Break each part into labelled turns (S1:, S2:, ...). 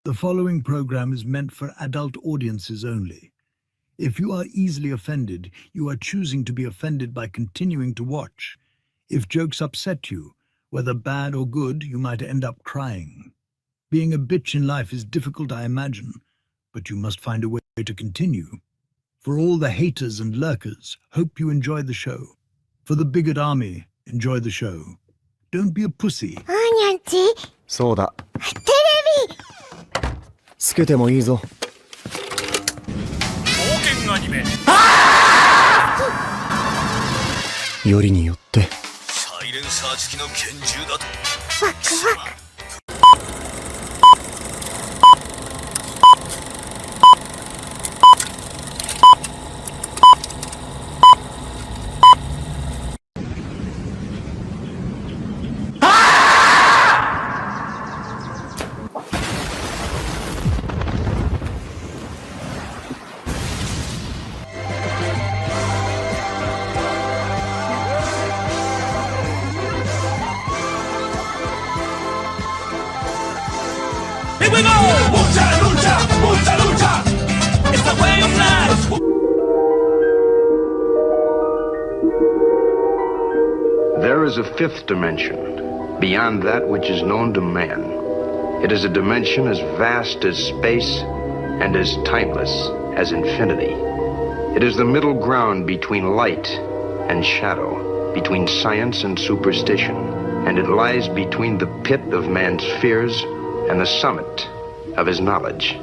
S1: The following program is meant for adult audiences only. If you are easily offended, you are choosing to be offended by continuing to watch. If jokes upset you, whether bad or good, you might end up crying. Being a bitch in life is difficult, I imagine, but you must find a way to continue. For all the haters and lurkers, hope you enjoy the show. For the bigot army, enjoy the show. Don't be a pussy.
S2: そうだ。テレビつけてもいいぞ。
S3: 冒険アニメ。
S2: よりによって。
S3: サイレンサー付きの拳銃だと。
S2: ワクワク。
S3: Here we go! Lucha, lucha, lucha, lucha! It's the way of life!
S4: There is a fifth dimension, beyond that which is known to man. It is a dimension as vast as space and as timeless as infinity. It is the middle ground between light and shadow, between science and superstition, and it lies between the pit of man's fears and the summit of his knowledge.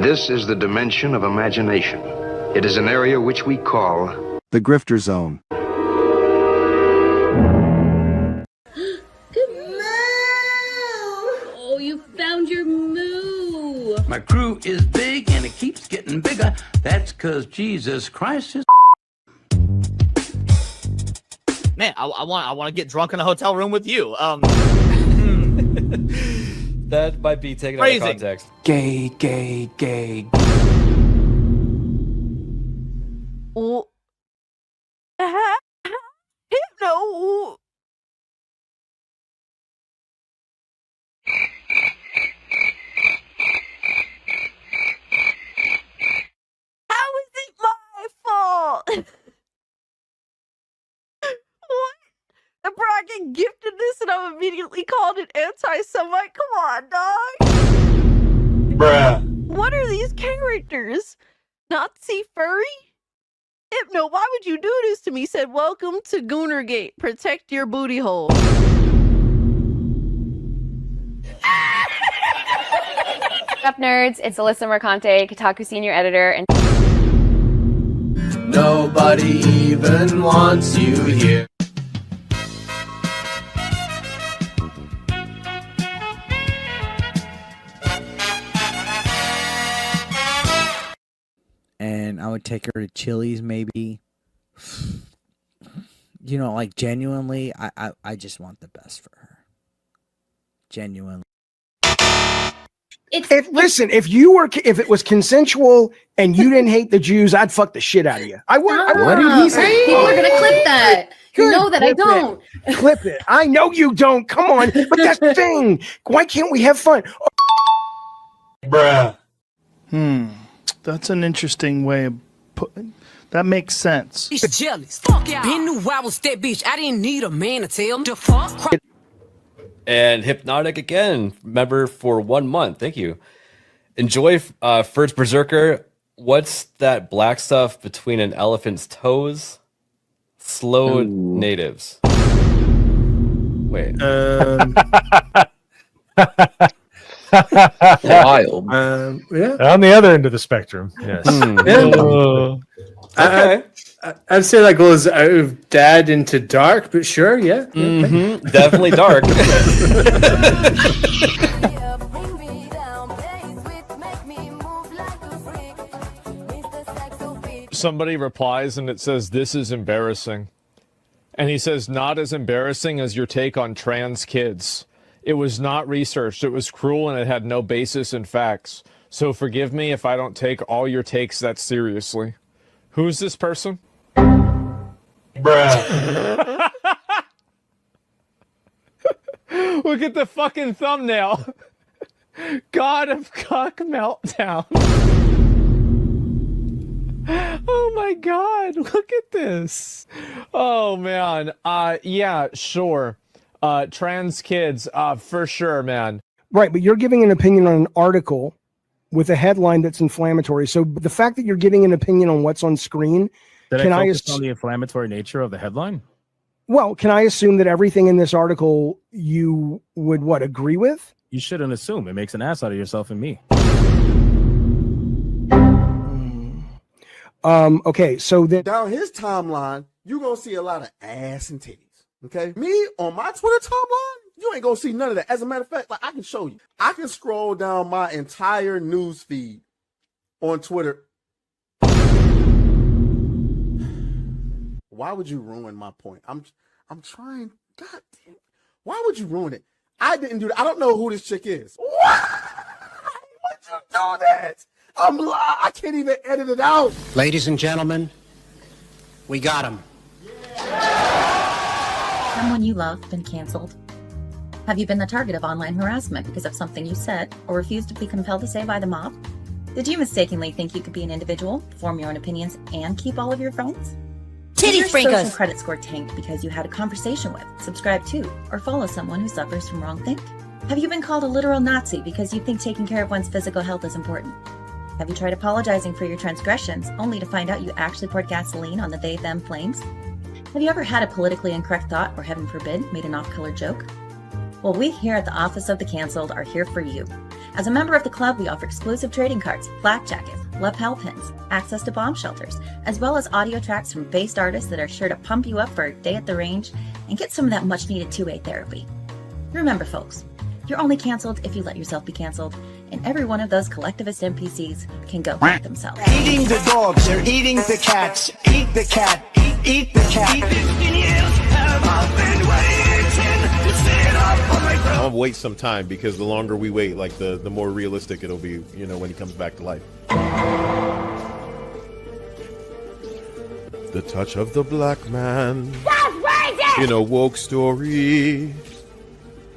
S4: This is the dimension of imagination. It is an area which we call
S2: the Grifter Zone.
S5: Oh, you found your moo.
S6: My crew is big and it keeps getting bigger. That's 'cause Jesus Christ is.
S7: Man, I want to get drunk in a hotel room with you.
S8: That might be taken out of context.
S6: Gay, gay, gay.
S5: Oh. No. How is it my fault? What? The bracket gifted this and I'm immediately called an anti-Semite? Come on, dog.
S3: Bruh.
S5: What are these characters? Nazi furry? Hypno, why would you do this to me? Said, welcome to Goonergate. Protect your booty hole.
S9: What's up, nerds? It's Alyssa Mercante, Kotaku senior editor, and
S10: nobody even wants you here.
S11: And I would take her to Chili's, maybe. You know, like, genuinely, I just want the best for her. Genuinely.
S12: Listen, if it was consensual and you didn't hate the Jews, I'd fuck the shit out of you. I would.
S5: What did he say? People are gonna clip that. You know that I don't.
S12: Clip it. I know you don't. Come on. But that's the thing. Why can't we have fun?
S3: Bruh.
S13: That's an interesting way of putting. That makes sense.
S14: He's jealous. Fuck yeah. Been knew I was that bitch. I didn't need a man to tell him to fuck.
S8: And Hypnotic again, member for 1 month. Thank you. Enjoy First Berserker. What's that black stuff between an elephant's toes? Slow natives. Wait.
S10: Wild.
S15: Yeah. On the other end of the spectrum. Yes.
S10: Okay. I'd say that goes out of dad into dark, but sure, yeah.
S8: Mm-hmm. Definitely dark.
S15: Somebody replies and it says, "This is embarrassing." And he says, "Not as embarrassing as your take on trans kids. It was not researched. It was cruel and it had no basis in facts. So forgive me if I don't take all your takes that seriously." Who's this person?
S3: Bruh.
S15: Look at the fucking thumbnail. God of Cock Meltdown. Oh my God, look at this. Oh man. Yeah, sure. Trans kids, for sure, man.
S12: Right, but you're giving an opinion on an article with a headline that's inflammatory. So the fact that you're giving an opinion on what's on screen,
S16: Did
S12: can
S16: I
S12: I
S16: focus on the inflammatory nature of the headline?
S12: Well, can I assume that everything in this article you would agree with?
S16: You shouldn't assume. It makes an ass out of yourself and me.
S12: Okay, so then
S17: down his timeline, you're gonna see a lot of ass and titties. Okay, me on my Twitter timeline, you ain't gonna see none of that. As a matter of fact, like I can show you, I can scroll down my entire news feed on Twitter. Why would you ruin my point? I'm trying. God damn. Why would you ruin it? I didn't do that. I don't know who this chick is. Why would you do that? I can't even edit it out.
S18: Ladies and gentlemen, we got him.
S19: Someone you love been canceled? Have you been the target of online harassment because of something you said or refused to be compelled to say by the mob? Did you mistakenly think you could be an individual, form your own opinions, and keep all of your friends? Did your social credit score tanked because you had a conversation with, subscribe to, or follow someone who suffers from wrongthink? Have you been called a literal Nazi because you think taking care of one's physical health is important? Have you tried apologizing for your transgressions only to find out you actually poured gasoline on the they-them flames? Have you ever had a politically incorrect thought or, heaven forbid, made an off-color joke? Well, we here at the Office of the Cancelled are here for you. As a member of the club, we offer exclusive trading cards, flak jackets, lapel pins, access to bomb shelters, as well as audio tracks from based artists that are sure to pump you up for a day at the range and get some of that much-needed two-way therapy. Remember, folks, you're only canceled if you let yourself be canceled, and every one of those collectivist NPCs can go fuck themselves.
S3: Eating the dogs, they're eating the cats. Eat the cat, eat the cat.
S20: I'll wait some time because the longer we wait, like the more realistic it'll be, you know, when he comes back to life. The touch of the black man in a woke story.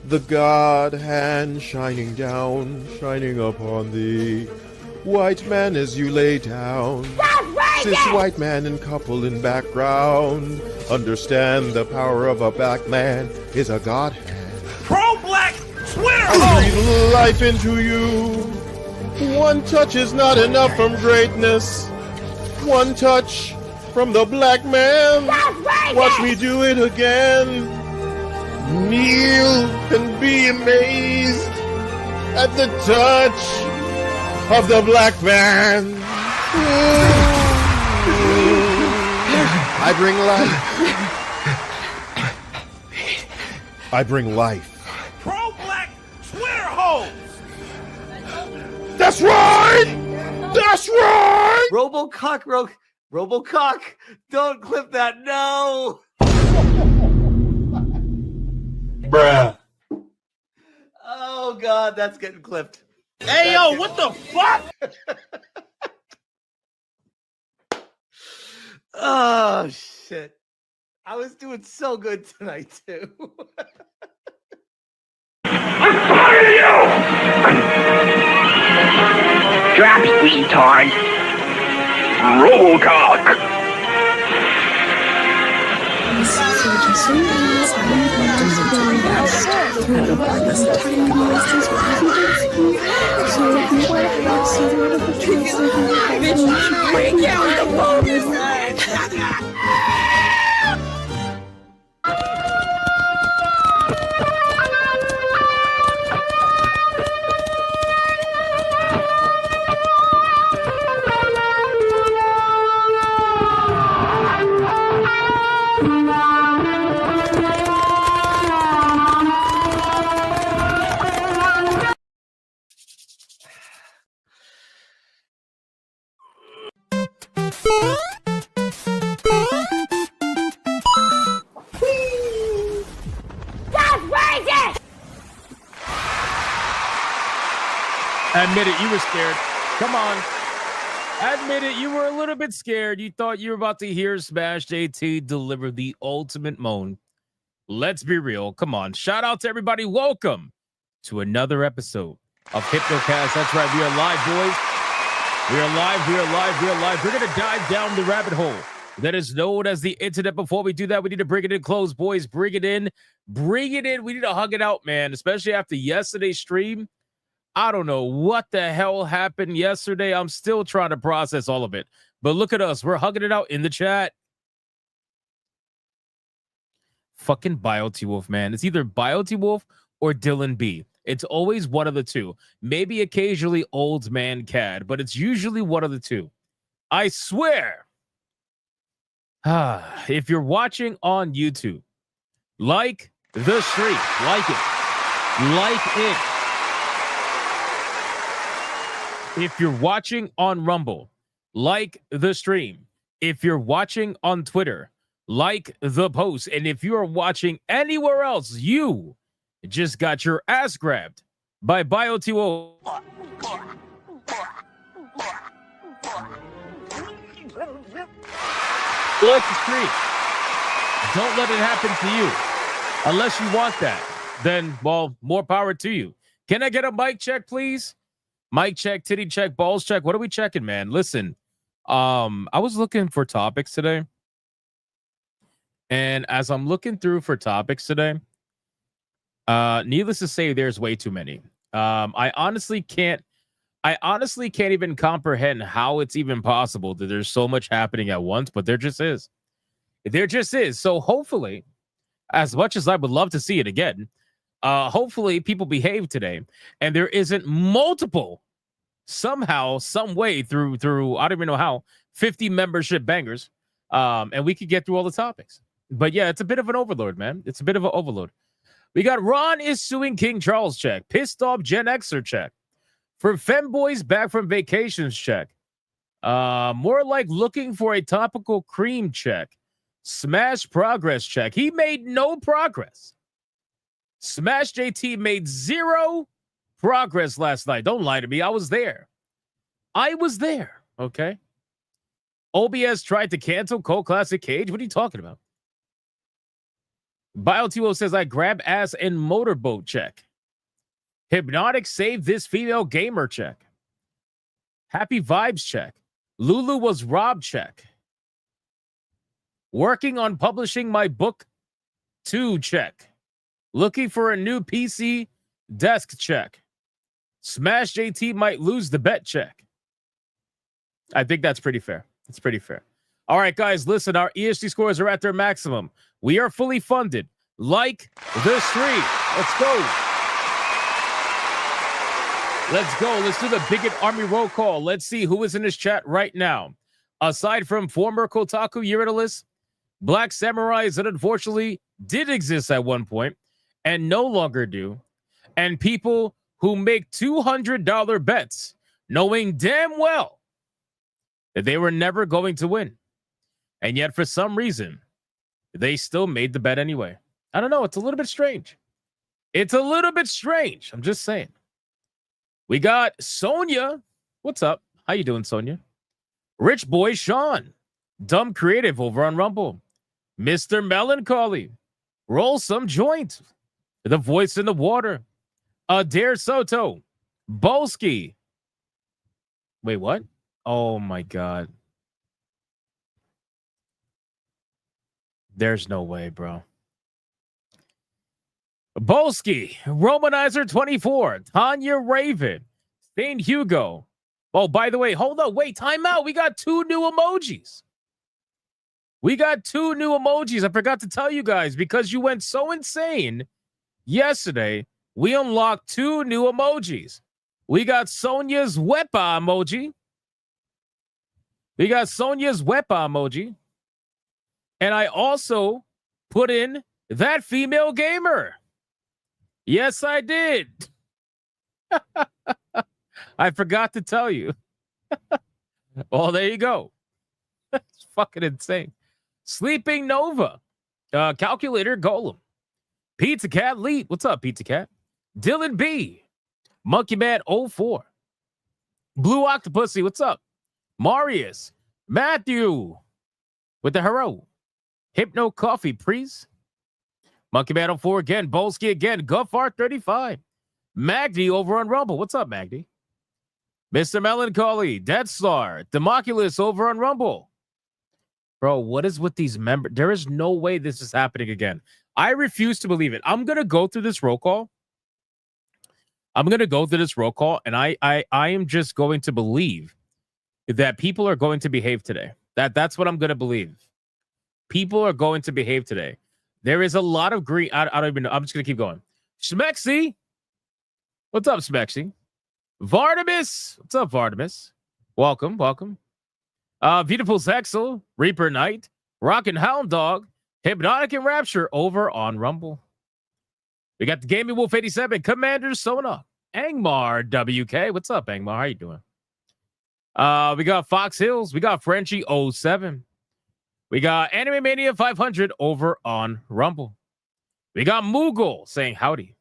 S20: The God hand shining down, shining upon thee. White man as you lay down. Cis white man and couple in background. Understand the power of a black man is a God hand.
S3: Pro-black Twitter!
S20: I breathe life into you. One touch is not enough from greatness. One touch from the black man. Watch me do it again. Kneel and be amazed at the touch of the black man. I bring life. I bring life.
S3: Pro-black Twitter hoes!
S20: That's right! That's right!
S7: Robocock, don't clip that, no!
S3: Bruh.
S7: Oh God, that's getting clipped.
S3: Hey, yo, what the fuck?
S7: Oh shit. I was doing so good tonight too.
S3: Drops, retard. Robocock.
S16: Admit it, you were scared. Come on. Admit it, you were a little bit scared. You thought you were about to hear Smash JT deliver the ultimate moan. Let's be real. Come on. Shout out to everybody. Welcome to another episode of Hypnocast. That's right. We are live, boys. We are live. We are live. We are live. We're going to dive down the rabbit hole that is known as the internet. Before we do that, we need to bring it in close, boys. Bring it in. Bring it in. We need to hug it out, man, especially after yesterday's stream. I don't know what the hell happened yesterday. I'm still trying to process all of it. But look at us. We're hugging it out in the chat. Fucking BioT Wolf, man. It's either BioT Wolf or Dylan B. It's always one of the two. Maybe occasionally Old Man Cad, but it's usually one of the two. I swear. If you're watching on YouTube, like the stream. Like it. Like it. If you're watching on Rumble, like the stream. If you're watching on Twitter, like the post. And if you are watching anywhere else, you just got your ass grabbed by BioTO. Like the stream. Don't let it happen to you. Unless you want that, then, well, more power to you. Can I get a mic check, please? Mic check, titty check, balls check. What are we checking, man? Listen, I was looking for topics today. And as I'm looking through for topics today, needless to say, there's way too many. I honestly can't even comprehend how it's even possible that there's so much happening at once, but there just is. There just is. So hopefully, as much as I would love to see it again, hopefully people behave today and there isn't multiple somehow, some way through I don't even know how, 50 membership bangers, and we could get through all the topics. But yeah, it's a bit of an overload, man. It's a bit of an overload. We got Ron is suing King Charles check. Pissed off Gen Xer check. For femboys back from vacations check. More like looking for a topical cream check. Smash progress check. He made no progress. Smash JT made 0 progress last night. Don't lie to me. I was there. I was there. Okay. OBS tried to cancel Cold Classic Cage. What are you talking about? BioTO says I grab ass and motorboat check. Hypnotic saved this female gamer check. Happy vibes check. Lulu was robbed check. Working on publishing my book 2 check. Looking for a new PC desk check. Smash JT might lose the bet check. I think that's pretty fair. It's pretty fair. All right, guys, listen, our ESG scores are at their maximum. We are fully funded. Like the stream. Let's go. Let's go. Let's do the Bigot Army roll call. Let's see who is in this chat right now. Aside from former Kotaku Eurydice, Black Samurais that unfortunately did exist at one point and no longer do, and people who make $200 bets knowing damn well that they were never going to win. And yet, for some reason, they still made the bet anyway. I don't know. It's a little bit strange. It's a little bit strange. I'm just saying. We got Sonia. What's up? How you doing, Sonia? Rich Boy Sean. Dumb Creative over on Rumble. Mr. Melancholy. Roll some joint. The Voice in the Water. Adair Soto. Bolski. Wait, what? Oh, my God. There's no way, bro. Bolski, Romanizer 24, Tanya Raven, Saint Hugo. Oh, by the way, hold on, wait, time out. We got 2 new emojis. We got 2 new emojis. I forgot to tell you guys because you went so insane yesterday. We unlocked 2 new emojis. We got Sonia's Wepa emoji. We got Sonia's Wepa emoji. And I also put in that female gamer. Yes, I did. I forgot to tell you. Well, there you go. It's fucking insane. Sleeping Nova. Calculator Golem. Pizza Cat Leap. What's up, Pizza Cat? Dylan B. Monkey Man 04. Blue Octopussy. What's up? Marius. Matthew. With the hero. Hypno Coffee, please. Monkey Man 04 again. Bolski again. Guffart 35. Magdi over on Rumble. What's up, Magdi? Mr. Melancholy, Death Star, Democulus over on Rumble. Bro, what is with these members? There is no way this is happening again. I refuse to believe it. I'm going to go through this roll call. And I am just going to believe that people are going to behave today. That's what I'm going to believe. People are going to behave today. There is a lot of green. I don't even know. I'm just going to keep going. Smexy. What's up, Smexy? Vardamus. What's up, Vardamus? Welcome. Beautiful Zexel, Reaper Knight, Rockin' Hound Dog, Hypnotic and Rapture over on Rumble. We got the Gaming Wolf 87, Commander Sona, Angmar WK. What's up, Angmar? How you doing? We got Fox Hills. We got Frenchie 07. We got Anime Mania 500 over on Rumble. We got Moogle saying howdy.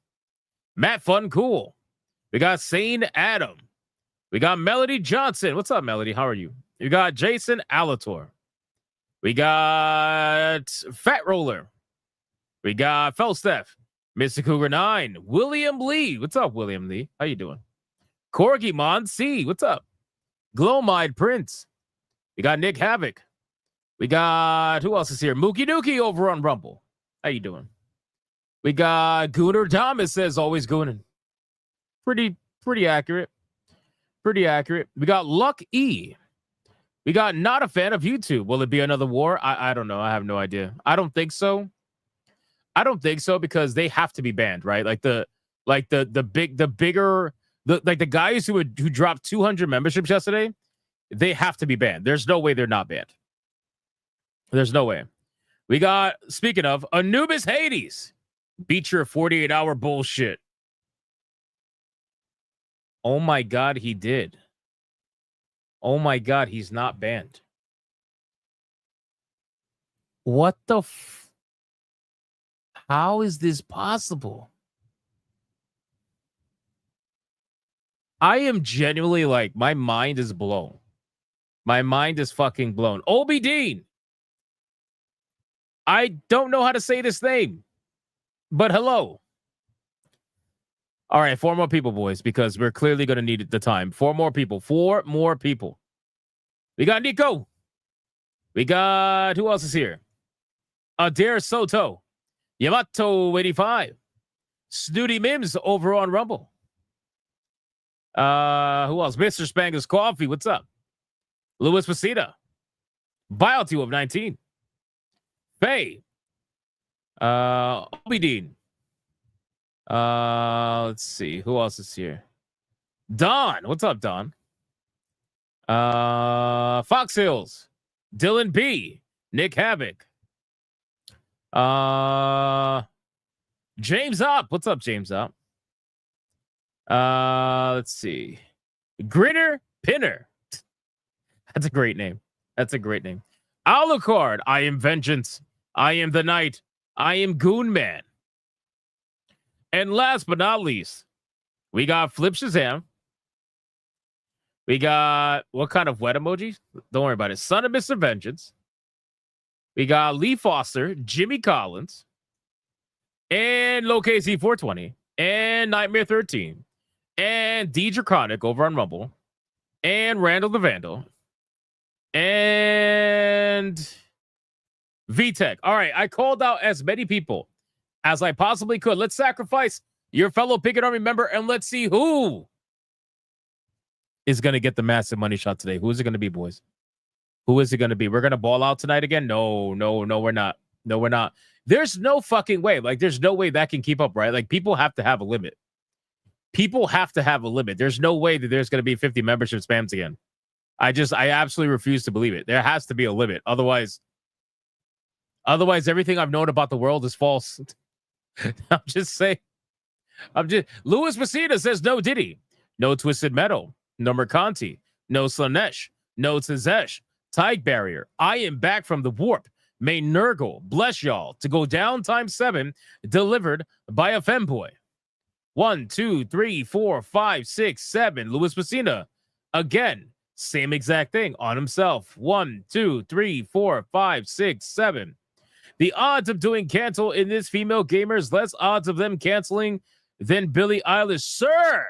S16: Matt Fun Cool. We got Sane Adam. We got Melody Johnson. What's up, Melody? How are you? We got Jason Alator. We got Fat Roller. We got Felsteph. Mr. Cougar 9. William Lee. What's up, William Lee? How you doing? Corgi Mon C. What's up? Glowmide Prince. We got Nick Havoc. We got, who else is here? Mookie Dookie over on Rumble. How you doing? We got Gooner Thomas, as always, Goonin. Pretty accurate. Pretty accurate. We got Luck E. We got not a fan of YouTube. Will it be another war? I don't know. I have no idea. I don't think so. Because they have to be banned, right? Like the guys who dropped 200 memberships yesterday, they have to be banned. There's no way they're not banned. There's no way. We got, speaking of, Anubis Hades. Beat your 48-hour bullshit. Oh my God, he did. Oh my God, he's not banned. What the how is this possible? I am genuinely like, my mind is blown. My mind is fucking blown. Obi Dean. I don't know how to say this name, but hello. All right, 4 more people, boys, because we're clearly going to need the time. 4 more people. 4 more people. We got Nico. We got, who else is here? Adair Soto. Yamato 85. Snooty Mims over on Rumble. Who else? Mr. Spangler's Coffee. What's up? Louis Pasita. Bio2 of 19. Faye. Obi Dean. Let's see. Who else is here? Don. What's up, Don? Fox Hills. Dylan B. Nick Havoc. James Up. What's up, James Up? Let's see. Grinner Pinner. That's a great name. Alucard. I am Vengeance. I am the Knight. I am Goon Man. And last but not least, we got Flip Shazam. We got, what kind of wet emoji? Don't worry about it. Son of Mr. Vengeance. We got Lee Foster, Jimmy Collins, and LoKZ 420, and Nightmare 13, and D Draconic over on Rumble, and Randall the Vandal, and VTech. All right, I called out as many people as I possibly could. Let's sacrifice your fellow Picket Army member, and let's see who is going to get the massive money shot today. Who is it going to be, boys? Who is it going to be? We're going to ball out tonight again? No, we're not. No, we're not. There's no fucking way. Like, there's no way that can keep up, right? Like, people have to have a limit. There's no way that there's going to be 50 membership spams again. I absolutely refuse to believe it. There has to be a limit. Otherwise, everything I've known about the world is false. I'm just saying. Louis Messina says no Diddy. No Twisted Metal. No Mercanti. No Slanesh. No Tazesh. Tide Barrier. I am back from the warp. May Nurgle bless y'all to go down ×7, delivered by a femboy. 1, 2, 3, 4, 5, 6, 7. Louis Messina. Again, same exact thing on himself. 1, 2, 3, 4, 5, 6, 7. The odds of doing cancel in this female gamer is less odds of them canceling than Billie Eilish. Sir,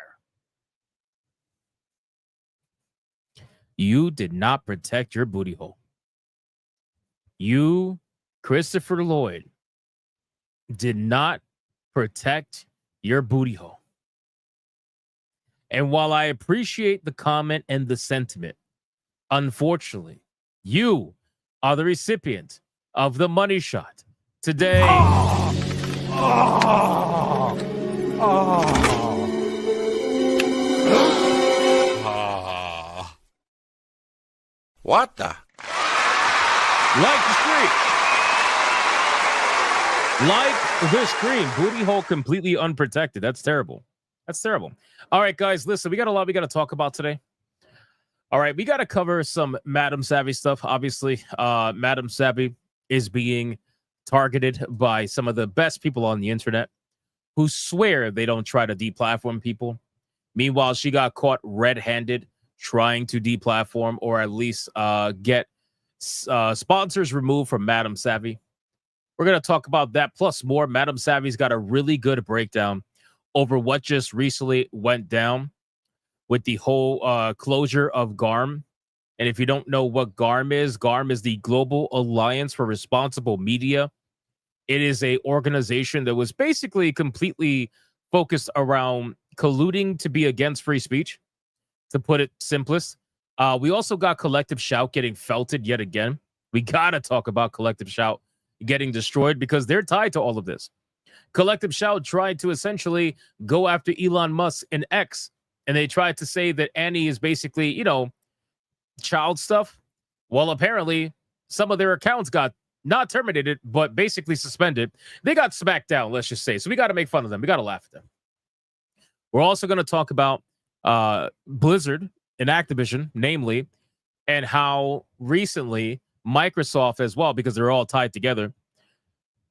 S16: you did not protect your booty hole. You, Christopher Lloyd, did not protect your booty hole. And while I appreciate the comment and the sentiment, unfortunately, you are the recipient of the money shot today.
S3: What the?
S16: Like the screen. Booty hole completely unprotected. That's terrible. That's terrible. All right, guys, listen, we got a lot we got to talk about today. All right, we got to cover some Madam Savvy stuff. Obviously, Madam Savvy is being targeted by some of the best people on the internet who swear they don't try to deplatform people. Meanwhile, she got caught red-handed trying to deplatform or at least get sponsors removed from Madam Savvy. We're going to talk about that plus more. Madam Savvy's got a really good breakdown over what just recently went down with the whole closure of Garm. And if you don't know what Garm is the Global Alliance for Responsible Media. It is a organization that was basically completely focused around colluding to be against free speech, to put it simplest. We also got Collective Shout getting felted yet again. We got to talk about Collective Shout getting destroyed because they're tied to all of this. Collective Shout tried to essentially go after Elon Musk and X, and they tried to say that Annie is basically, child stuff. Well, apparently, some of their accounts got not terminated, but basically suspended. They got smacked down, let's just say. So we got to make fun of them. We got to laugh at them. We're also going to talk about Blizzard and Activision, namely, and how recently Microsoft as well, because they're all tied together,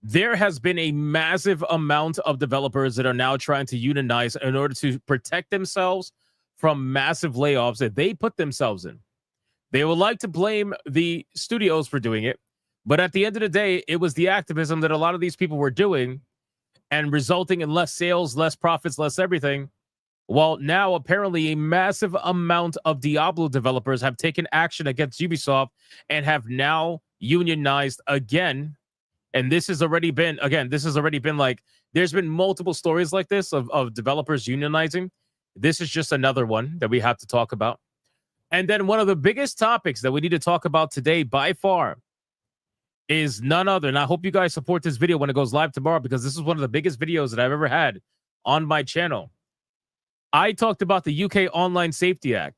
S16: there has been a massive amount of developers that are now trying to unionize in order to protect themselves from massive layoffs that they put themselves in. They would like to blame the studios for doing it, but at the end of the day, it was the activism that a lot of these people were doing and resulting in less sales, less profits, less everything. Well, now apparently a massive amount of Diablo developers have taken action against Ubisoft and have now unionized again. And this has already been like, there's been multiple stories like this of developers unionizing. This is just another one that we have to talk about. And then one of the biggest topics that we need to talk about today by far is none other. And I hope you guys support this video when it goes live tomorrow, because this is one of the biggest videos that I've ever had on my channel. I talked about the UK Online Safety Act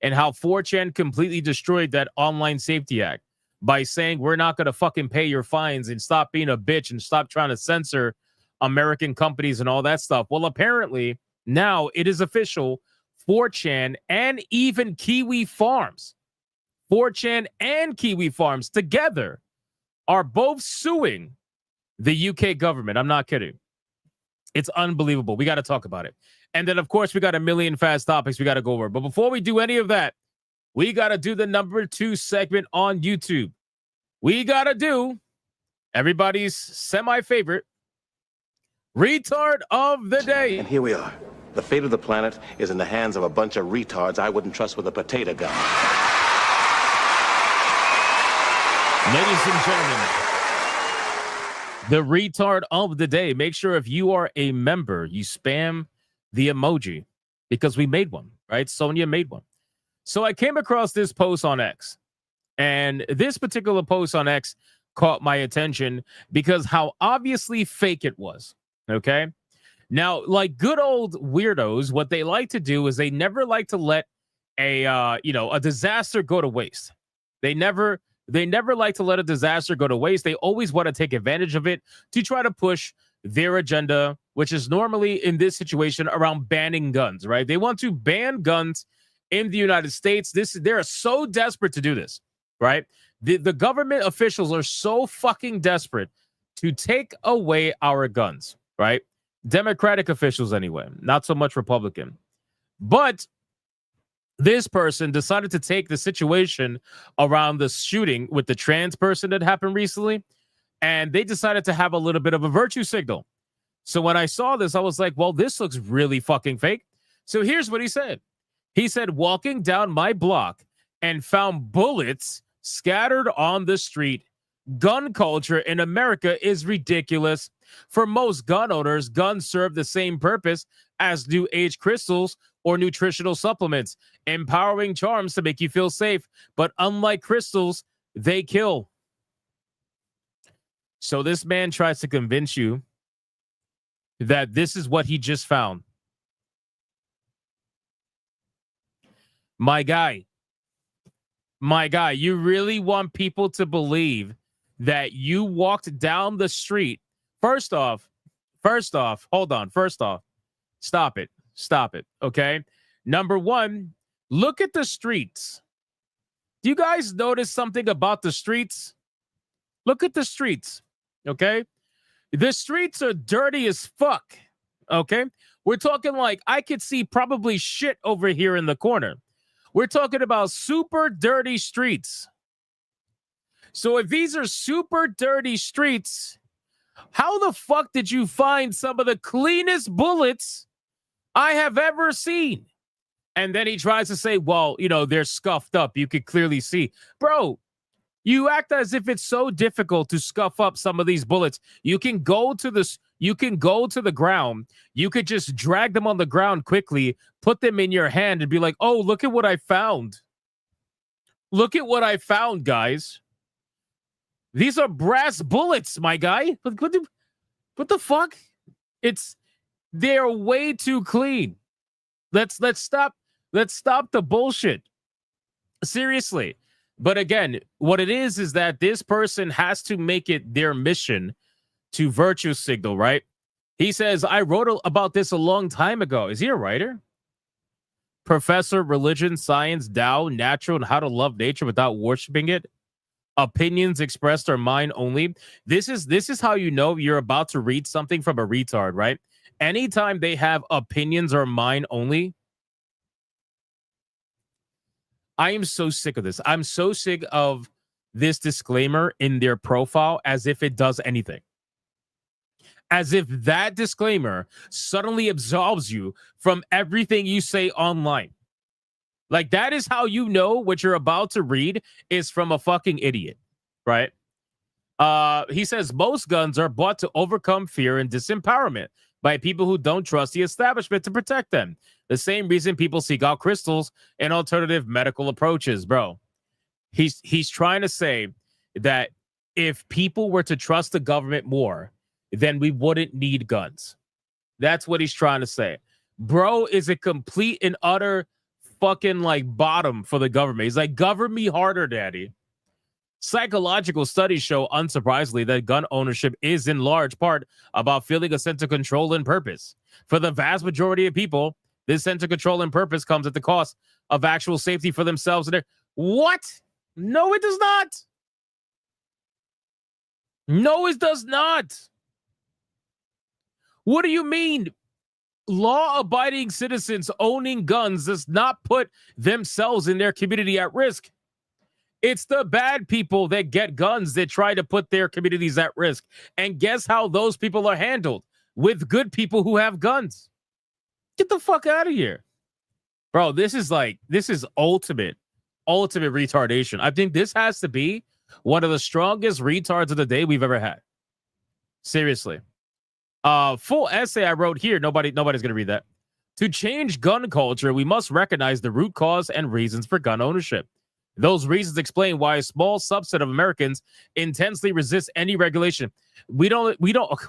S16: and how 4chan completely destroyed that Online Safety Act by saying we're not going to fucking pay your fines and stop being a bitch and stop trying to censor American companies and all that stuff. Well, apparently now it is official. 4chan and even Kiwi Farms, 4chan and Kiwi Farms together are both suing the UK government. I'm not kidding. It's unbelievable. We got to talk about it. And then, of course, we got a million fast topics we got to go over. But before we do any of that, we got to do the number 2 segment on YouTube. We got to do everybody's semi-favorite retard of the day.
S21: And here we are. The fate of the planet is in the hands of a bunch of retards I wouldn't trust with a potato gun.
S16: Ladies and gentlemen, the retard of the day. Make sure if you are a member, you spam the emoji because we made one, right? Sonia made one. So I came across this post on X, and this particular post on X caught my attention because how obviously fake it was. Okay. Now, like good old weirdos, what they like to do is they never like to let a disaster go to waste. They never like to let a disaster go to waste. They always want to take advantage of it to try to push their agenda, which is normally in this situation around banning guns, right? They want to ban guns in the United States. They're so desperate to do this, right? The government officials are so fucking desperate to take away our guns, right? Democratic officials anyway, not so much Republican. But this person decided to take the situation around the shooting with the trans person that happened recently, and they decided to have a little bit of a virtue signal. So when I saw this, I was like, well, this looks really fucking fake. So here's what he said. He said, walking down my block and found bullets scattered on the street. Gun culture in America is ridiculous. For most gun owners, guns serve the same purpose as new age crystals or nutritional supplements, empowering charms to make you feel safe. But unlike crystals, they kill. So this man tries to convince you that this is what he just found. My guy, you really want people to believe that you walked down the street. First off, hold on. First off, stop it. Okay. Number one, look at the streets. Do you guys notice something about the streets? Look at the streets. Okay. The streets are dirty as fuck. Okay. We're talking like I could see probably shit over here in the corner. We're talking about super dirty streets. So if these are super dirty streets, how the fuck did you find some of the cleanest bullets I have ever seen? And then he tries to say, well, you know, they're scuffed up. You could clearly see. Bro, you act as if it's so difficult to scuff up some of these bullets. You can go to the ground. You could just drag them on the ground quickly, put them in your hand and be like, oh, look at what I found. Look at what I found, guys. These are brass bullets, my guy. What the fuck? They're way too clean. Let's stop the bullshit. Seriously. But again, what it is that this person has to make it their mission to virtue signal, right? He says, I wrote about this a long time ago. Is he a writer? Professor, religion, science, Tao, natural, and how to love nature without worshiping it. Opinions expressed are mine only. This is how you know you're about to read something from a retard, right? Anytime they have opinions are mine only. I am so sick of this. I'm so sick of this disclaimer in their profile as if it does anything. As if that disclaimer suddenly absolves you from everything you say online. Like, that is how you know what you're about to read is from a fucking idiot, right? He says most guns are bought to overcome fear and disempowerment by people who don't trust the establishment to protect them. The same reason people seek out crystals and alternative medical approaches, bro. He's trying to say that if people were to trust the government more, then we wouldn't need guns. That's what he's trying to say. Bro is a complete and utter fucking like bottom for the government. He's like, govern me harder, daddy. Psychological studies show, unsurprisingly, that gun ownership is in large part about feeling a sense of control and purpose. For the vast majority of people, this sense of control and purpose comes at the cost of actual safety for themselves and their... What? No, it does not. No, it does not. What do you mean? Law-abiding citizens owning guns does not put themselves and their community at risk. It's the bad people that get guns that try to put their communities at risk. And guess how those people are handled? With good people who have guns. Get the fuck out of here. Bro, this is ultimate retardation. I think this has to be one of the strongest retards of the day we've ever had. Seriously. Full essay I wrote here. Nobody's going to read that. To change gun culture, we must recognize the root cause and reasons for gun ownership. Those reasons explain why a small subset of Americans intensely resist any regulation. We don't,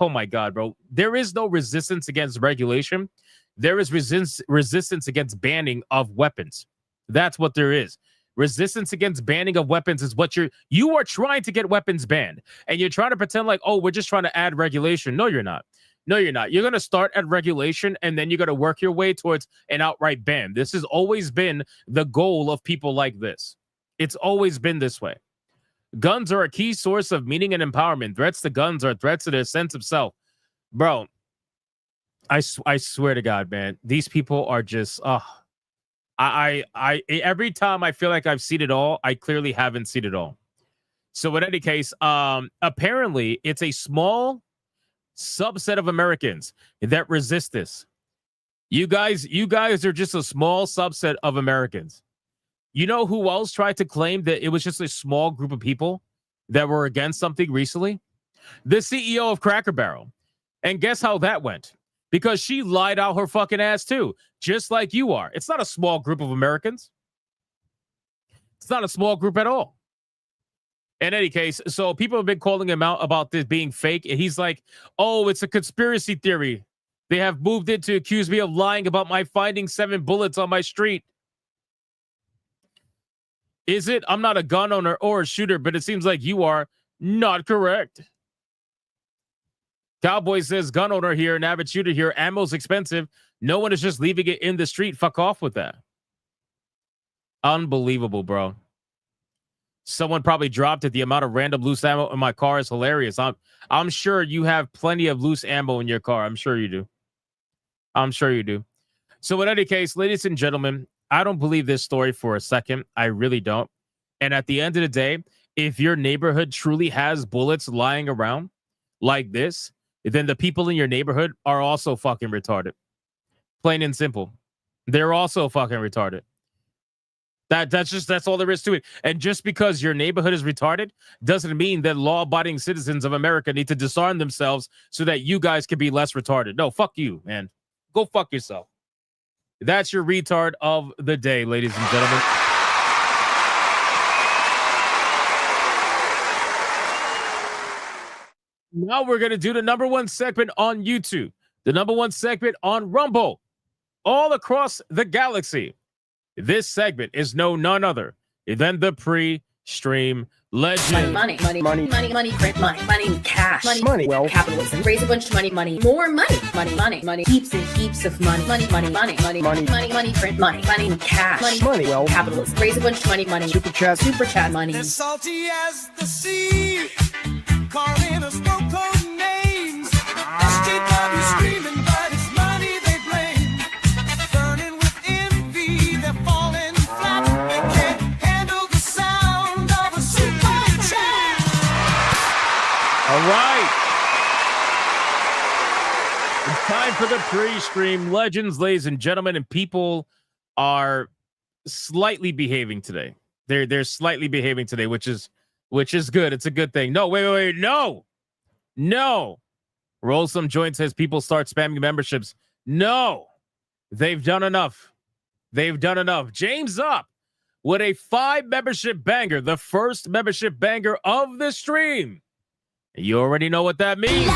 S16: oh my God, bro. There is no resistance against regulation. There is resistance against banning of weapons. That's what there is. Resistance against banning of weapons is what you are trying to get weapons banned. And you're trying to pretend like, oh, we're just trying to add regulation. No, you're not. No, you're not. You're going to start at regulation and then you're going to work your way towards an outright ban. This has always been the goal of people like this. It's always been this way. Guns are a key source of meaning and empowerment. Threats to guns are threats to their sense of self. Bro, I swear to God, man, these people are just, I every time I feel like I've seen it all, I clearly haven't seen it all. So in any case, apparently it's a small subset of Americans that resist this. You guys are just a small subset of Americans. You know who else tried to claim that it was just a small group of people that were against something recently? The CEO of Cracker Barrel. And guess how that went? Because she lied out her fucking ass too, just like you are. It's not a small group of Americans. It's not a small group at all. In any case, so people have been calling him out about this being fake. And he's like, oh, it's a conspiracy theory. They have moved in to accuse me of lying about my finding 7 bullets on my street. Is it? I'm not a gun owner or a shooter, but it seems like you are. Not correct. Cowboy says, gun owner here, an average shooter here. Ammo's expensive. No one is just leaving it in the street. Fuck off with that. Unbelievable, bro. Someone probably dropped it. The amount of random loose ammo in my car is hilarious. I'm sure you have plenty of loose ammo in your car. I'm sure you do. I'm sure you do. So in any case, ladies and gentlemen, I don't believe this story for a second. I really don't. And at the end of the day, if your neighborhood truly has bullets lying around like this, then the people in your neighborhood are also fucking retarded. Plain and simple. They're also fucking retarded. That's all there is to it. And just because your neighborhood is retarded doesn't mean that law-abiding citizens of America need to disarm themselves so that you guys can be less retarded. No, fuck you, man. Go fuck yourself. That's your retard of the day, ladies and gentlemen. Now we're going to do the number 1 segment on YouTube, the number 1 segment on Rumble, all across the galaxy. This segment is none other than the pre-stream legend.
S19: Money, print money, cash, money, well, capitalism, raise a bunch of money, more money, heaps and heaps of money, print money, cash, money, well, capitalism, raise a bunch of money, super chat money.
S3: As salty as the sea, calling us no-code names. SJW screaming, but it's money they blame. Burning with envy, they're falling flat. They can't handle the sound of a super chat.
S16: All right. It's time for the pre-stream legends, ladies and gentlemen, and people are slightly behaving today. They're slightly behaving today, which is good. It's a good thing. No, wait, no. Roll some joint says people start spamming memberships. No, they've done enough. James up with a 5 membership banger, the first membership banger of the stream. You already know what that means.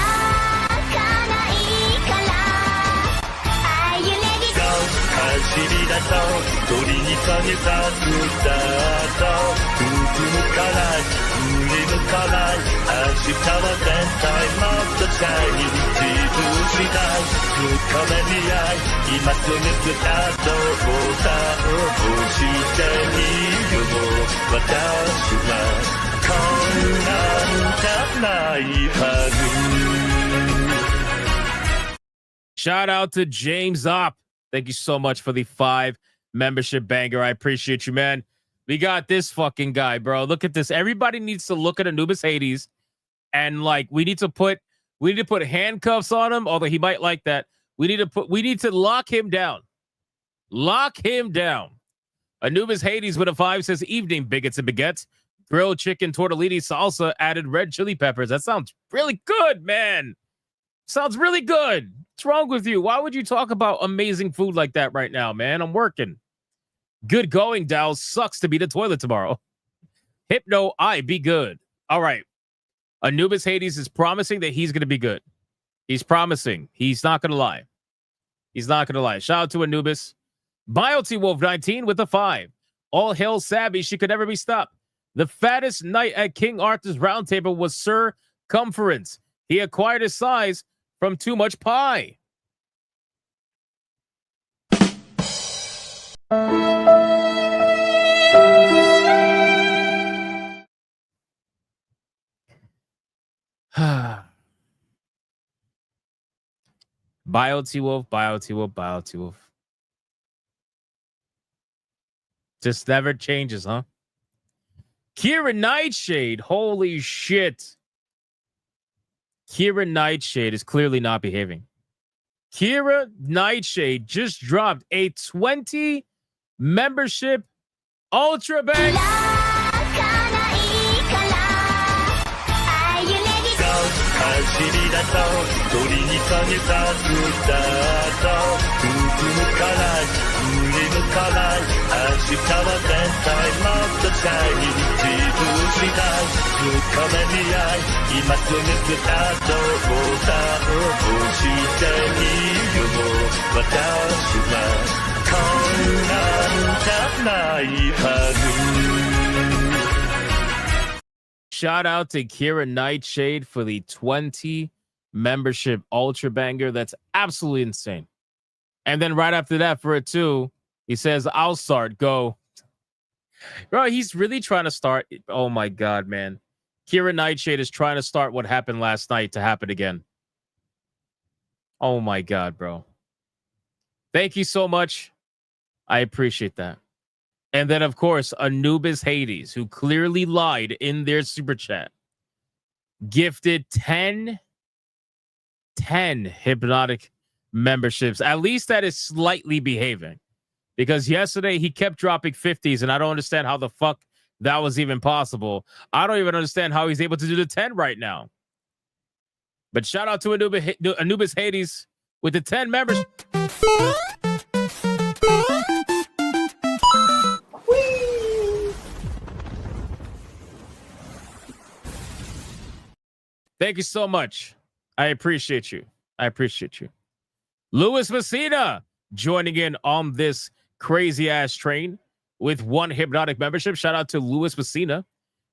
S16: Shout out to James Op. Thank you so much for the 5 membership banger. I appreciate you, man. We got this fucking guy, bro. Look at this. Everybody needs to look at Anubis Hades, and like we need to put handcuffs on him, although he might like that. We need to lock him down. Anubis Hades with a 5 says, evening, bigots and baguettes. Grilled chicken tortellini salsa added red chili peppers. That sounds really good, man. Sounds really good. What's wrong with you? Why would you talk about amazing food like that right now, man? I'm working. Good going, Dow. Sucks to be the toilet tomorrow. Hypno, I be good. All right. Anubis Hades is promising that he's going to be good. He's promising. He's not going to lie. Shout out to Anubis. BioT Wolf 19 with a 5. All hail Savvy. She could never be stopped. The fattest knight at King Arthur's round table was Sir Cumference. He acquired his size from too much pie. BioT Wolf. Just never changes, huh? Kira Nightshade. Holy shit. Kira Nightshade is clearly not behaving. Kira Nightshade just dropped a 20 membership Ultra Bank. Shout out to Kira Nightshade for the 20 membership Ultra Banger. That's absolutely insane. And then right after that, for it too, he says, I'll start. Go. Bro, he's really trying to start. Oh my God, man. Kira Nightshade is trying to start what happened last night to happen again. Oh my God, bro. Thank you so much. I appreciate that. And then, of course, Anubis Hades, who clearly lied in their super chat, gifted 10 hypnotic memberships. At least that is slightly behaving. Because yesterday he kept dropping 50s, and I don't understand how the fuck that was even possible. I don't even understand how he's able to do the 10 right now. But shout out to Anubis Hades with the 10 members. Thank you so much. I appreciate you. I appreciate you. Louis Messina joining in on this crazy ass train with 1 hypnotic membership. Shout out to Louis Messina.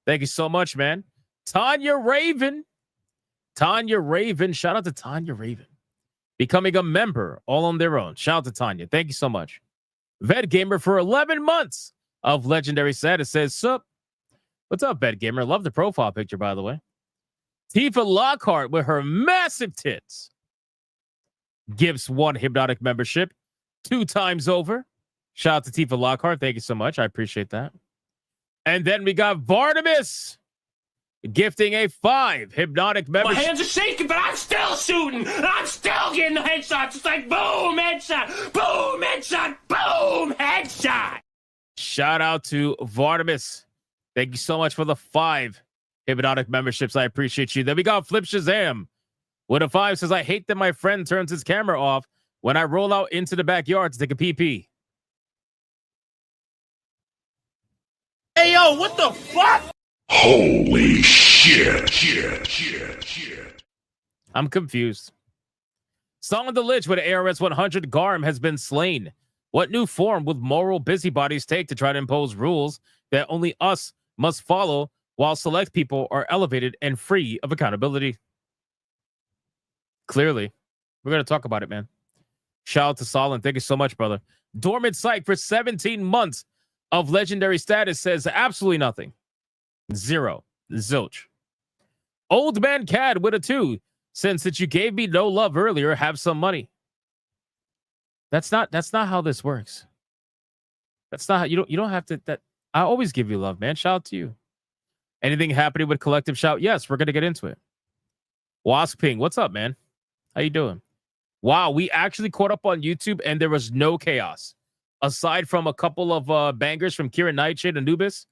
S16: Thank you so much, man. Tanya Raven. Shout out to Tanya Raven. Becoming a member all on their own. Shout out to Tanya. Thank you so much. Vet Gamer for 11 months of legendary status says, sup? What's up, Vet Gamer? Love the profile picture, by the way. Tifa Lockhart with her massive tits gives 1 hypnotic membership 2 times over. Shout out to Tifa Lockhart. Thank you so much. I appreciate that. And then we got Barnabas gifting a 5 hypnotic membership.
S3: My hands are shaking, but I'm still shooting. I'm still getting the headshots. It's like boom, headshot, boom, headshot, boom, headshot.
S16: Shout out to Vardamus. Thank you so much for the 5 hypnotic memberships. I appreciate you. Then we got Flip Shazam with a 5. Says, I hate that my friend turns his camera off when I roll out into the backyard to take a pee-pee.
S3: Hey, yo, what the fuck?
S1: Holy shit.
S16: I'm confused. Song of the Lich with ARS 100 Garm has been slain. What new form will moral busybodies take to try to impose rules that only us must follow while select people are elevated and free of accountability? Clearly. We're going to talk about it, man. Shout out to Solon. Thank you so much, brother. Dormant Psych for 17 months of legendary status says absolutely nothing. 0. Zilch. Old Man Cad with a 2. Since that you gave me no love earlier, have some money. That's not how this works. That's not how you don't have to. That I always give you love, man. Shout out to you. Anything happening with Collective Shout? Yes, we're gonna get into it. Wasp Ping, what's up, man? How you doing? Wow, we actually caught up on YouTube and there was no chaos. Aside from a couple of bangers from Kira Nightshade and Anubis,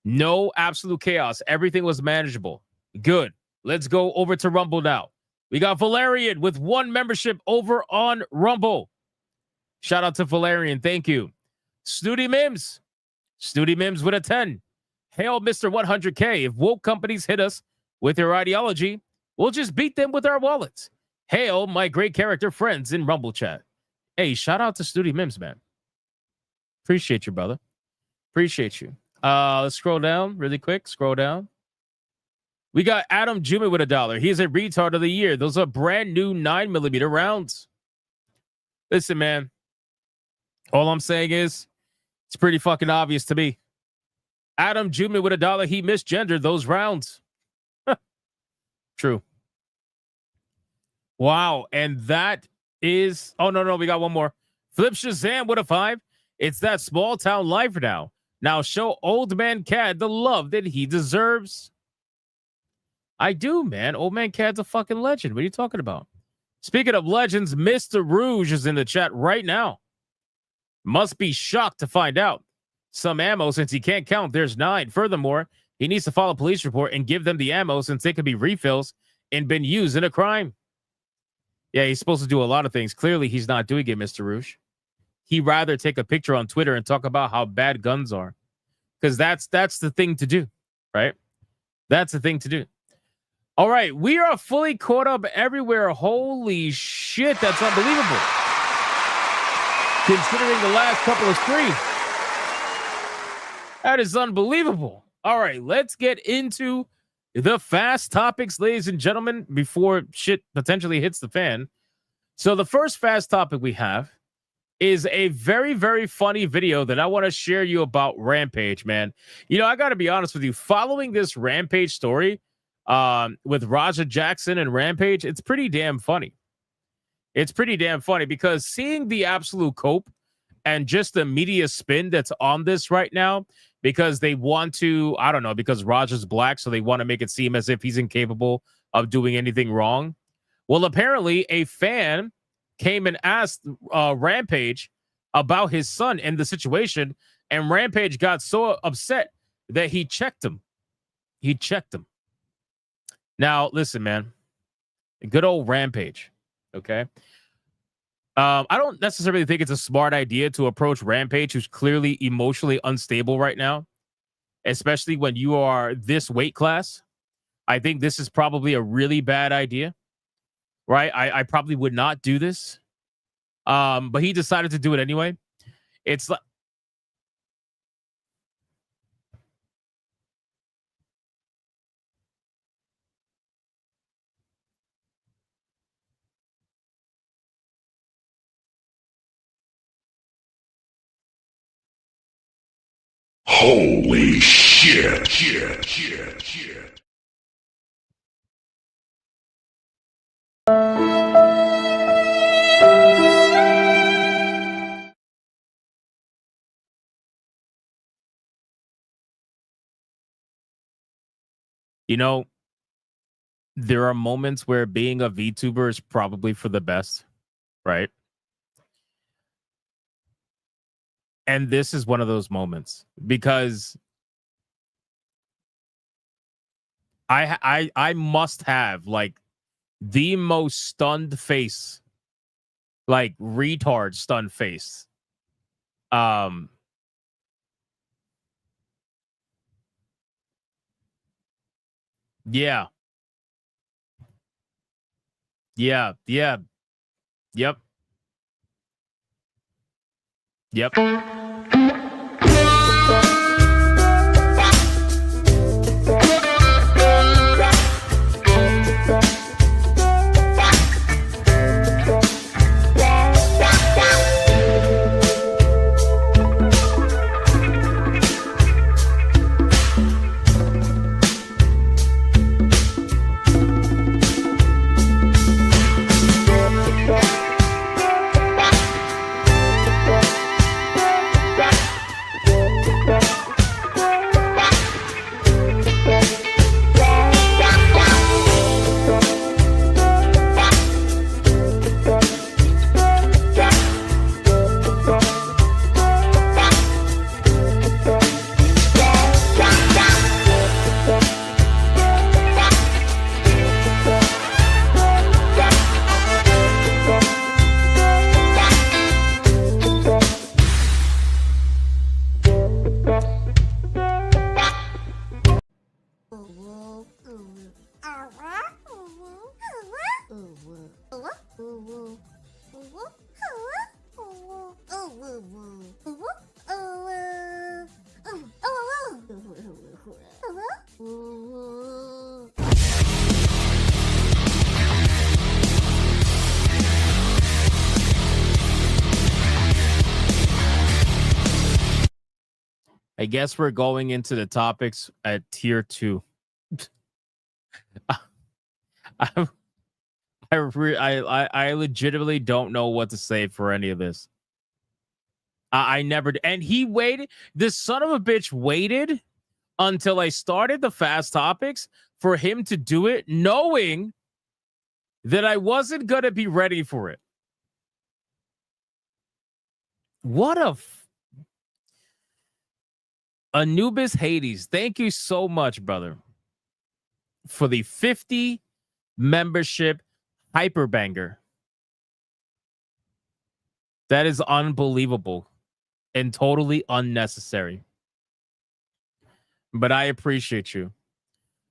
S16: no absolute chaos. Everything was manageable. Good. Let's go over to Rumble now. We got Valerian with 1 membership over on Rumble. Shout out to Valerian. Thank you. Snooty Mims with a 10. Hail, Mr. 100K. If woke companies hit us with their ideology, we'll just beat them with our wallets. Hail, my great character friends in Rumble chat. Hey, shout out to Snooty Mims, man. Appreciate you, brother. Appreciate you. Let's scroll down really quick. Scroll down. We got Adam Juma with $1. He's a retard of the year. Those are brand new 9mm rounds. Listen, man. All I'm saying is it's pretty fucking obvious to me. Adam Juma with $1. He misgendered those rounds. True. Wow. And that is... Oh, no. We got one more. Flip Shazam with a 5. It's that small town life now. Now show Old Man Cad the love that he deserves. I do, man. Old Man Cad's a fucking legend. What are you talking about? Speaking of legends, Mr. Rouge is in the chat right now. Must be shocked to find out. Some ammo, since he can't count, there's 9. Furthermore, he needs to file a police report and give them the ammo since they could be refills and been used in a crime. Yeah, he's supposed to do a lot of things. Clearly, he's not doing it, Mr. Rouge. He'd rather take a picture on Twitter and talk about how bad guns are. Because that's the thing to do, right? That's the thing to do. All right, we are fully caught up everywhere. Holy shit, that's unbelievable. Considering the last couple of streams. That is unbelievable. All right, let's get into the fast topics, ladies and gentlemen, before shit potentially hits the fan. So the first fast topic we have is a very, very funny video that I want to share you about Rampage, man. You know, I got to be honest with you. Following this Rampage story with Raja Jackson and Rampage, it's pretty damn funny. It's pretty damn funny because seeing the absolute cope and just the media spin that's on this right now, because they want to, I don't know, because Raja's black, so they want to make it seem as if he's incapable of doing anything wrong. Well, apparently a fan came and asked Rampage about his son and the situation, and Rampage got so upset that he checked him. He checked him. Now, listen, man. Good old Rampage, okay? I don't necessarily think it's a smart idea to approach Rampage, who's clearly emotionally unstable right now, especially when you are this weight class. I think this is probably a really bad idea, right? I probably would not do this, but he decided to do it anyway. It's like,
S1: Holy shit.
S16: you know, there are moments where being a VTuber is probably for the best, right? And this is one of those moments because I must have like the most stunned face, like retard stunned face. Yeah. Yep. I guess we're going into the topics at tier 2. I legitimately don't know what to say for any of this. I never, and he waited. This son of a bitch waited until I started the fast topics for him to do it, knowing that I wasn't going to be ready for it. What a Anubis Hades. Thank you so much, brother, for the 50 membership hyperbanger. That is unbelievable and totally unnecessary. But I appreciate you.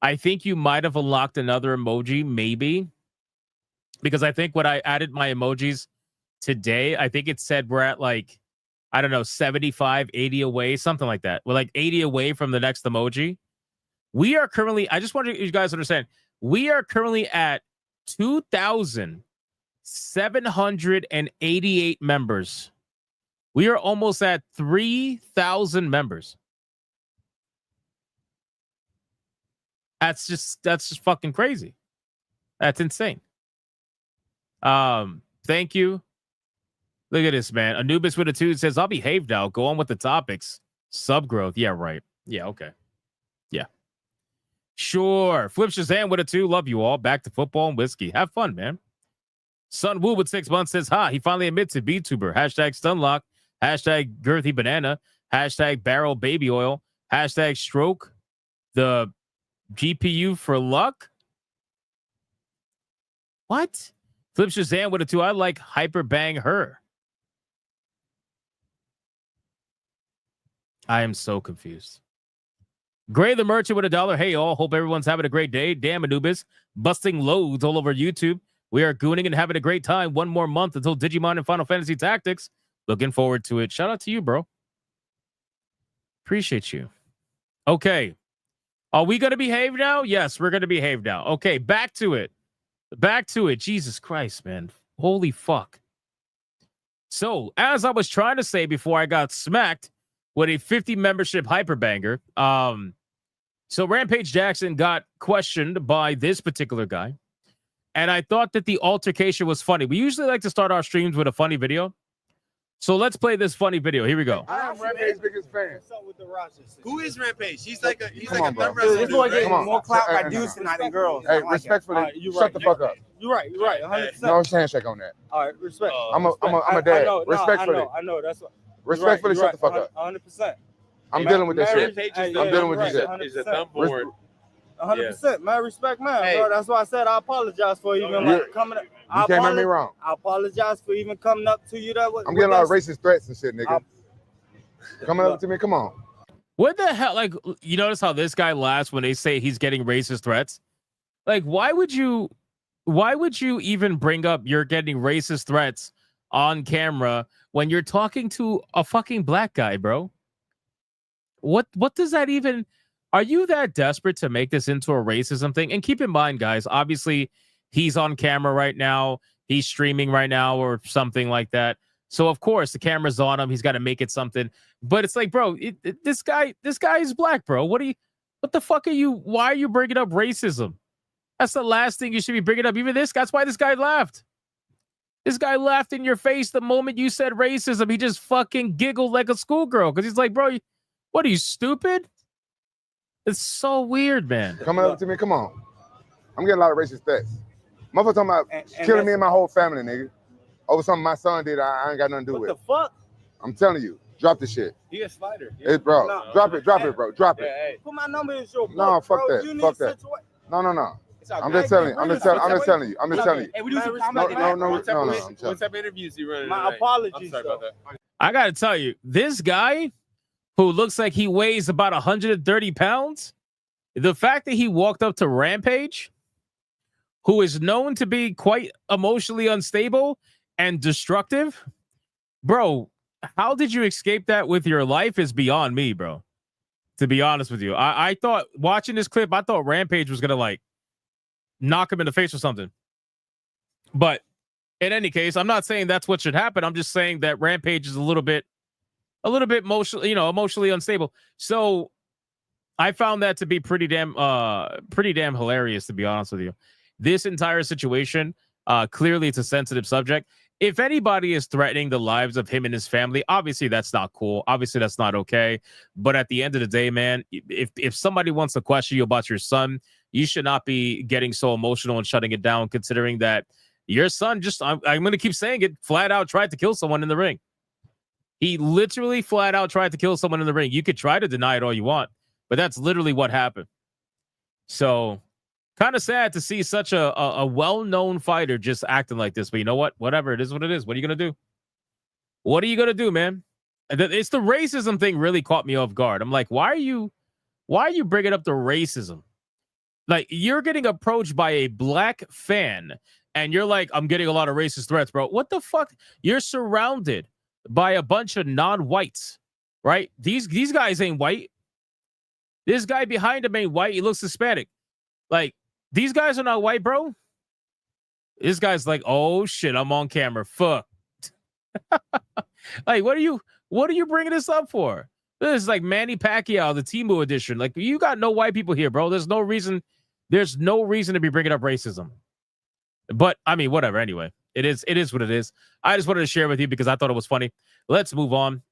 S16: I think you might have unlocked another emoji, maybe. Because I think when I added my emojis today, I think it said we're at like, I don't know, 75, 80 away, something like that. We're like 80 away from the next emoji. We are currently, I just want you guys to understand, we are currently at 2,788 members. We are almost at 3,000 members. That's just fucking crazy. That's insane. Thank you. Look at this, man. Anubis with a 2 says, I'll behave now. Go on with the topics. Subgrowth. Yeah, right. Yeah, okay. Yeah. Sure. Flip Shazam with a 2. Love you all. Back to football and whiskey. Have fun, man. Sun Woo with 6 months says, he finally admits it. VTuber. Hashtag Stunlock. Hashtag Girthy Banana. Hashtag Barrel Baby Oil. Hashtag Stroke the GPU for luck. What? Flip Shazam with a 2. I like hyper bang her. I am so confused. Gray the Merchant with $1. Hey, all. Hope everyone's having a great day. Damn, Anubis. Busting loads all over YouTube. We are gooning and having a great time. One more month until Digimon and Final Fantasy Tactics. Looking forward to it. Shout out to you, bro. Appreciate you. Okay. Are we going to behave now? Yes, we're going to behave now. Okay, back to it. Back to it. Jesus Christ, man. Holy fuck. So, as I was trying to say before I got smacked with a 50 membership hyperbanger, so Rampage Jackson got questioned by this particular guy, and I thought that the altercation was funny. We usually like to start our streams with a funny video. So let's play this funny video. Here we go.
S4: I am Rampage's biggest fan.
S22: Who is Rampage? He's like a
S4: Come on, bro.
S22: This boy
S4: getting more clout by
S22: dudes
S4: tonight than girls. Hey, respectfully, shut the fuck up.
S22: You're right. 100%.
S4: No handshake on that.
S22: All right, respect.
S4: I'm a dad. Respectfully.
S22: I know. That's what.
S4: Respectfully, shut the fuck up.
S22: 100%.
S4: I'm dealing with this shit.
S22: I'm
S4: dealing with this shit.
S22: Is a thumb board. 100%, man. Respect, man. Bro, that's why I said I apologize for even coming up.
S4: You can't make me wrong.
S22: I apologize for even coming up to you that way.
S4: I'm getting a lot of racist threats and shit, nigga. Coming up to me, come on.
S16: What the hell? Like, you notice how this guy laughs when they say he's getting racist threats? Like, why would you even bring up you're getting racist threats on camera when you're talking to a fucking black guy, bro? What does that even... Are you that desperate to make this into a racism thing? And keep in mind, guys, obviously he's on camera right now. He's streaming right now or something like that. So, of course, the camera's on him. He's got to make it something. But it's like, bro, this guy is black, bro. What the fuck are you? Why are you bringing up racism? That's the last thing you should be bringing up. Even that's why this guy laughed. This guy laughed in your face the moment you said racism. He just fucking giggled like a schoolgirl because he's like, bro, what are you, stupid? It's so weird, man.
S4: Coming up to me, come on. I'm getting a lot of racist threats. Motherfucker talking about killing me and my whole family, nigga. Over something my son did, I ain't got nothing to do with.
S22: What the fuck?
S4: I'm telling you, drop the shit.
S22: He a spider.
S4: Bro, drop it, bro, drop it.
S22: Hey. Put my number in your book,
S4: No, fuck
S22: bro.
S4: that, fuck that. No. I'm just telling you. I'm just telling you.
S22: Hey, we do some comedy.
S4: No.
S22: What type of interviews you running? My apologies. I'm sorry about that.
S16: I got to tell you, this guy who looks like he weighs about 130 pounds, the fact that he walked up to Rampage, who is known to be quite emotionally unstable and destructive, bro, how did you escape that with your life is beyond me, bro. To be honest with you, I thought watching this clip, I thought Rampage was gonna like knock him in the face or something. But in any case, I'm not saying that's what should happen. I'm just saying that Rampage is a little bit emotionally unstable. So I found that to be pretty damn hilarious, to be honest with you. This entire situation, clearly it's a sensitive subject. if anybody is threatening the lives of him and his family, obviously that's not cool. Obviously that's not okay. But at the end of the day, man, if somebody wants to question you about your son, you should not be getting so emotional and shutting it down, considering that your son just, I'm going to keep saying it, flat out tried to kill someone in the ring. He literally flat out tried to kill someone in the ring. You could try to deny it all you want, but that's literally what happened. So kind of sad to see such a well-known fighter just acting like this. But you know what? Whatever. It is what it is. What are you going to do? What are you going to do, man? It's the racism thing really caught me off guard. I'm like, why are you bringing up the racism? Like, you're getting approached by a black fan and you're like, I'm getting a lot of racist threats, bro. What the fuck? You're surrounded by a bunch of non-whites, right? These guys ain't white. This guy behind him ain't white. He looks Hispanic. Like, these guys are not white, bro. This guy's like, oh shit, I'm on camera. Fuck. Like, what are you bringing this up for? This is like Manny Pacquiao, the Temu edition. Like, you got no white people here, bro. There's no reason to be bringing up racism. But I mean, whatever. Anyway, it is what it is. I just wanted to share with you because I thought it was funny. Let's move on.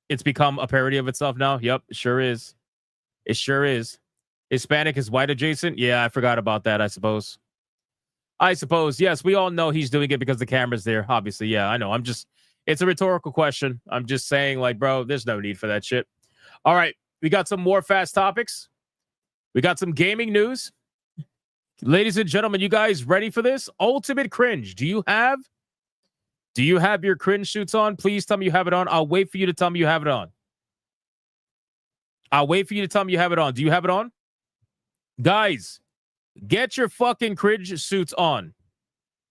S16: It's become a parody of itself now. Yep, it sure is. It sure is. Hispanic is white adjacent. Yeah, I forgot about that. I suppose. Yes, we all know he's doing it because the camera's there. Obviously, yeah, I know. It's a rhetorical question. I'm just saying, like, bro, there's no need for that shit. All right, we got some more fast topics. We got some gaming news. Ladies and gentlemen, you guys ready for this? Ultimate cringe. Do you have your cringe suits on? Please tell me you have it on. I'll wait for you to tell me you have it on. Do you have it on? Guys, get your fucking cringe suits on.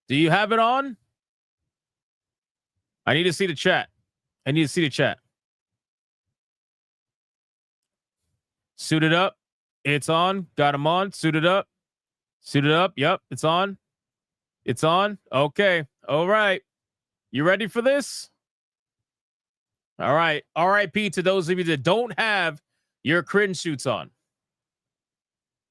S16: Do you have it on? I need to see the chat. Suited up. It's on. Got him on. Suited up. Yep, it's on. Okay. All right. You ready for this? All right. RIP to those of you that don't have your cringe suits on.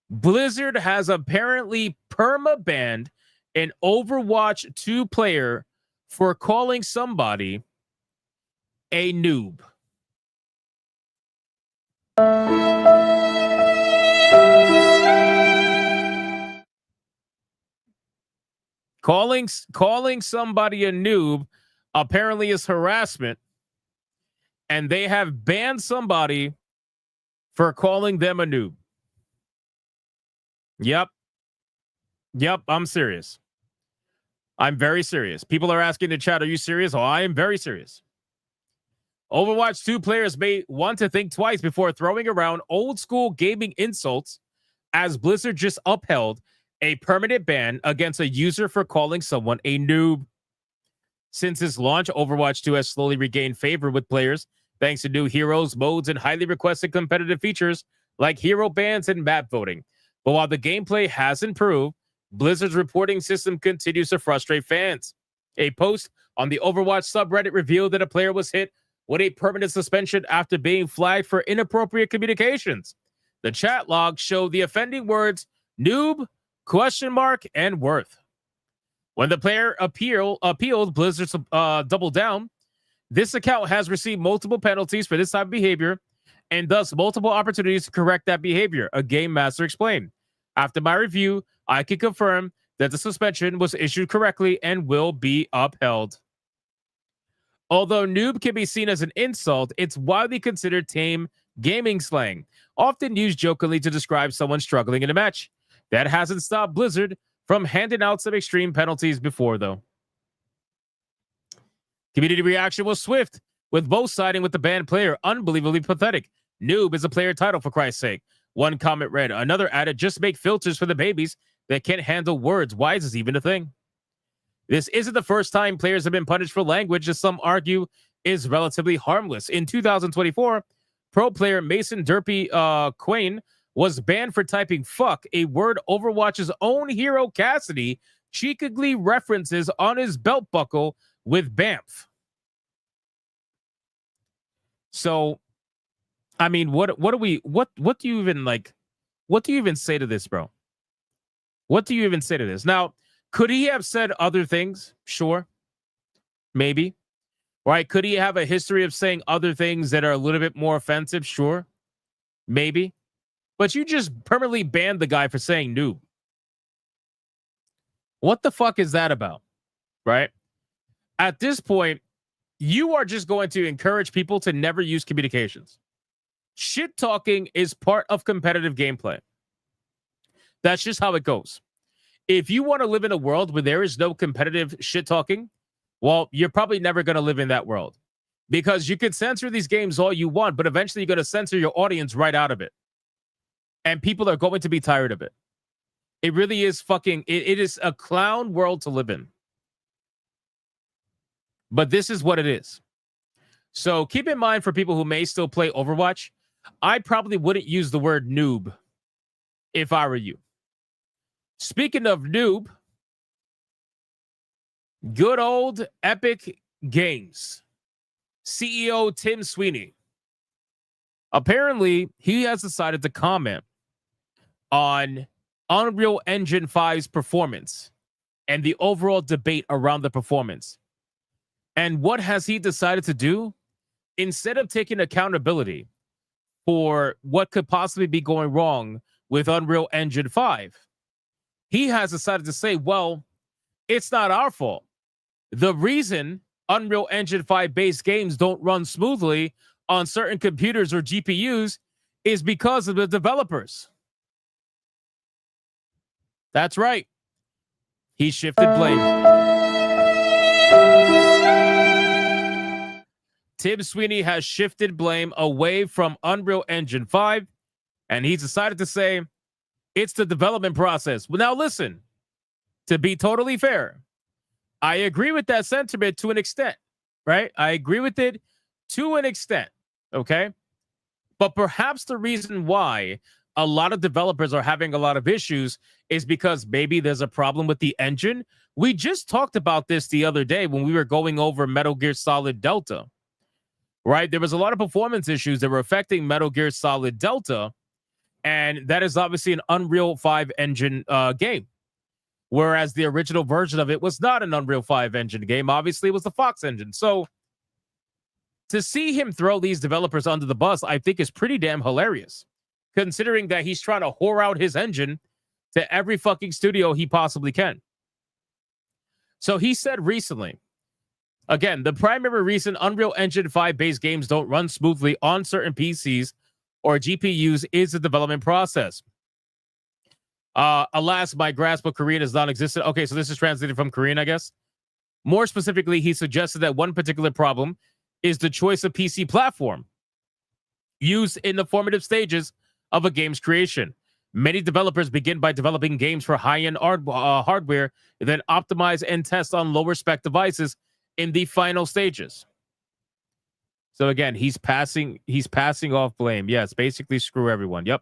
S16: Blizzard has apparently perma-banned an Overwatch 2 player for calling somebody a noob. Calling somebody a noob apparently is harassment, and they have banned somebody for calling them a noob. Yep, I'm serious. I'm very serious. People are asking in the chat, are you serious? Oh, I am very serious. Overwatch 2 players may want to think twice before throwing around old school gaming insults, as Blizzard just upheld a permanent ban against a user for calling someone a noob. Since its launch, Overwatch 2 has slowly regained favor with players thanks to new heroes, modes, and highly requested competitive features like hero bans and map voting. But while the gameplay has improved, Blizzard's reporting system continues to frustrate fans. A post on the Overwatch subreddit revealed that a player was hit with a permanent suspension after being flagged for inappropriate communications. The chat log showed the offending words noob, ? And worth. When the player appealed, Blizzard doubled down. This account has received multiple penalties for this type of behavior and thus multiple opportunities to correct that behavior, a game master explained. After my review, I can confirm that the suspension was issued correctly and will be upheld. Although noob can be seen as an insult, it's widely considered tame gaming slang, often used jokingly to describe someone struggling in a match. That hasn't stopped Blizzard from handing out some extreme penalties before, though. Community reaction was swift, with both siding with the banned player. Unbelievably pathetic. Noob is a player title, for Christ's sake. One comment read. Another added, just make filters for the babies that can't handle words. Why is this even a thing? This isn't the first time players have been punished for language, as some argue is relatively harmless. In 2024, pro player Mason Derpy Quain was banned for typing fuck, a word Overwatch's own hero Cassidy cheekily references on his belt buckle with Banff. So, I mean, what do you even say to this, bro? What do you even say to this? Now, could he have said other things? Sure. Maybe. Right? Could he have a history of saying other things that are a little bit more offensive? Sure. Maybe. But you just permanently banned the guy for saying noob. What the fuck is that about? Right? At this point, you are just going to encourage people to never use communications. Shit talking is part of competitive gameplay. That's just how it goes. If you want to live in a world where there is no competitive shit talking, well, you're probably never going to live in that world, because you can censor these games all you want, but eventually you're going to censor your audience right out of it. And people are going to be tired of it. It really is it is a clown world to live in. But this is what it is. So keep in mind, for people who may still play Overwatch, I probably wouldn't use the word noob if I were you. Speaking of noob, good old Epic Games CEO Tim Sweeney. Apparently, he has decided to comment on Unreal Engine 5's performance and the overall debate around the performance. And what has he decided to do? Instead of taking accountability for what could possibly be going wrong with Unreal Engine 5, he has decided to say, well, it's not our fault. The reason Unreal Engine 5 based games don't run smoothly on certain computers or GPUs is because of the developers. That's right. He shifted blame. Tim Sweeney has shifted blame away from Unreal Engine 5, and he's decided to say it's the development process. Well, now listen, to be totally fair, I agree with that sentiment to an extent, right? I agree with it to an extent, okay? But perhaps the reason why a lot of developers are having a lot of issues is because maybe there's a problem with the engine. We just talked about this the other day when we were going over Metal Gear Solid Delta, right? There was a lot of performance issues that were affecting Metal Gear Solid Delta, and that is obviously an Unreal 5 engine game, whereas the original version of it was not an Unreal 5 engine game. Obviously, it was the Fox engine. So to see him throw these developers under the bus, I think is pretty damn hilarious, considering that he's trying to whore out his engine to every fucking studio he possibly can. So he said recently, again, the primary reason Unreal Engine 5 based games don't run smoothly on certain PCs or GPUs is the development process. Alas, my grasp of Korean is non-existent. Okay, so this is translated from Korean, I guess. More specifically, he suggested that one particular problem is the choice of PC platform used in the formative stages of a game's creation. Many developers begin by developing games for high-end hardware, then optimize and test on lower-spec devices in the final stages. So again, he's passing off blame. Yes, basically screw everyone. Yep.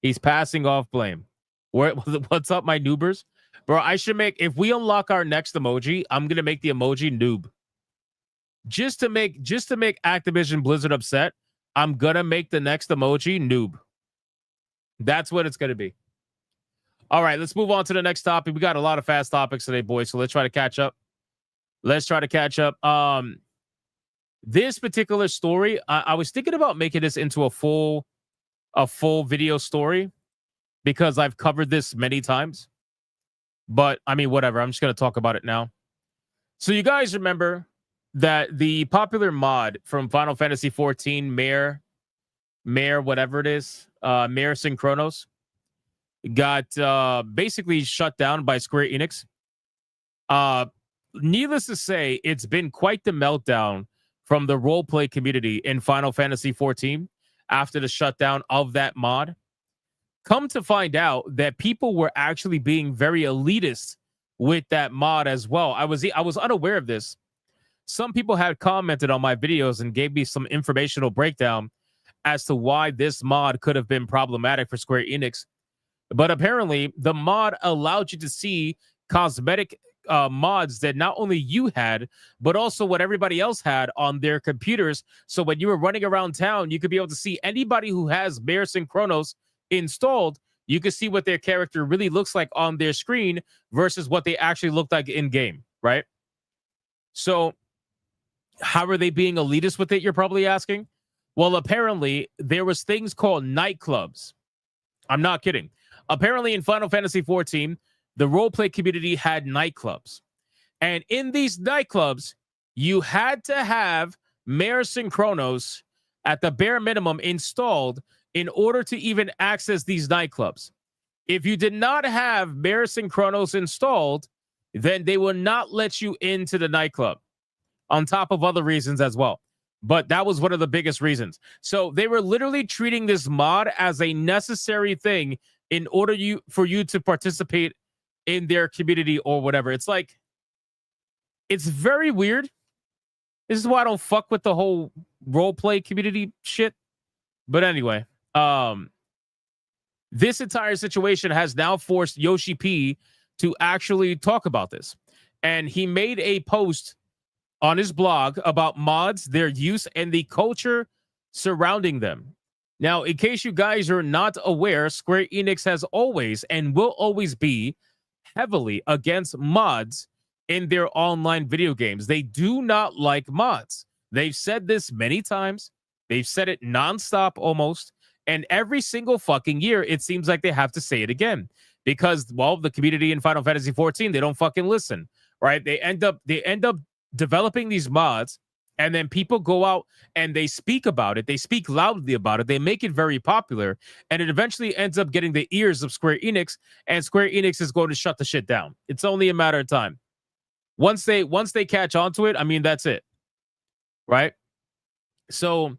S16: He's passing off blame. What's up, my noobers? Bro, I should make, if we unlock our next emoji, I'm gonna make the emoji noob. Just to make Activision Blizzard upset, I'm gonna make the next emoji noob. That's what it's gonna be. All right, let's move on to the next topic. We got a lot of fast topics today, boys, so let's try to catch up. This particular story, I was thinking about making this into a full video story, because I've covered this many times. But, I mean, whatever. I'm just going to talk about it now. So you guys remember that the popular mod from Final Fantasy XIV, Mare, whatever it is, Mare Synchronos, got basically shut down by Square Enix. Needless to say, it's been quite the meltdown from the roleplay community in Final Fantasy XIV after the shutdown of that mod. Come to find out that people were actually being very elitist with that mod as well. I was unaware of this. Some people had commented on my videos and gave me some informational breakdown as to why this mod could have been problematic for Square Enix. But apparently, the mod allowed you to see cosmetic mods that not only you had, but also what everybody else had on their computers. So when you were running around town, you could be able to see anybody who has Mare Synchronos installed. You can see what their character really looks like on their screen versus what they actually look like in game, right? So how are they being elitist with it, you're probably asking? Well, apparently there was things called nightclubs. I'm not kidding. Apparently in Final Fantasy XIV, the roleplay community had nightclubs. And in these nightclubs, you had to have Maris and Chronos at the bare minimum installed in order to even access these nightclubs. If you did not have Maris and Chronos installed, then they will not let you into the nightclub, on top of other reasons as well. But that was one of the biggest reasons. So they were literally treating this mod as a necessary thing in order for you to participate in their community or whatever. It's like, it's very weird. This is why I don't fuck with the whole roleplay community shit. But anyway, this entire situation has now forced Yoshi P to actually talk about this. And he made a post on his blog about mods, their use, and the culture surrounding them. Now, in case you guys are not aware, Square Enix has always and will always be heavily against mods in their online video games. They do not like mods. They've said this many times. They've said it nonstop almost. And every single fucking year, it seems like they have to say it again. Because, well, the community in Final Fantasy XIV, they don't fucking listen, right? They end up developing these mods, and then people go out and they speak about it. They speak loudly about it. They make it very popular, and it eventually ends up getting the ears of Square Enix, and Square Enix is going to shut the shit down. It's only a matter of time. Once they catch on to it, I mean, that's it, right? So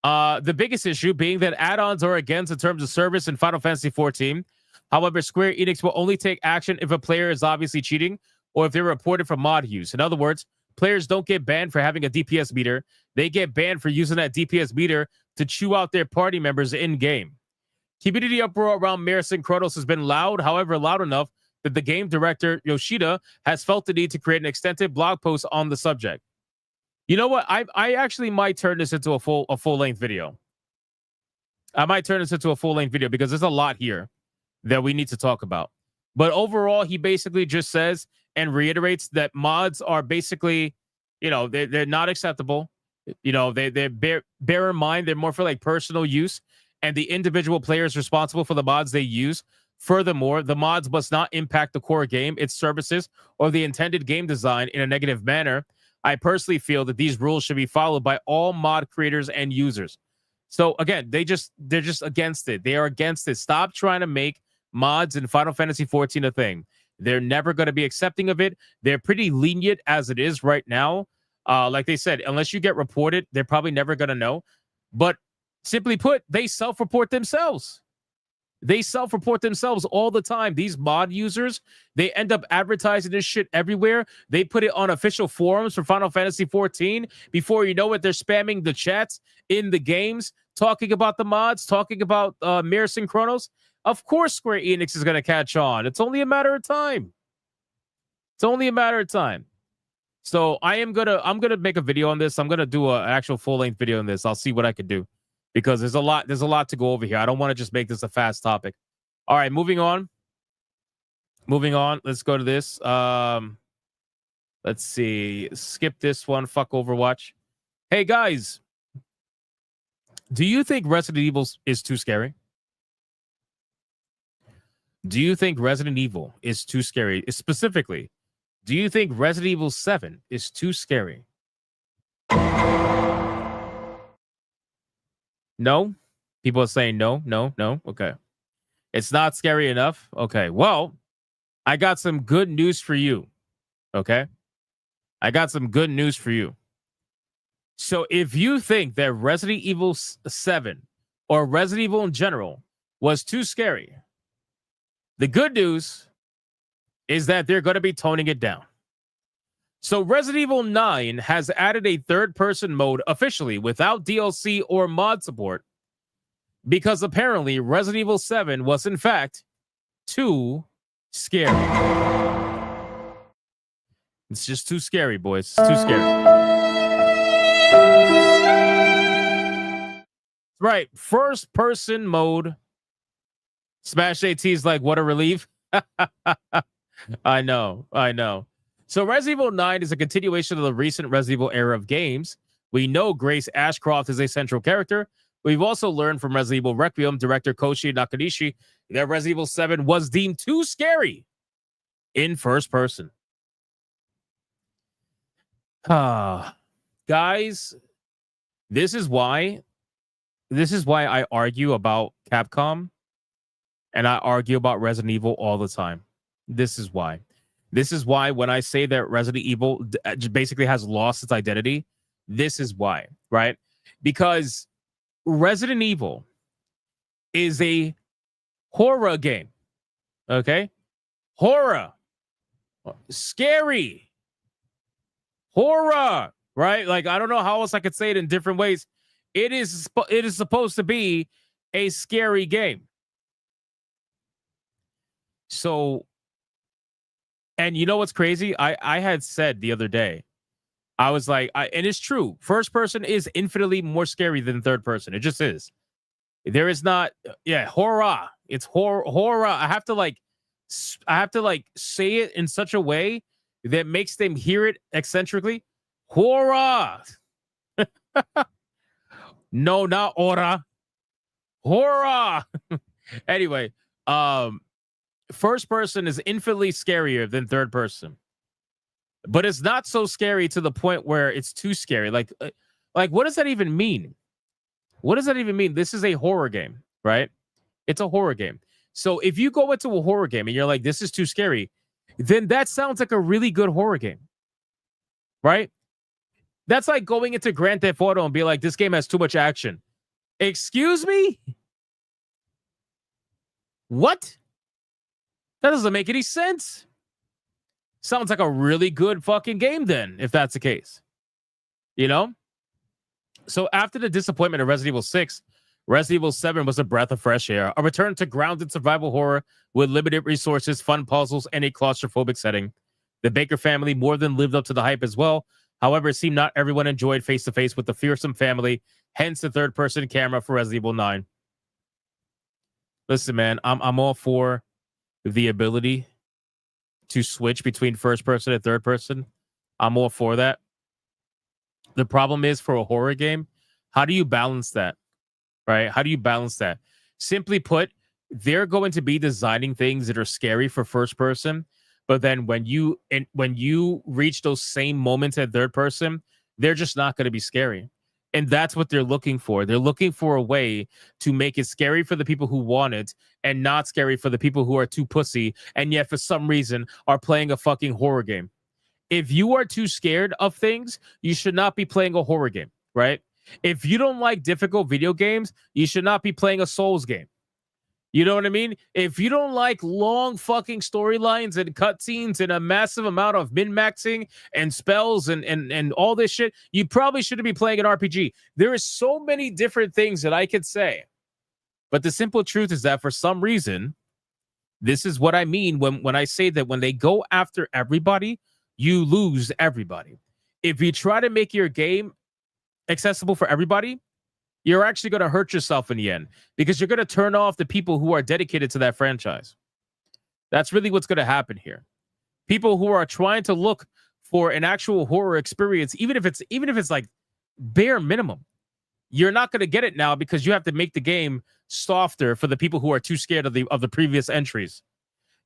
S16: the biggest issue being that add-ons are against the terms of service in Final Fantasy XIV. However, Square Enix will only take action if a player is obviously cheating or if they're reported for mod use. In other words, players don't get banned for having a DPS meter. They get banned for using that DPS meter to chew out their party members in-game. Community uproar around Maris and Chronos has been loud, however, loud enough that the game director, Yoshida, has felt the need to create an extensive blog post on the subject. You know what? I actually might turn this into a full-length video. I might turn this into a full-length video because there's a lot here that we need to talk about. But overall, he basically just says and reiterates that mods are basically, you know, they're not acceptable. You know, they bear in mind they're more for like personal use, and the individual players responsible for the mods they use. Furthermore, the mods must not impact the core game, its services, or the intended game design in a negative manner. I personally feel that these rules should be followed by all mod creators and users. So again, they're just against it. They are against it. Stop trying to make mods in Final Fantasy XIV a thing. They're never going to be accepting of it. They're pretty lenient as it is right now. Like they said, unless you get reported, they're probably never going to know. But simply put, they self-report themselves. They self-report themselves all the time. These mod users, they end up advertising this shit everywhere. They put it on official forums for Final Fantasy XIV. Before you know it, they're spamming the chats in the games, talking about the mods, talking about Maris and Chronos. Of course Square Enix is going to catch on. It's only a matter of time. It's only a matter of time. So I'm gonna make a video on this. I'm gonna do an actual full-length video on this. I'll see what I could do, because there's a lot to go over here. I don't want to just make this a fast topic. All right, moving on. Let's go to this. Let's see. Skip this one. Fuck Overwatch. Hey guys, do you think Resident Evil is too scary? Do you think Resident Evil is too scary? Specifically, do you think Resident Evil 7 is too scary? No? People are saying no. Okay. It's not scary enough? Okay. Well, I got some good news for you. Okay? I got some good news for you. So if you think that Resident Evil 7 or Resident Evil in general was too scary, the good news is that they're going to be toning it down. So Resident Evil 9 has added a third-person mode officially without DLC or mod support, because apparently Resident Evil 7 was in fact too scary. It's just too scary, boys. It's too scary. Right. First-person mode. Smash AT's like, what a relief. I know. So Resident Evil 9 is a continuation of the recent Resident Evil era of games. We know Grace Ashcroft is a central character. We've also learned from Resident Evil Requiem director Koshi Nakanishi that Resident Evil 7 was deemed too scary in first person. Guys, this is why I argue about Capcom and I argue about Resident Evil all the time. This is why. This is why when I say that Resident Evil basically has lost its identity, this is why, right? Because Resident Evil is a horror game, okay? Horror, scary, horror, right? Like, I don't know how else I could say it in different ways. It is supposed to be a scary game. So, and you know what's crazy? I had said the other day, I was like, and it's true. First person is infinitely more scary than third person. It just is. There is not, horror. It's horror. I have to like say it in such a way that makes them hear it eccentrically. Horror. No, not aura. Horror. Anyway, first person is infinitely scarier than third person. But it's not so scary to the point where it's too scary. Like what does that even mean? What does that even mean? This is a horror game, right? It's a horror game. So if you go into a horror game and you're like, this is too scary, then that sounds like a really good horror game, right? That's like going into Grand Theft Auto and be like, this game has too much action. Excuse me? What? That doesn't make any sense. Sounds like a really good fucking game then, if that's the case. You know? So after the disappointment of Resident Evil 6, Resident Evil 7 was a breath of fresh air, a return to grounded survival horror with limited resources, fun puzzles, and a claustrophobic setting. The Baker family more than lived up to the hype as well. However, it seemed not everyone enjoyed face-to-face with the fearsome family, hence the third-person camera for Resident Evil 9. Listen, man, I'm all for the ability to switch between first person and third person. I'm all for that. The problem is for a horror game, how do you balance that? Right? How do you balance that? Simply put, they're going to be designing things that are scary for first person, but then when you reach those same moments at third person, they're just not going to be scary. And that's what they're looking for. They're looking for a way to make it scary for the people who want it and not scary for the people who are too pussy and yet for some reason are playing a fucking horror game. If you are too scared of things, you should not be playing a horror game, right? If you don't like difficult video games, you should not be playing a Souls game. You know what I mean? If you don't like long fucking storylines and cutscenes and a massive amount of min-maxing and spells and all this shit, you probably shouldn't be playing an RPG. There is so many different things that I could say. But the simple truth is that for some reason, this is what I mean when I say that when they go after everybody, you lose everybody. If you try to make your game accessible for everybody, you're actually going to hurt yourself in the end because you're going to turn off the people who are dedicated to that franchise. That's really what's going to happen here. People who are trying to look for an actual horror experience, even if it's like bare minimum, you're not going to get it now because you have to make the game softer for the people who are too scared of the previous entries.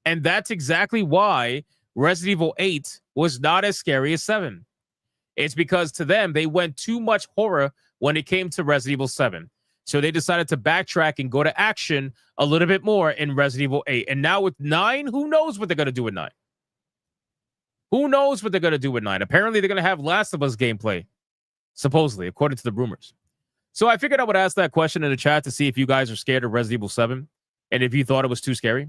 S16: And that's exactly why Resident Evil 8 was not as scary as 7. It's because to them, they went too much horror when it came to Resident Evil 7. So they decided to backtrack and go to action a little bit more in Resident Evil 8. And now with 9, who knows what they're going to do with 9? Who knows what they're going to do with 9? Apparently, they're going to have Last of Us gameplay, supposedly, according to the rumors. So I figured I would ask that question in the chat to see if you guys are scared of Resident Evil 7 and if you thought it was too scary.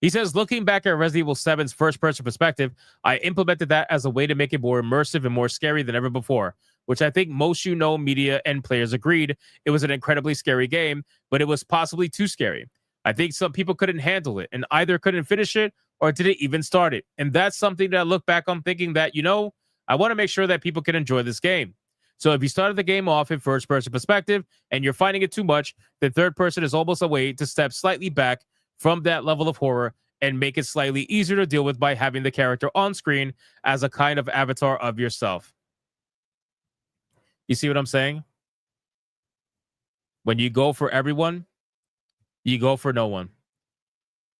S16: He says, looking back at Resident Evil 7's first-person perspective, I implemented that as a way to make it more immersive and more scary than ever before, which I think most media and players agreed. It was an incredibly scary game, but it was possibly too scary. I think some people couldn't handle it and either couldn't finish it or didn't even start it. And that's something that I look back on thinking that, I want to make sure that people can enjoy this game. So if you started the game off in first-person perspective and you're finding it too much, then third person is almost a way to step slightly back from that level of horror and make it slightly easier to deal with by having the character on screen as a kind of avatar of yourself. You see what I'm saying? When you go for everyone, you go for no one.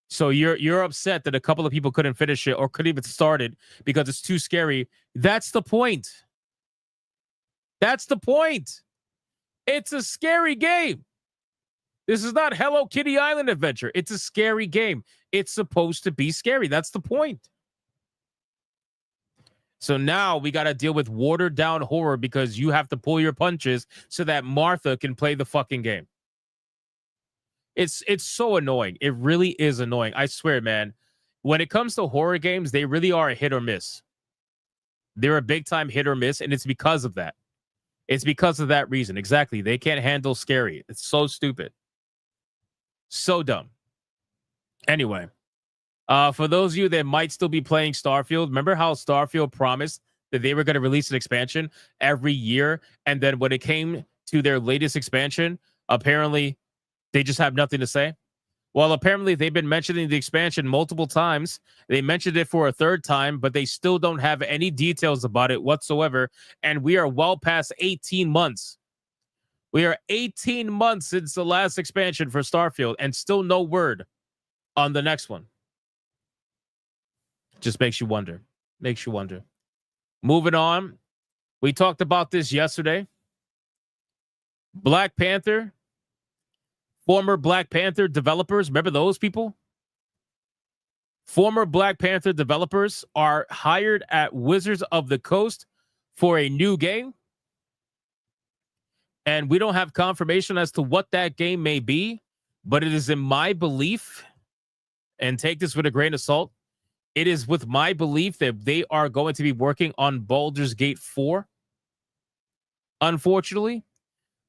S16: So you're upset that a couple of people couldn't finish it or couldn't even start it because it's too scary. That's the point. That's the point. It's a scary game. This is not Hello Kitty Island Adventure. It's a scary game. It's supposed to be scary. That's the point. So now we got to deal with watered down horror because you have to pull your punches so that Martha can play the fucking game. It's so annoying. It really is annoying. I swear, man. When it comes to horror games, they really are a hit or miss. They're a big time hit or miss, and it's because of that. It's because of that reason. Exactly. They can't handle scary. It's so stupid. So dumb. Anyway, for those of you that might still be playing Starfield, remember how Starfield promised that they were going to release an expansion every year, and then when it came to their latest expansion, apparently they just have nothing to say? Well, apparently they've been mentioning the expansion multiple times. They mentioned it for a third time, but they still don't have any details about it whatsoever. And we are well past 18 months. We are 18 months since the last expansion for Starfield and still no word on the next one. Just makes you wonder. Makes you wonder. Moving on. We talked about this yesterday. Black Panther. Former Black Panther developers, remember those people? Former Black Panther developers are hired at Wizards of the Coast for a new game. And we don't have confirmation as to what that game may be, but it is in my belief, and take this with a grain of salt, it is with my belief that they are going to be working on Baldur's Gate 4, unfortunately.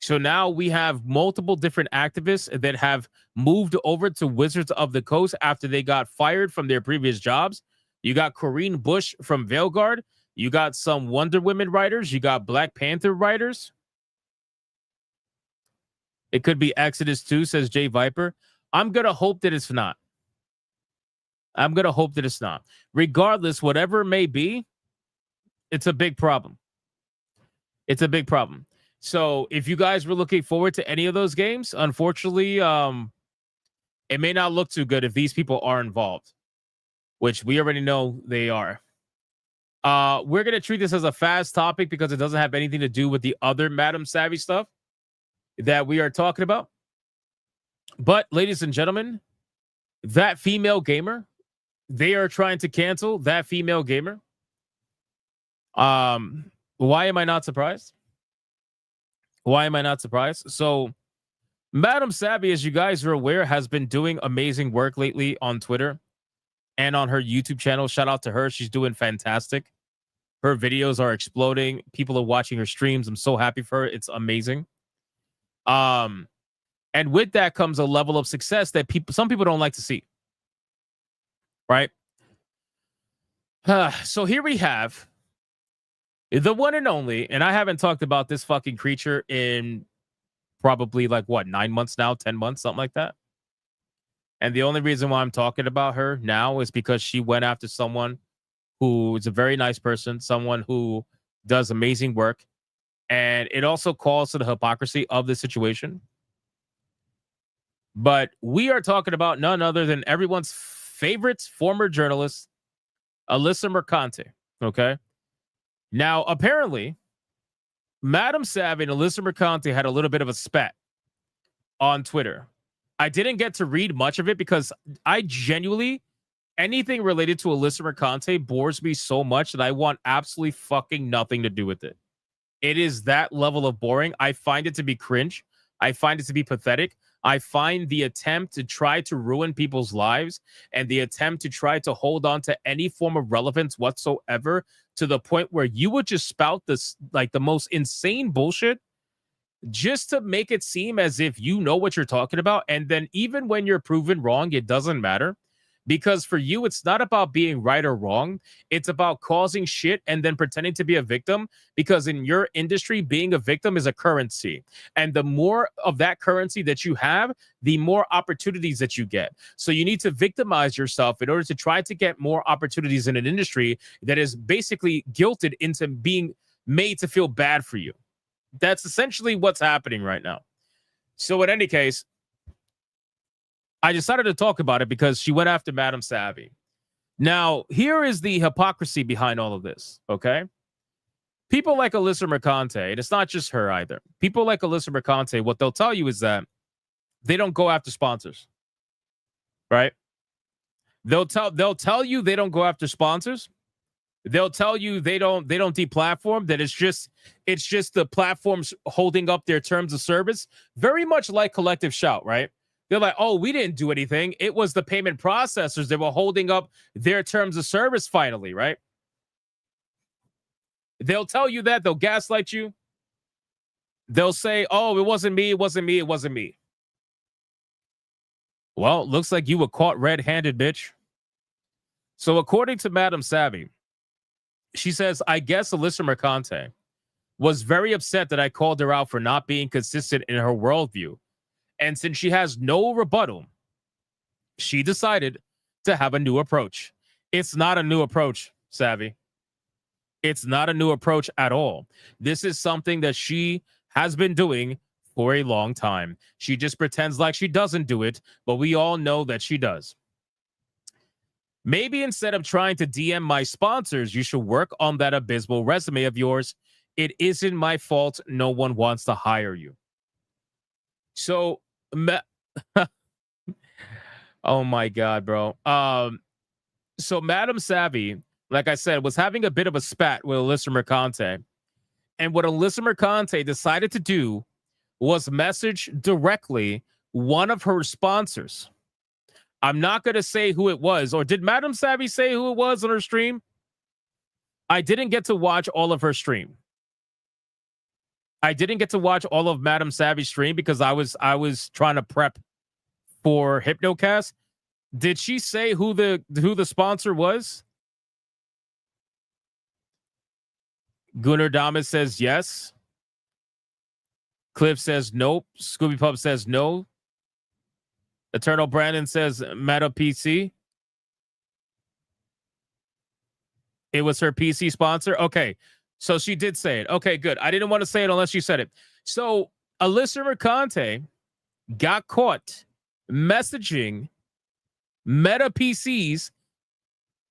S16: So now we have multiple different activists that have moved over to Wizards of the Coast after they got fired from their previous jobs. You got Corinne Bush from Veilguard. You got some Wonder Woman writers. You got Black Panther writers. It could be Exodus 2, says Jay Viper. I'm going to hope that it's not. I'm going to hope that it's not. Regardless, whatever it may be, it's a big problem. It's a big problem. So if you guys were looking forward to any of those games, unfortunately, it may not look too good if these people are involved, which we already know they are. We're going to treat this as a fast topic because it doesn't have anything to do with the other Madam Savvy stuff that we are talking about. But ladies and gentlemen, that female gamer, they are trying to cancel that female gamer. Why am I not surprised? Why am I not surprised? So, Madam Savvy, as you guys are aware, has been doing amazing work lately on Twitter and on her YouTube channel. Shout out to her. She's doing fantastic. Her videos are exploding. People are watching her streams. I'm so happy for her. It's amazing. And with that comes a level of success that some people don't like to see. Right? So here we have the one and only, and I haven't talked about this fucking creature in probably 9 months now, 10 months, something like that. And the only reason why I'm talking about her now is because she went after someone who is a very nice person, someone who does amazing work. And it also calls to the hypocrisy of the situation. But we are talking about none other than everyone's favorite former journalist, Alyssa Mercante. Okay. Now, apparently, Madam Savvy and Alyssa Mercante had a little bit of a spat on Twitter. I didn't get to read much of it because I genuinely, anything related to Alyssa Mercante bores me so much that I want absolutely fucking nothing to do with it. It is that level of boring. I find it to be cringe. I find it to be pathetic. I find the attempt to try to ruin people's lives and the attempt to try to hold on to any form of relevance whatsoever to the point where you would just spout this, the most insane bullshit just to make it seem as if you know what you're talking about. And then even when you're proven wrong, it doesn't matter Because for you, it's not about being right or wrong. It's about causing shit and then pretending to be a victim. Because in your industry, being a victim is a currency. And the more of that currency that you have, the more opportunities that you get. So you need to victimize yourself in order to try to get more opportunities in an industry that is basically guilted into being made to feel bad for you. That's essentially what's happening right now. So in any case, I decided to talk about it because she went after Madam Savvy. Now, here is the hypocrisy behind all of this, okay? People like Alyssa Mercante, and it's not just her either. People like Alyssa Mercante, what they'll tell you is that they don't go after sponsors, right? They'll tell you they don't go after sponsors. They'll tell you they don't deplatform, that it's just the platforms holding up their terms of service, very much like Collective Shout, right? They're like, oh, we didn't do anything. It was the payment processors that were holding up their terms of service finally, right? They'll tell you that. They'll gaslight you. They'll say, oh, it wasn't me. It wasn't me. It wasn't me. Well, looks like you were caught red-handed, bitch. So according to Madam Savvy, she says, I guess Alyssa Mercante was very upset that I called her out for not being consistent in her worldview. And since she has no rebuttal, she decided to have a new approach. It's not a new approach, Savvy. It's not a new approach at all. This is something that she has been doing for a long time. She just pretends like she doesn't do it, but we all know that she does. Maybe instead of trying to DM my sponsors, you should work on that abysmal resume of yours. It isn't my fault no one wants to hire you. So, oh my God, bro. So Madam Savvy, like I said, was having a bit of a spat with Alyssa Mercante. And what Alyssa Mercante decided to do was message directly one of her sponsors. I'm not going to say who it was. Or did Madam Savvy say who it was on her stream? I didn't get to watch all of her stream. I didn't get to watch all of Madam Savvy's stream because I was trying to prep for Hypnocast. Did she say who the sponsor was? Gunnar Damas says yes. Cliff says nope. Scooby Pub says no. Eternal Brandon says Meta PC. It was her PC sponsor. Okay. So she did say it. Okay, good. I didn't want to say it unless you said it. So Alyssa Mercante got caught messaging Meta PCs,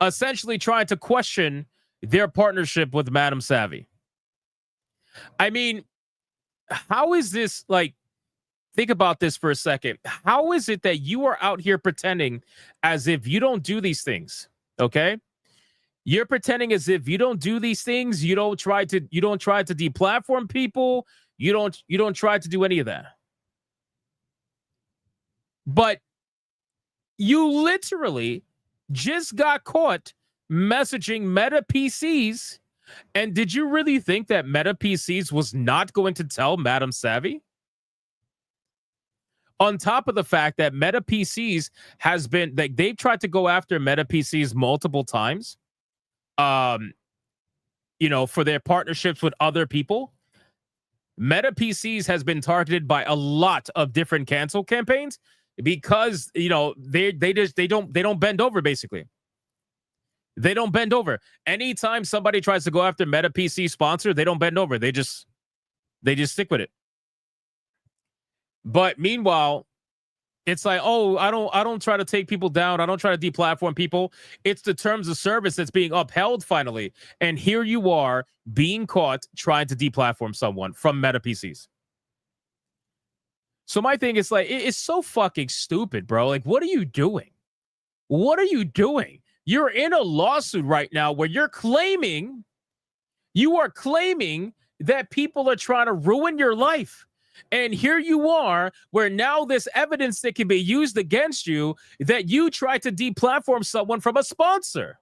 S16: essentially trying to question their partnership with Madam Savvy. I mean, how is this like? Think about this for a second. How is it that you are out here pretending as if you don't do these things? Okay. You're pretending as if you don't do these things. You don't try to deplatform people. You don't try to do any of that. But you literally just got caught messaging Meta PCs. And did you really think that Meta PCs was not going to tell Madam Savvy? On top of the fact that Meta PCs has been, like, they've tried to go after Meta PCs multiple times. For their partnerships with other people. Meta PCs has been targeted by a lot of different cancel campaigns because they don't bend over. Basically, they don't bend over. Anytime somebody tries to go after Meta PC sponsor, they don't bend over. They just stick with it. But meanwhile, it's like, oh, I don't try to take people down. I don't try to deplatform people. It's the terms of service that's being upheld finally. And here you are being caught trying to deplatform someone from Meta PCs. So my thing is like, it's so fucking stupid, bro. Like, what are you doing? What are you doing? You're in a lawsuit right now where you are claiming that people are trying to ruin your life. And here you are, where now there's evidence that can be used against you that you tried to deplatform someone from a sponsor.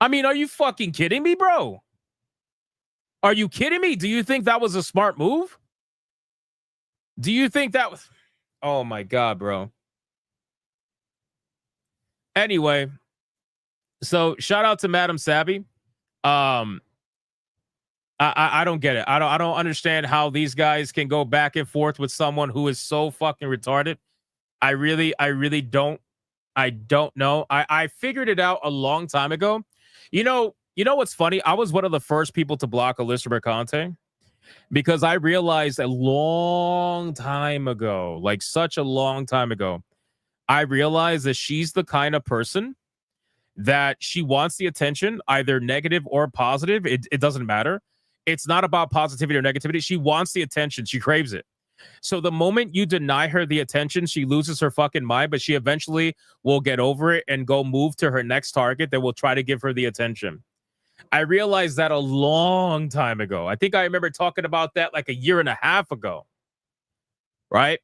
S16: I mean, are you fucking kidding me, bro? Are you kidding me? Do you think that was a smart move? Do you think that was... Oh, my God, bro. Anyway, so shout out to Madam Sabby. I don't get it. I don't understand how these guys can go back and forth with someone who is so fucking retarded. I really don't. I don't know. I figured it out a long time ago. You know what's funny? I was one of the first people to block Alyssa Mercante because I realized a long time ago, like such a long time ago, I realized that she's the kind of person that she wants the attention, either negative or positive. It doesn't matter. It's not about positivity or negativity. She wants the attention. She craves it. So the moment you deny her the attention, she loses her fucking mind, but she eventually will get over it and go move to her next target that will try to give her the attention. I realized that a long time ago. I think I remember talking about that like a year and a half ago. Right?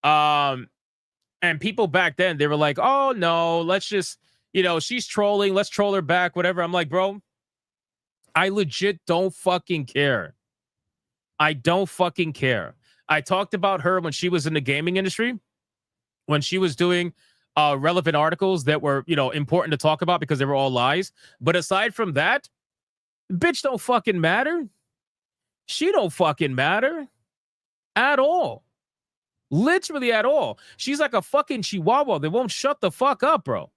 S16: And people back then, they were like, oh no, let's just, she's trolling. Let's troll her back, whatever. I'm like, bro, I legit don't fucking care. I don't fucking care. I talked about her when she was in the gaming industry, when she was doing relevant articles that were, important to talk about because they were all lies. But aside from that, bitch don't fucking matter. She don't fucking matter at all. Literally at all. She's like a fucking chihuahua. They won't shut the fuck up, bro.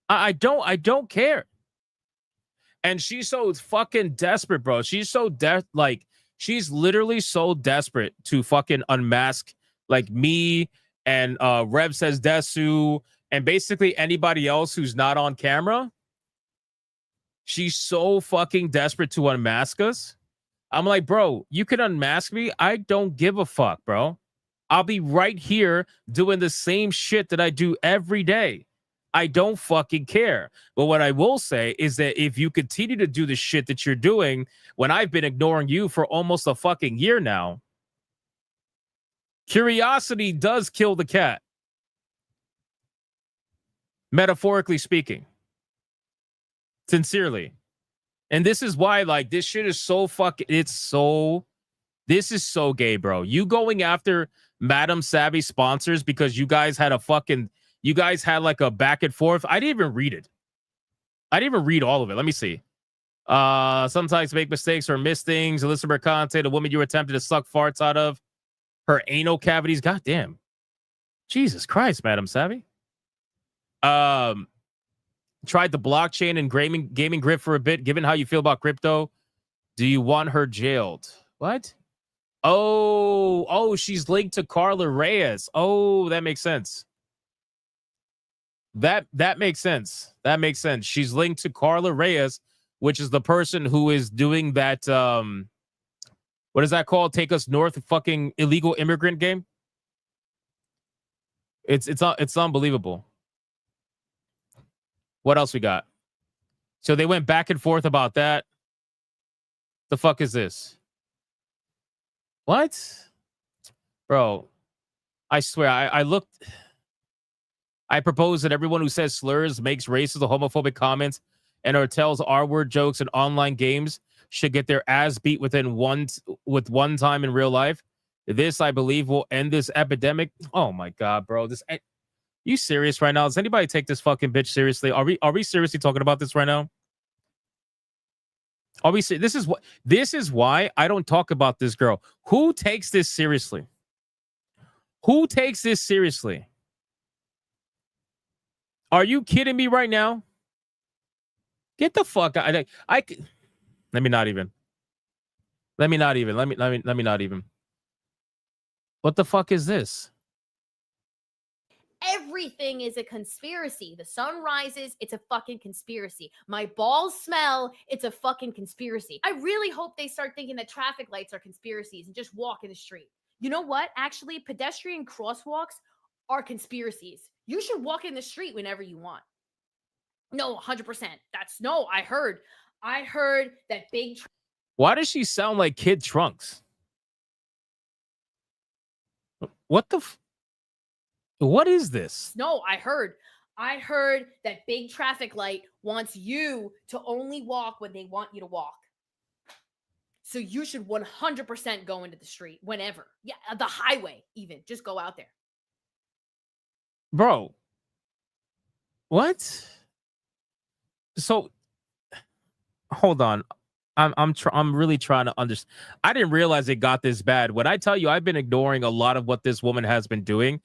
S16: I don't care. And she's so fucking desperate, bro. She's so she's literally so desperate to fucking unmask like me and Rev Says Desu and basically anybody else who's not on camera. She's so fucking desperate to unmask us. I'm like, bro, you can unmask me. I don't give a fuck, bro. I'll be right here doing the same shit that I do every day. I don't fucking care. But what I will say is that if you continue to do the shit that you're doing when I've been ignoring you for almost a fucking year now, curiosity does kill the cat. Metaphorically speaking. Sincerely. And this is why, like, this shit is so fucking, this is so gay, bro. You going after Madam Savvy sponsors because you guys had like a back and forth. I didn't even read it. I didn't even read all of it. Let me see. Sometimes make mistakes or miss things. Alyssa Mercante, the woman you attempted to suck farts out of her anal cavities. Goddamn. Jesus Christ, Madam Savvy. Tried the blockchain and gaming grip for a bit. Given how you feel about crypto, do you want her jailed? What? Oh, she's linked to Carla Reyes. Oh, that makes sense. That makes sense. That makes sense. She's linked to Carla Reyes, which is the person who is doing that. What is that called? Take Us North, fucking illegal immigrant game. It's unbelievable. What else we got? So they went back and forth about that. The fuck is this? What? Bro, I swear, I looked. I propose that everyone who says slurs, makes racist or homophobic comments, and or tells R-word jokes in online games should get their ass beat with one time in real life. This, I believe, will end this epidemic. Oh my god, bro. You serious right now? Does anybody take this fucking bitch seriously? Are we seriously talking about this right now? Are we? This is why I don't talk about this girl. Who takes this seriously? Who takes this seriously? Are you kidding me right now? Get the fuck out. Let me not even. Let me not even. What the fuck is this?
S2: Everything is a conspiracy. The sun rises, it's a fucking conspiracy. My balls smell, it's a fucking conspiracy. I really hope they start thinking that traffic lights are conspiracies and just walk in the street. You know what? Actually, pedestrian crosswalks are conspiracies. You should walk in the street whenever you want. No, 100%. I heard that big.
S16: Why does she sound like Kid Trunks? What the what is this?
S2: No, I heard that big traffic light wants you to only walk when they want you to walk. So you should 100% go into the street whenever. Yeah, the highway even. Just go out there.
S16: Bro. What? So hold on. I'm really trying to understand. I didn't realize it got this bad. When I tell you I've been ignoring a lot of what this woman has been doing,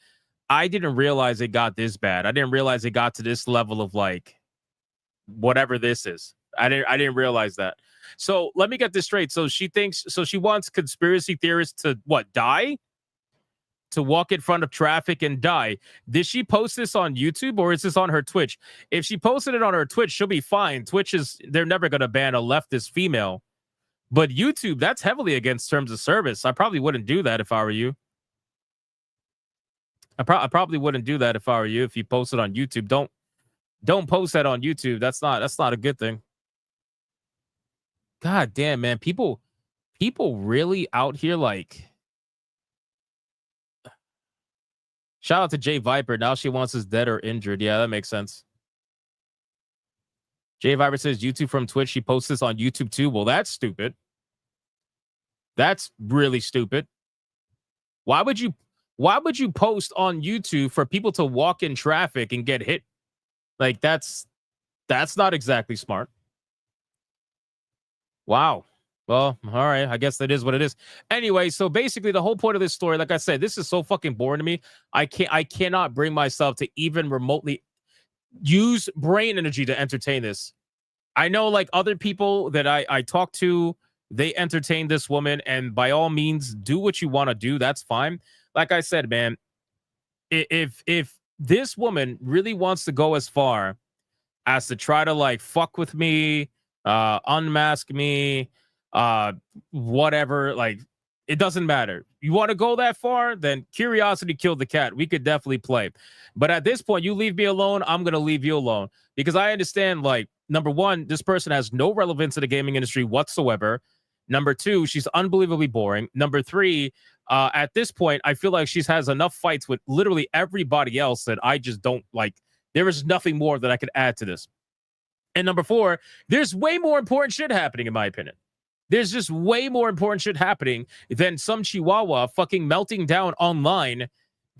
S16: I didn't realize it got this bad. I didn't realize it got to this level of like whatever this is. I didn't realize that. So let me get this straight. So she wants conspiracy theorists to what, die? To walk in front of traffic and die. Did she post this on YouTube or is this on her Twitch? If she posted it on her Twitch, she'll be fine. They're never going to ban a leftist female. But YouTube, that's heavily against terms of service. I probably wouldn't do that if I were you. I probably wouldn't do that if I were you. If you post it on YouTube, don't post that on YouTube. That's not a good thing. God damn, man. People really out here like. Shout out to Jay Viper. Now she wants us dead or injured. Yeah, that makes sense. Jay Viper says YouTube from Twitch. She posts this on YouTube too. Well, that's stupid. That's really stupid. Why would you post on YouTube for people to walk in traffic and get hit? Like that's not exactly smart. Wow. Well, all right. I guess that is what it is. Anyway, so basically the whole point of this story, like I said, this is so fucking boring to me. I cannot bring myself to even remotely use brain energy to entertain this. I know like other people that I talk to, they entertain this woman, and by all means, do what you want to do. That's fine. Like I said, man, if this woman really wants to go as far as to try to like fuck with me, unmask me, whatever, like it doesn't matter. You want to go that far, then curiosity killed the cat. We could definitely play. But at this point, you leave me alone, I'm going to leave you alone. Because I understand, like, number one, this person has no relevance to the gaming industry whatsoever. Number two, she's unbelievably boring. Number three, at this point, I feel like she has enough fights with literally everybody else that I just don't like. There is nothing more that I could add to this. And number four, there's way more important shit happening, in my opinion. There's just way more important shit happening than some chihuahua fucking melting down online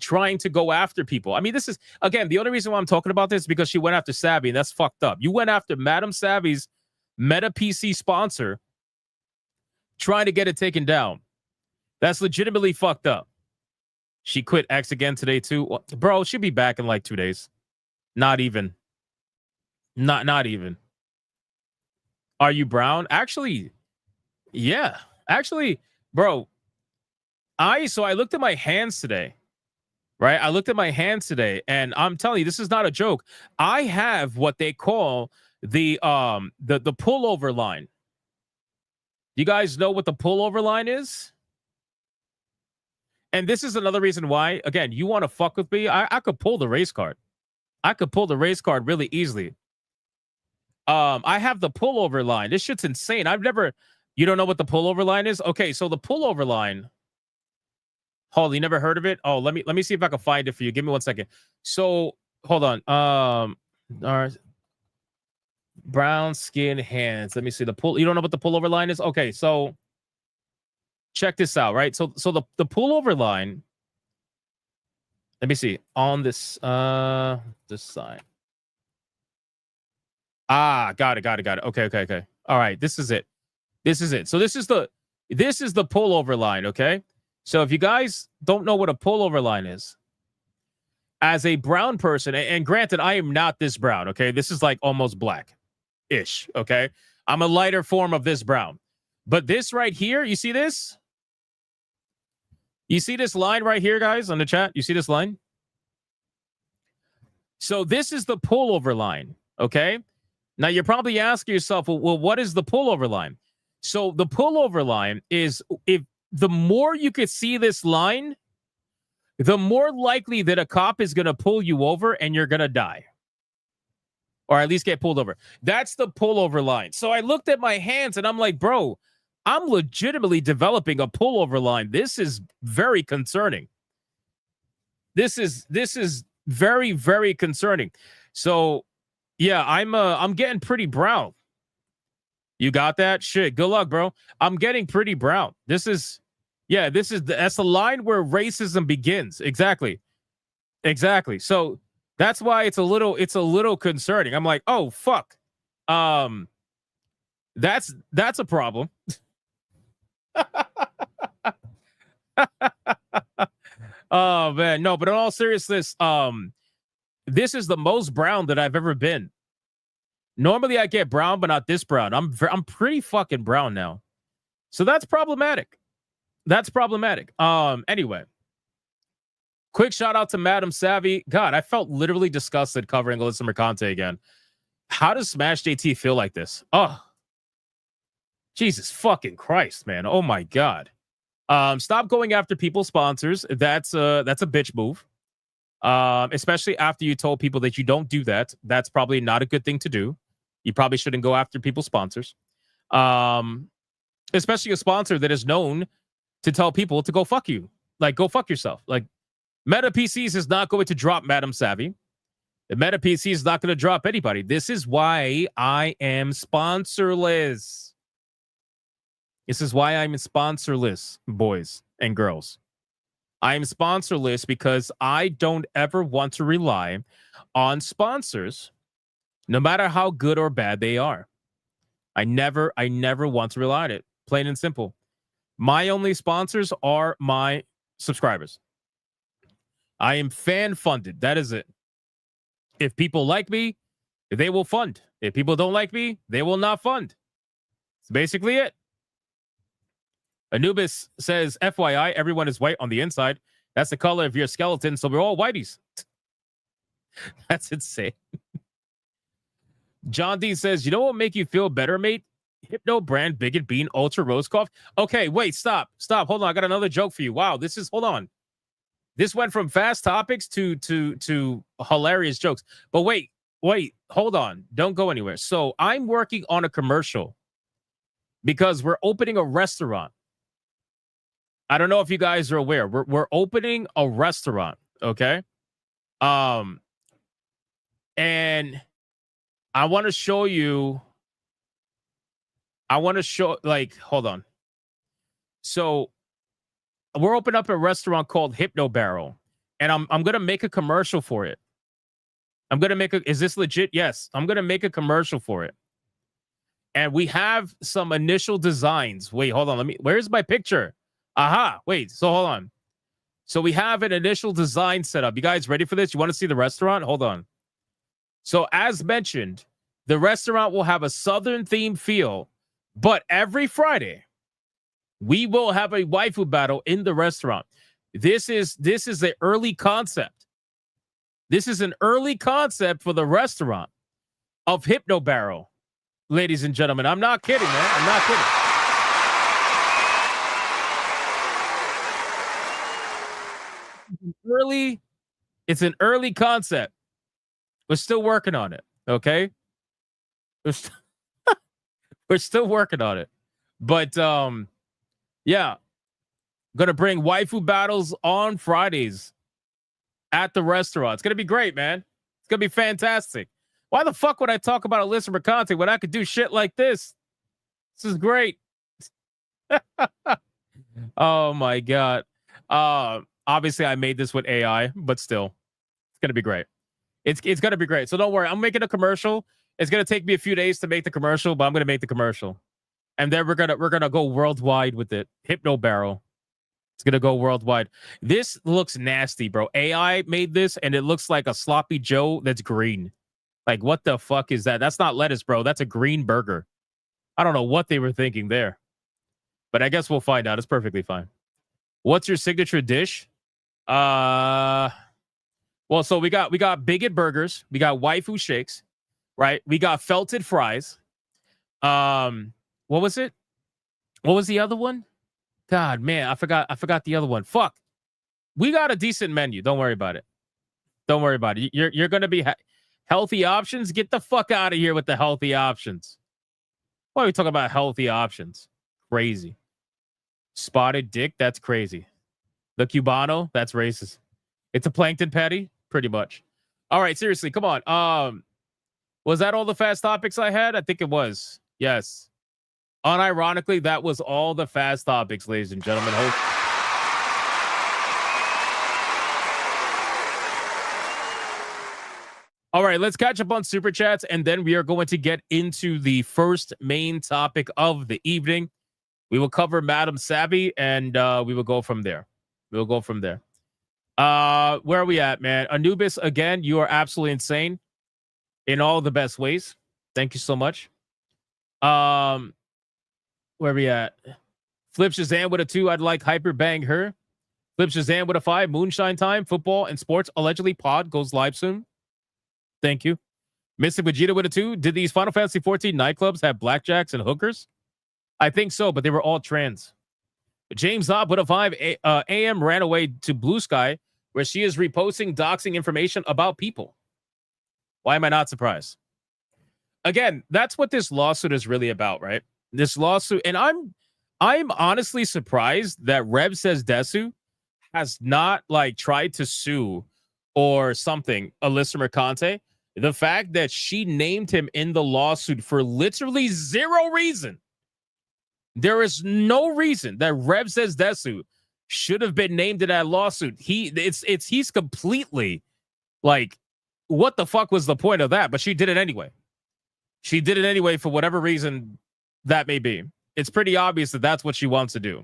S16: trying to go after people. I mean, this is, again, the only reason why I'm talking about this is because she went after Savvy, and that's fucked up. You went after Madam Savvy's Meta PC sponsor trying to get it taken down. That's legitimately fucked up. She quit X again today, too. Bro, she'll be back in like 2 days. Not even. Not even. Are you brown? Actually... yeah, actually, bro, I looked at my hands today, right? I looked at my hands today, and I'm telling you, this is not a joke. I have what they call the pullover line. You guys know what the pullover line is? And this is another reason why, again, you want to fuck with me? I could pull the race card. I could pull the race card really easily. I have the pullover line. This shit's insane. You don't know what the pullover line is? Okay, so the pullover line. Hold, you never heard of it? Oh, let me see if I can find it for you. Give me 1 second. So, hold on. All right. Brown skin hands. Let me see the pull. You don't know what the pullover line is? Okay, so check this out, right? So the pullover line. Let me see on this side. Ah, got it. Okay. All right, this is it. So this is the pullover line, okay? So if you guys don't know what a pullover line is, as a brown person, and granted, I am not this brown, okay? This is like almost black-ish, okay? I'm a lighter form of this brown. But this right here, you see this? You see this line right here, guys, on the chat? You see this line? So this is the pullover line, okay? Now, you're probably asking yourself, well, what is the pullover line? So the pullover line is, if the more you could see this line, the more likely that a cop is going to pull you over and you're going to die. Or at least get pulled over. That's the pullover line. So I looked at my hands and I'm like, bro, I'm legitimately developing a pullover line. This is very concerning. This is very, very concerning. So yeah, I'm getting pretty brown. You got that? Shit, good luck, bro. I'm getting pretty brown. That's the line where racism begins. Exactly. So That's why it's a little concerning. I'm like, oh fuck. That's a problem. Oh man, no, but in all seriousness, this is the most brown that I've ever been. Normally I get brown, but not this brown. I'm pretty fucking brown now. So that's problematic. That's problematic. Anyway. Quick shout out to Madam Savvy. God, I felt literally disgusted covering Alyssa Mercante again. How does Smash JT feel like this? Oh, Jesus fucking Christ, man. Oh my God. Stop going after people's sponsors. That's a bitch move. Especially after you told people that you don't do that. That's probably not a good thing to do. You probably shouldn't go after people's sponsors. Especially a sponsor that is known to tell people to go fuck you. Like, go fuck yourself. Like, Meta PCs is not going to drop Madam Savvy. The Meta PC is not going to drop anybody. This is why I am sponsorless. This is why I'm sponsorless, boys and girls. I am sponsorless because I don't ever want to rely on sponsors, no matter how good or bad they are. I never want to rely on it. Plain and simple. My only sponsors are my subscribers. I am fan funded. That is it. If people like me, they will fund. If people don't like me, they will not fund. That's basically it. Anubis says, FYI, everyone is white on the inside. That's the color of your skeleton, so we're all whiteys. That's insane. John D says, you know what will make you feel better, mate? Hypno brand Bigot Bean Ultra Rose Cough. Okay, wait, stop. Hold on, I got another joke for you. Wow, hold on. This went from fast topics to hilarious jokes. But wait, hold on. Don't go anywhere. So I'm working on a commercial because we're opening a restaurant. I don't know if you guys are aware. We're opening a restaurant, okay? And I want to show you. Hold on. So we're opening up a restaurant called Hypno Barrel, and I'm gonna make a commercial for it. Is this legit? Yes, I'm gonna make a commercial for it. And we have some initial designs. Wait, hold on. Where's my picture? Aha, wait, so hold on. So we have an initial design set up. You guys ready for this? You want to see the restaurant? Hold on. So as mentioned, the restaurant will have a Southern themed feel, but every Friday, we will have a waifu battle in the restaurant. This is an early concept. This is an early concept for the restaurant of Hypno Barrel, ladies and gentlemen. I'm not kidding, man. I'm not kidding. It's an early concept. We're still working on it, okay? We're still working on it. But yeah. Gonna bring waifu battles on Fridays at the restaurant. It's gonna be great, man. It's gonna be fantastic. Why the fuck would I talk about Alyssa Mercante when I could do shit like this? This is great. Oh my God. Obviously I made this with AI, but still, it's gonna be great. It's gonna be great. So don't worry. I'm making a commercial. It's gonna take me a few days to make the commercial, but I'm gonna make the commercial. And then we're gonna go worldwide with it. Hypno Barrel. It's gonna go worldwide. This looks nasty, bro. AI made this, and it looks like a sloppy Joe that's green. Like, what the fuck is that? That's not lettuce, bro. That's a green burger. I don't know what they were thinking there, but I guess we'll find out. It's perfectly fine. What's your signature dish? Well, so we got Bigot burgers. We got waifu shakes, right? We got felted fries. What was it? What was the other one? God, man, I forgot the other one. Fuck. We got a decent menu. Don't worry about it. Don't worry about it. You're going to be healthy options. Get the fuck out of here with the healthy options. Why are we talking about healthy options? Crazy. Spotted dick. That's crazy. The Cubano. That's racist. It's a plankton patty. Pretty much. All right. Seriously. Come on. Was that all the fast topics I had? I think it was. Yes. Unironically, that was all the fast topics, ladies and gentlemen. All right, let's catch up on super chats, and then we are going to get into the first main topic of the evening. We will cover Madam Savvy, and we will go from there. We'll go from there. Where are we at, man? Anubis, again, you are absolutely insane in all the best ways. Thank you so much. Where are we at? Flip Shazam with a 2. I'd like hyper bang her. Flip Shazam with a 5. Moonshine time. Football and sports. Allegedly pod goes live soon. Thank you. Mystic Vegeta with a 2. Did these Final Fantasy 14 nightclubs have blackjacks and hookers? I think so, but they were all trans. James Zob with a 5. AM ran away to Blue Sky, where she is reposting doxing information about people. Why am I not surprised? Again, that's what this lawsuit is really about, right? This lawsuit, and I'm honestly surprised that Rev Says Desu has not like tried to sue or something Alyssa Mercante. The fact that she named him in the lawsuit for literally zero reason. There is no reason that Rev Says Desu should have been named in that lawsuit. He's completely like, what the fuck was the point of that? But she did it anyway. She did it anyway for whatever reason that may be. It's pretty obvious that that's what she wants to do.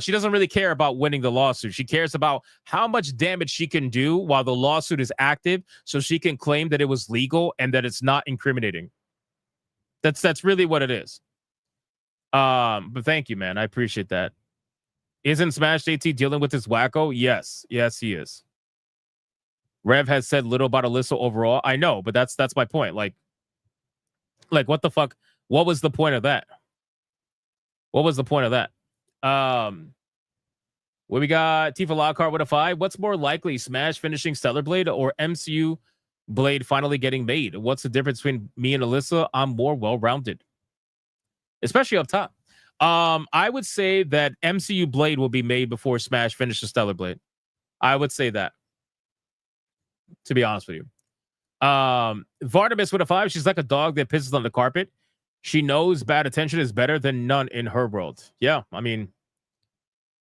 S16: She doesn't really care about winning the lawsuit. She cares about how much damage she can do while the lawsuit is active, so she can claim that it was legal and that it's not incriminating. That's really what it is. But thank you, man. I appreciate that. Isn't Smash JT dealing with this wacko? Yes, he is. Rev has said little about Alyssa overall. I know, but that's my point. Like what the fuck? What was the point of that? What was the point of that? What we got? Tifa Lockhart with a 5. What's more likely, Smash finishing Stellar Blade or MCU Blade finally getting made? What's the difference between me and Alyssa? I'm more well-rounded, especially up top. I would say that MCU Blade will be made before Smash finishes Stellar Blade. I would say that, to be honest with you. Varnabas with a 5. She's like a dog that pisses on the carpet. She knows bad attention is better than none in her world. Yeah, I mean,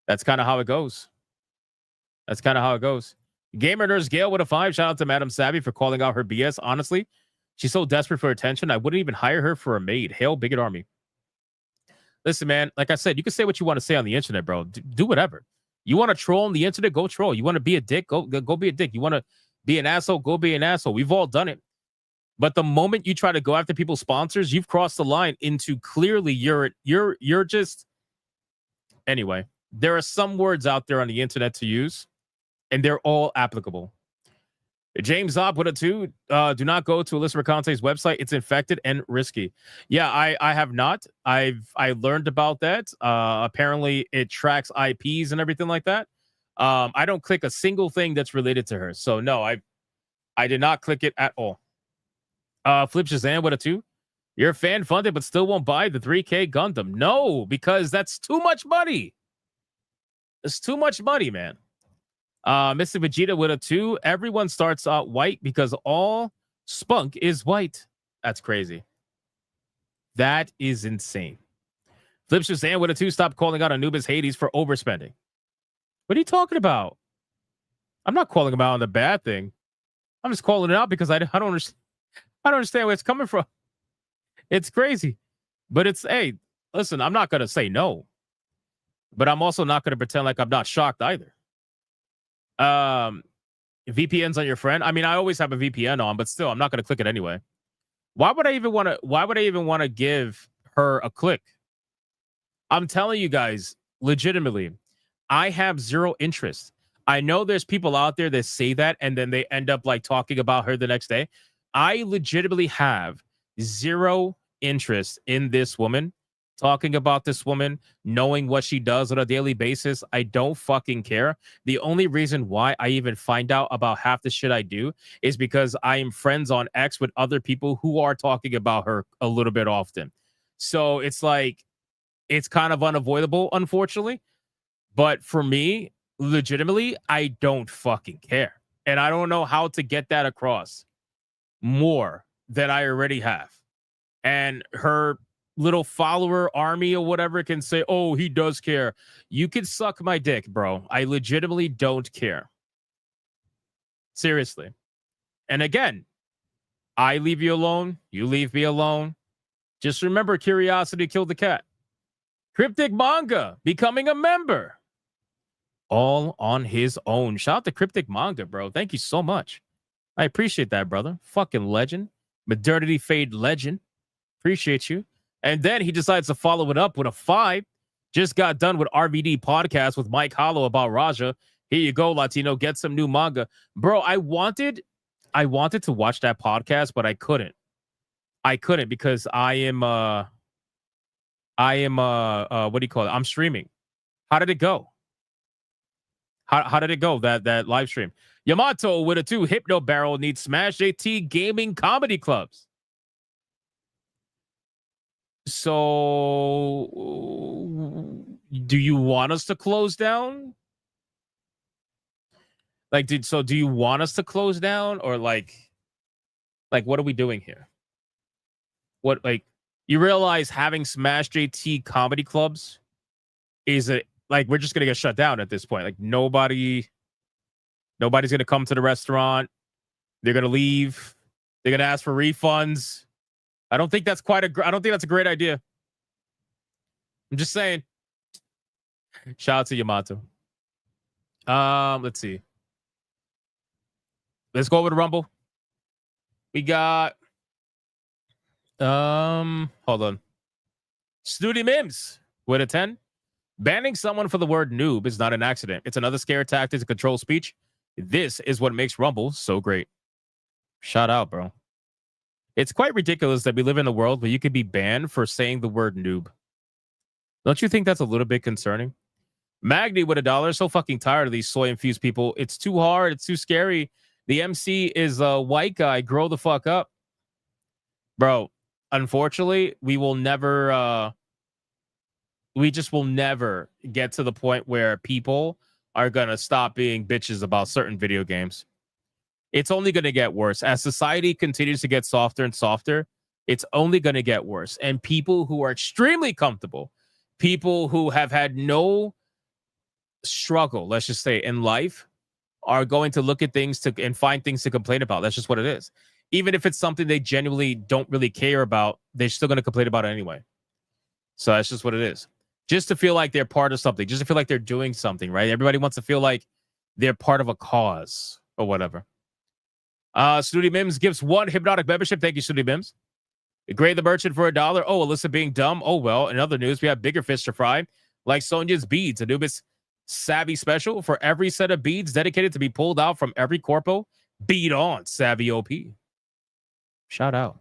S16: that's kind of how it goes. Gamer Nurse Gale with a 5. Shout out to Madam Savvy for calling out her BS. Honestly, she's so desperate for attention, I wouldn't even hire her for a maid. Hail Bigot Army. Listen, man, like I said, you can say what you want to say on the internet, bro. Do whatever. You want to troll on the internet, go troll. You want to be a dick, go be a dick. You want to be an asshole, go be an asshole. We've all done it. But the moment you try to go after people's sponsors, you've crossed the line into clearly you're just... Anyway, there are some words out there on the internet to use, and they're all applicable. James Zob with a 2. Do not go to Alyssa Mercante's website. It's infected and risky. Yeah, I have not. I learned about that. Apparently, it tracks IPs and everything like that. I don't click a single thing that's related to her. So no, I did not click it at all. Flip Shazam with a 2. You're fan funded, but still won't buy the 3K Gundam. No, because that's too much money. It's too much money, man. Mr. Vegeta with a 2. Everyone starts out white because all spunk is white. That's crazy. That is insane. Flip Shazam with a 2. Stop calling out Anubis Hades for overspending. What are you talking about? I'm not calling him out on the bad thing. I'm just calling it out because I don't understand. I don't understand where it's coming from. It's crazy. But it's, hey, listen, I'm not going to say no. But I'm also not going to pretend like I'm not shocked either. VPNs on your friend. I mean, I always have a VPN on, but still, I'm not going to click it anyway. Why would I even want to give her a click? I'm telling you guys, legitimately, I have zero interest. I know there's people out there that say that and then they end up like talking about her the next day. I legitimately have zero interest in this woman, talking about this woman, knowing what she does on a daily basis. I don't fucking care. The only reason why I even find out about half the shit I do is because I am friends on X with other people who are talking about her a little bit often. So it's like, it's kind of unavoidable, unfortunately. But for me, legitimately, I don't fucking care. And I don't know how to get that across more than I already have. And her little follower army or whatever can say, oh, he does care. You can suck my dick, bro. I legitimately don't care. Seriously. And again, I leave you alone. You leave me alone. Just remember, curiosity killed the cat. Cryptic Manga becoming a member. All on his own. Shout out to Cryptic Manga, bro. Thank you so much. I appreciate that, brother. Fucking legend. Modernity Fade legend. Appreciate you. And then he decides to follow it up with a 5. Just got done with RVD podcast with Mike Hollow about Raja. Here you go, Latino. Get some new manga. Bro, I wanted to watch that podcast, but I couldn't. I couldn't because I am what do you call it? I'm streaming. How did it go? How did it go, that live stream? Yamato with a 2. Hypno Barrel needs Smash JT gaming comedy clubs. So do you want us to close down? Like, do you want us to close down, or like what are we doing here? What, like, you realize having Smash JT comedy clubs is we're just gonna get shut down at this point. Like nobody's gonna come to the restaurant. They're gonna leave. They're gonna ask for refunds. I don't think that's I don't think that's a great idea. I'm just saying. Shout out to Yamato. Let's see. Let's go over to Rumble. We got hold on. Snooty Mims with a 10. Banning someone for the word noob is not an accident. It's another scare tactic to control speech. This is what makes Rumble so great. Shout out, bro. It's quite ridiculous that we live in a world where you could be banned for saying the word noob. Don't you think that's a little bit concerning? Magni with $1. So fucking tired of these soy-infused people. It's too hard. It's too scary. The MC is a white guy. Grow the fuck up. Bro, unfortunately, we just will never get to the point where people are going to stop being bitches about certain video games. It's only going to get worse. As society continues to get softer and softer, it's only going to get worse. And people who are extremely comfortable, people who have had no struggle, let's just say, in life, are going to look at things and find things to complain about. That's just what it is. Even if it's something they genuinely don't really care about, they're still going to complain about it anyway. So that's just what it is. Just to feel like they're part of something. Just to feel like they're doing something, right? Everybody wants to feel like they're part of a cause or whatever. Snooty Mims gives 1 hypnotic membership. Thank you, Snooty Mims. Grade the merchant for $1. Oh, Alyssa being dumb. Oh, well. In other news, we have bigger fish to fry, like Sonya's beads. Anubis Savvy special for every set of beads dedicated to be pulled out from every corpo. Beat on, Savvy OP. Shout out.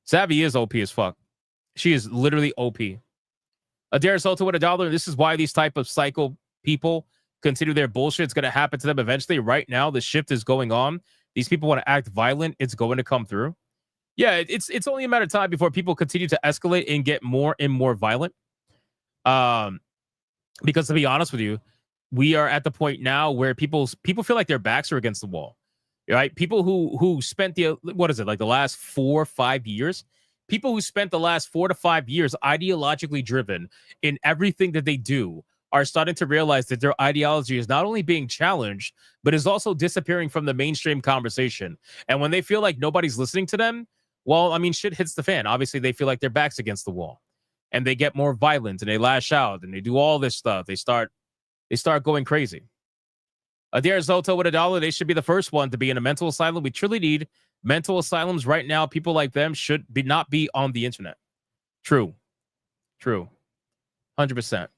S16: Savvy is OP as fuck. She is literally OP. Adair Soto with $1. This is why these type of psycho people continue their bullshit. It's going to happen to them eventually. Right now, the shift is going on. These people want to act violent. It's going to come through. Yeah, it's only a matter of time before people continue to escalate and get more and more violent. Because to be honest with you, we are at the point now where people feel like their backs are against the wall. Right? People who spent the last 4 or 5 years, people who spent the last 4 to 5 years ideologically driven in everything that they do are starting to realize that their ideology is not only being challenged, but is also disappearing from the mainstream conversation. And when they feel like nobody's listening to them, well, I mean, shit hits the fan. Obviously, they feel like their back's against the wall. And they get more violent and they lash out and they do all this stuff. They start going crazy. Adair Zoto with $1. They should be the first one to be in a mental asylum. We truly need mental asylums right now. People like them should not be on the internet. True. 100%.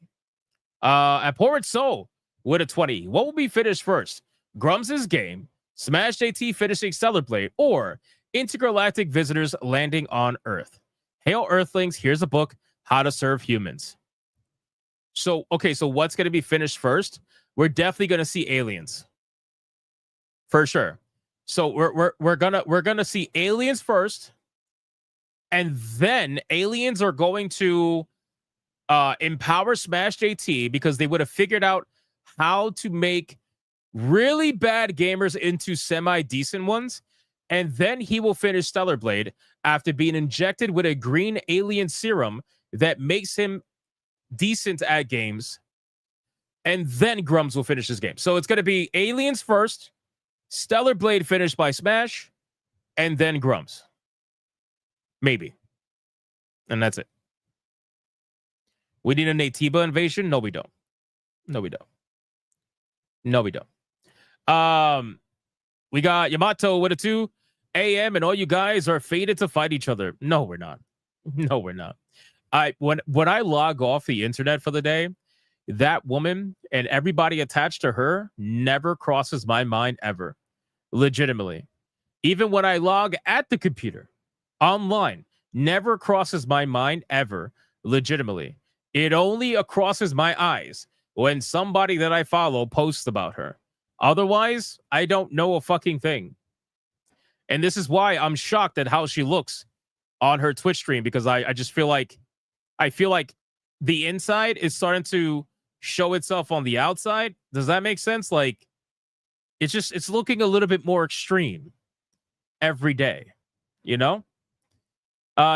S16: Abhorrent Soul with a 20. What will be finished first? Grum's game, Smash JT finishing Stellar Blade, or intergalactic visitors landing on Earth? Hail Earthlings, here's a book, How to Serve Humans. So what's going to be finished first? We're definitely going to see aliens. For sure. So we're gonna see aliens first, and then aliens are going to empower Smash JT because they would have figured out how to make really bad gamers into semi-decent ones, and then he will finish Stellar Blade after being injected with a green alien serum that makes him decent at games, and then Grums will finish his game. So it's going to be aliens first, Stellar Blade finished by Smash, and then Grums. Maybe. And that's it. We need a Natiba invasion? No, we don't. No, we don't. No, we don't. We got Yamato with a 2 a.m. and all you guys are fated to fight each other. No, we're not. No, we're not. When I log off the internet for the day, that woman and everybody attached to her never crosses my mind ever. Legitimately. Even when I log at the computer, online, never crosses my mind ever. Legitimately. It only crosses my eyes when somebody that I follow posts about her. Otherwise, I don't know a fucking thing. And this is why I'm shocked at how she looks on her Twitch stream, because I just feel like the inside is starting to show itself on the outside. Does that make sense? Like, it's looking a little bit more extreme every day, you know?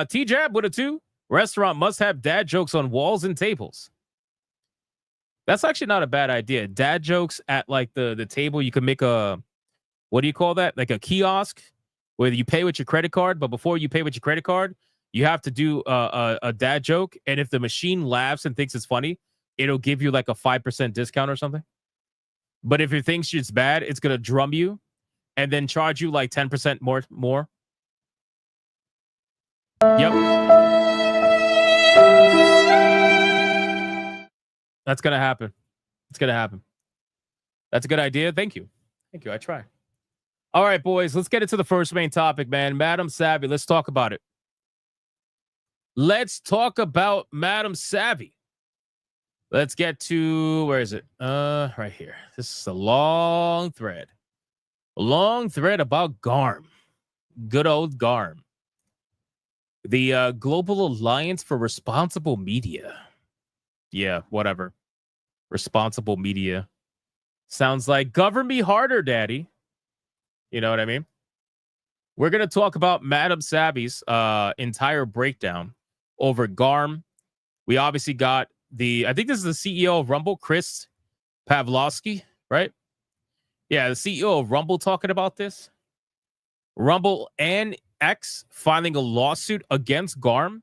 S16: T-Jab with a 2. Restaurant must have dad jokes on walls and tables. That's actually not a bad idea. Dad jokes at like the table. You can make a, what do you call that? Like a kiosk where you pay with your credit card. But before you pay with your credit card, you have to do a dad joke. And if the machine laughs and thinks it's funny, it'll give you like a 5% discount or something. But if it thinks it's bad, it's going to drum you and then charge you like 10% more. Yep. That's going to happen. It's going to happen. That's a good idea. Thank you. Thank you. I try. All right, boys. Let's get into the first main topic, man. Madam Savvy. Let's talk about it. Let's talk about Madam Savvy. Let's get to, where is it? Right here. This is a long thread. A long thread about Garm. Good old Garm. The Global Alliance for Responsible Media. Yeah, whatever. Responsible media. Sounds like govern me harder, daddy. You know what I mean? We're going to talk about Madam Savvy's entire breakdown over Garm. We obviously got I think this is the CEO of Rumble, Chris Pavlovsky, right? Yeah, the CEO of Rumble talking about this. Rumble and X filing a lawsuit against Garm.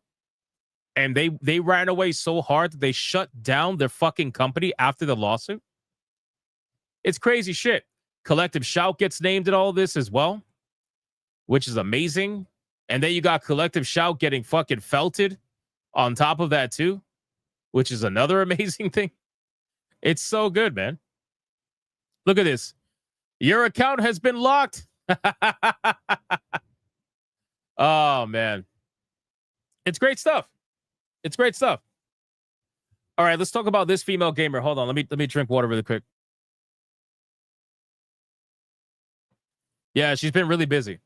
S16: And they ran away so hard that they shut down their fucking company after the lawsuit. It's crazy shit. Collective Shout gets named in all this as well, which is amazing. And then you got Collective Shout getting fucking felted on top of that too, which is another amazing thing. It's so good, man. Look at this. Your account has been locked. Oh, man. It's great stuff. It's great stuff. All right, let's talk about this female gamer. Hold on, let me drink water really quick. Yeah, she's been really busy.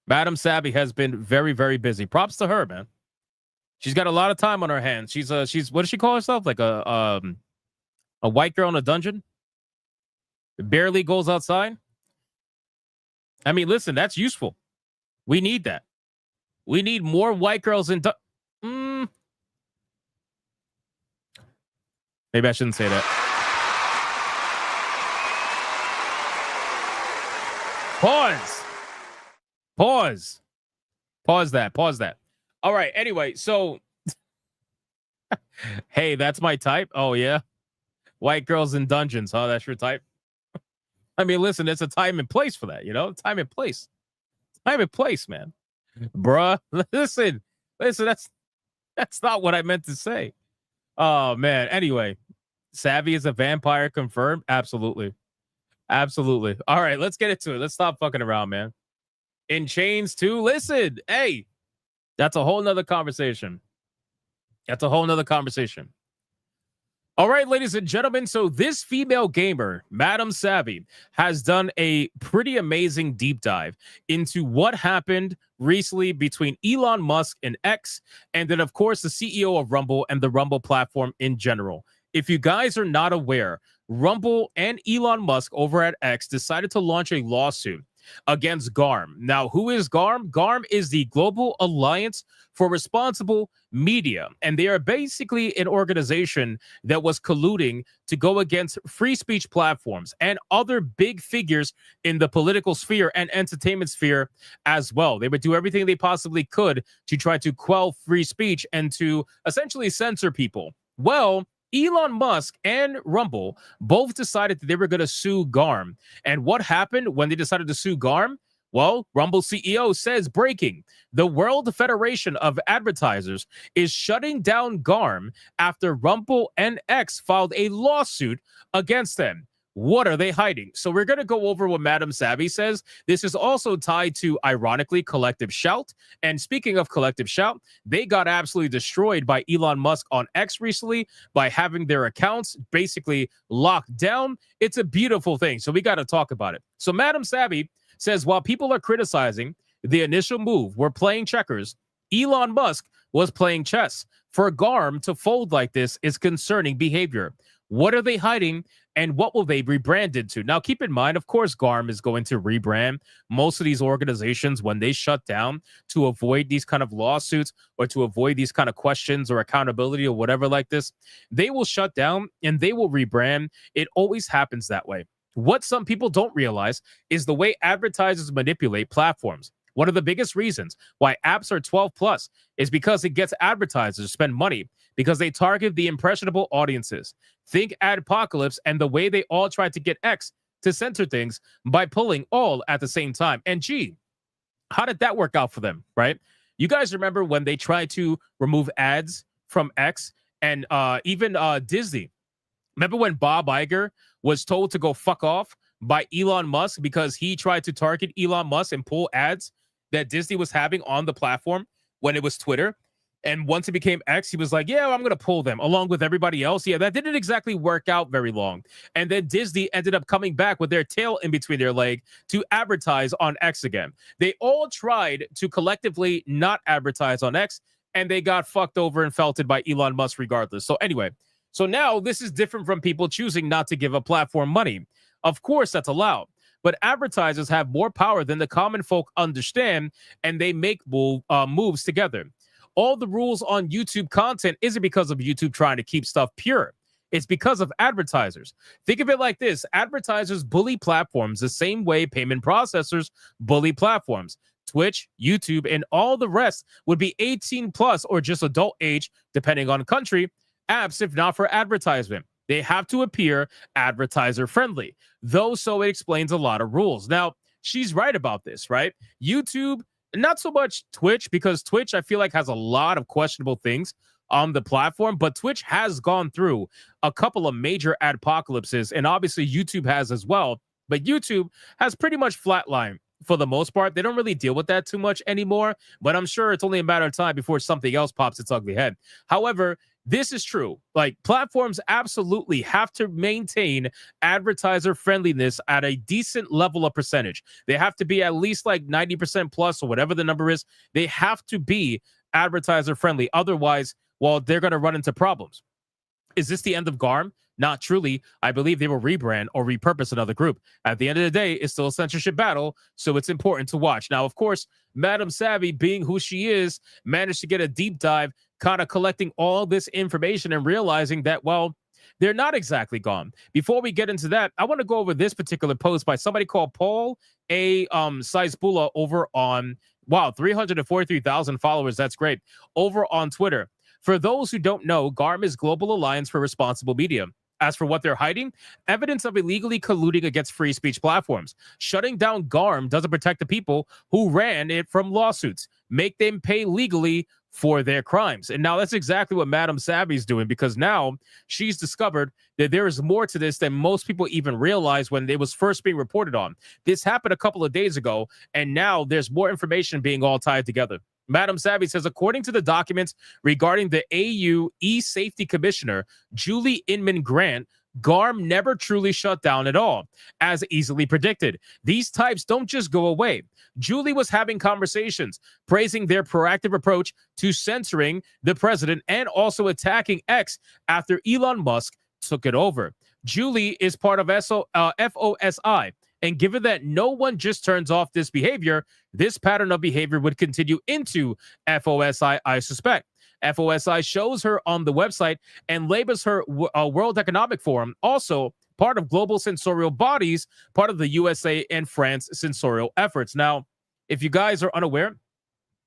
S16: Madam Savvy has been very, very busy. Props to her, man. She's got a lot of time on her hands. She's what does she call herself? Like a white girl in a dungeon? Barely goes outside. I mean, listen, that's useful. We need that. We need more white girls in Maybe I shouldn't say that. Pause that. All right. Anyway, so hey, that's my type. Oh, yeah. White girls in dungeons. Huh? That's your type. I mean, listen, there's a time and place for that, you know? Time and place. Time and place, man. Bruh. Listen, that's not what I meant to say. Oh, man. Anyway, Savvy is a vampire confirmed? Absolutely. Absolutely. All right, let's get into it. Let's stop fucking around, man. In chains too? Listen, hey, that's a whole nother conversation. That's a whole nother conversation. All right, ladies and gentlemen. So this female gamer, Madam Savvy, has done a pretty amazing deep dive into what happened recently between Elon Musk and X, and then, of course, the CEO of Rumble and the Rumble platform in general. If you guys are not aware, Rumble and Elon Musk over at X decided to launch a lawsuit against Garm. Now, who is Garm? Garm is the Global Alliance for Responsible Media, and they are basically an organization that was colluding to go against free speech platforms and other big figures in the political sphere and entertainment sphere as well. They would do everything they possibly could to try to quell free speech and to essentially censor people. Well, Elon Musk and Rumble both decided that they were going to sue Garm. And what happened when they decided to sue Garm? Well, Rumble CEO says, breaking, the World Federation of Advertisers is shutting down Garm after Rumble and X filed a lawsuit against them. What are they hiding? So we're going to go over what Madam Savvy says. This is also tied to, ironically, Collective Shout. And speaking of Collective Shout, they got absolutely destroyed by Elon Musk on X recently by having their accounts basically locked down. It's a beautiful thing. So we got to talk about it. So Madam Savvy says, while people are criticizing the initial move, we're playing checkers, Elon Musk was playing chess. For Garm to fold like this is concerning behavior. What are they hiding, and what will they rebrand into? Now, keep in mind, of course, Garm is going to rebrand most of these organizations when they shut down to avoid these kind of lawsuits or to avoid these kind of questions or accountability or whatever like this. They will shut down and they will rebrand. It always happens that way. What some people don't realize is the way advertisers manipulate platforms. One of the biggest reasons why apps are 12 plus is because it gets advertisers to spend money because they target the impressionable audiences. Think Adpocalypse and the way they all tried to get X to censor things by pulling all at the same time. And gee, how did that work out for them, right? You guys remember when they tried to remove ads from X and even Disney? Remember when Bob Iger was told to go fuck off by Elon Musk because he tried to target Elon Musk and pull ads that Disney was having on the platform when it was Twitter? And once it became X, he was like, yeah, I'm going to pull them along with everybody else. Yeah, that didn't exactly work out very long. And then Disney ended up coming back with their tail in between their leg to advertise on X again. They all tried to collectively not advertise on X, and they got fucked over and felted by Elon Musk regardless. So anyway, so now this is different from people choosing not to give a platform money. Of course, that's allowed. But advertisers have more power than the common folk understand, and they make moves together. All the rules on YouTube content isn't because of YouTube trying to keep stuff pure. It's because of advertisers. Think of it like this. Advertisers bully platforms the same way payment processors bully platforms. Twitch, YouTube, and all the rest would be 18 plus or just adult age, depending on country, apps if not for advertisement. They have to appear advertiser friendly, though, so it explains a lot of rules. Now, she's right about this, right? YouTube, not so much Twitch, because Twitch, I feel like, has a lot of questionable things on the platform, but Twitch has gone through a couple of major adpocalypses, and obviously YouTube has as well. But YouTube has pretty much flatlined for the most part. They don't really deal with that too much anymore, but I'm sure it's only a matter of time before something else pops its ugly head. However, this is true. Like, platforms absolutely have to maintain advertiser friendliness at a decent level of percentage. They have to be at least like 90% plus or whatever the number is. They have to be advertiser friendly. Otherwise, well, they're going to run into problems. Is this the end of Garm? Not truly. I believe they will rebrand or repurpose another group. At the end of the day, it's still a censorship battle, so it's important to watch. Now, of course, Madam Savvy, being who she is, managed to get a deep dive, kind of collecting all this information and realizing that, well, they're not exactly gone. Before we get into that, I want to go over this particular post by somebody called Paul A. Sizebula over on, 343,000 followers. That's great. Over on Twitter. For those who don't know, Garm is Global Alliance for Responsible Media. As for what they're hiding, evidence of illegally colluding against free speech platforms. Shutting down Garm doesn't protect the people who ran it from lawsuits. Make them pay legally for their crimes. And now that's exactly what Madam Savvy's doing, because now she's discovered that there is more to this than most people even realized when it was first being reported on. This happened a couple of days ago, and now there's more information being all tied together. Madam Savvy says, according to the documents regarding the AU e-safety commissioner, Julie Inman Grant, Garm never truly shut down at all, as easily predicted. These types don't just go away. Julie was having conversations, praising their proactive approach to censoring the president and also attacking X after Elon Musk took it over. Julie is part of FOSI, And given that no one just turns off this behavior, this pattern of behavior would continue into FOSI, I suspect. FOSI shows her on the website and labels her World Economic Forum, also part of global sensorial bodies, part of the USA and France sensorial efforts. Now, if you guys are unaware,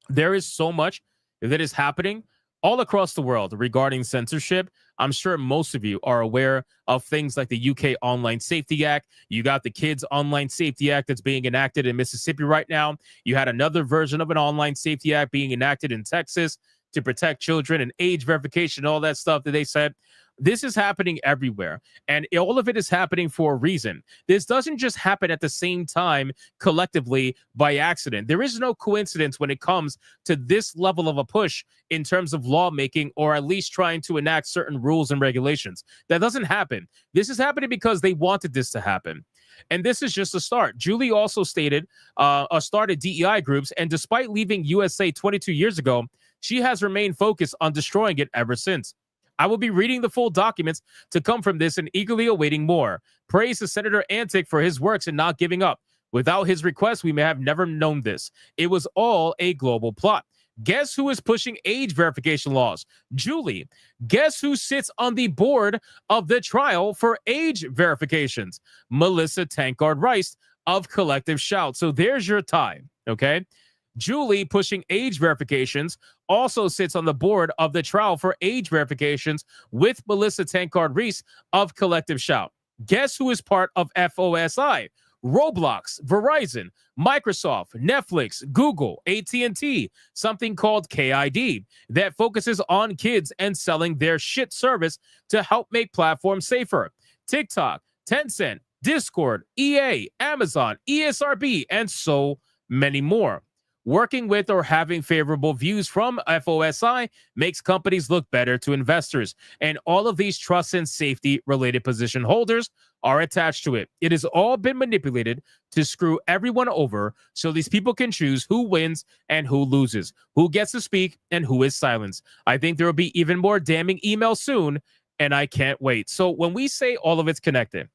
S16: there is so much that is happening all across the world regarding censorship. I'm sure most of you are aware of things like the UK Online Safety Act. You got the Kids Online Safety Act that's being enacted in Mississippi right now. You had another version of an Online Safety Act being enacted in Texas to protect children and age verification, all that stuff that they said. This is happening everywhere, and all of it is happening for a reason. This doesn't just happen at the same time collectively by accident. There is no coincidence when it comes to this level of a push in terms of lawmaking, or at least trying to enact certain rules and regulations. That doesn't happen. This is happening because they wanted this to happen. And this is just a start. Julie also started DEI groups, and despite leaving USA 22 years ago, she has remained focused on destroying it ever since. I will be reading the full documents to come from this and eagerly awaiting more. Praise to Senator Antic for his works and not giving up. Without his request, we may have never known this. It was all a global plot. Guess who is pushing age verification laws? Julie. Guess who sits on the board of the trial for age verifications? Melissa Tankard Rice of Collective Shout. So there's your tie, okay? Julie, pushing age verifications, also sits on the board of the trial for age verifications with Melissa Tankard Reese of Collective Shout. Guess who is part of FOSI? Roblox, Verizon, Microsoft, Netflix, Google, AT&T, something called KID that focuses on kids and selling their shit service to help make platforms safer. TikTok, Tencent, Discord, EA, Amazon, ESRB, and so many more. Working with or having favorable views from FOSI makes companies look better to investors, and all of these trust and safety related position holders are attached to it. It has all been manipulated to screw everyone over so these people can choose who wins and who loses, who gets to speak and who is silenced. I think there will be even more damning emails soon, and I can't wait. So when we say all of it's connected,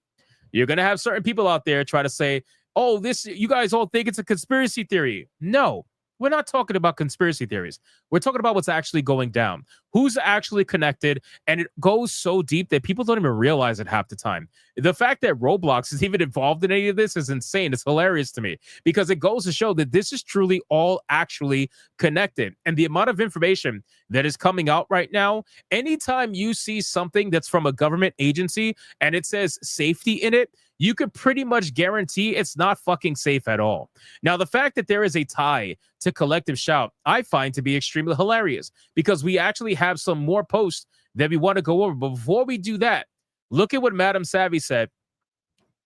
S16: you're going to have certain people out there try to say, oh, this, you guys all think it's a conspiracy theory. No, we're not talking about conspiracy theories. We're talking about what's actually going down, who's actually connected, and it goes so deep that people don't even realize it half the time. The fact that Roblox is even involved in any of this is insane. It's hilarious to me because it goes to show that this is truly all actually connected. And the amount of information that is coming out right now, anytime you see something that's from a government agency and it says safety in it, you could pretty much guarantee it's not fucking safe at all. Now, the fact that there is a tie to Collective Shout, I find to be extremely hilarious because we actually have some more posts that we want to go over. But before we do that, look at what Madam Savvy said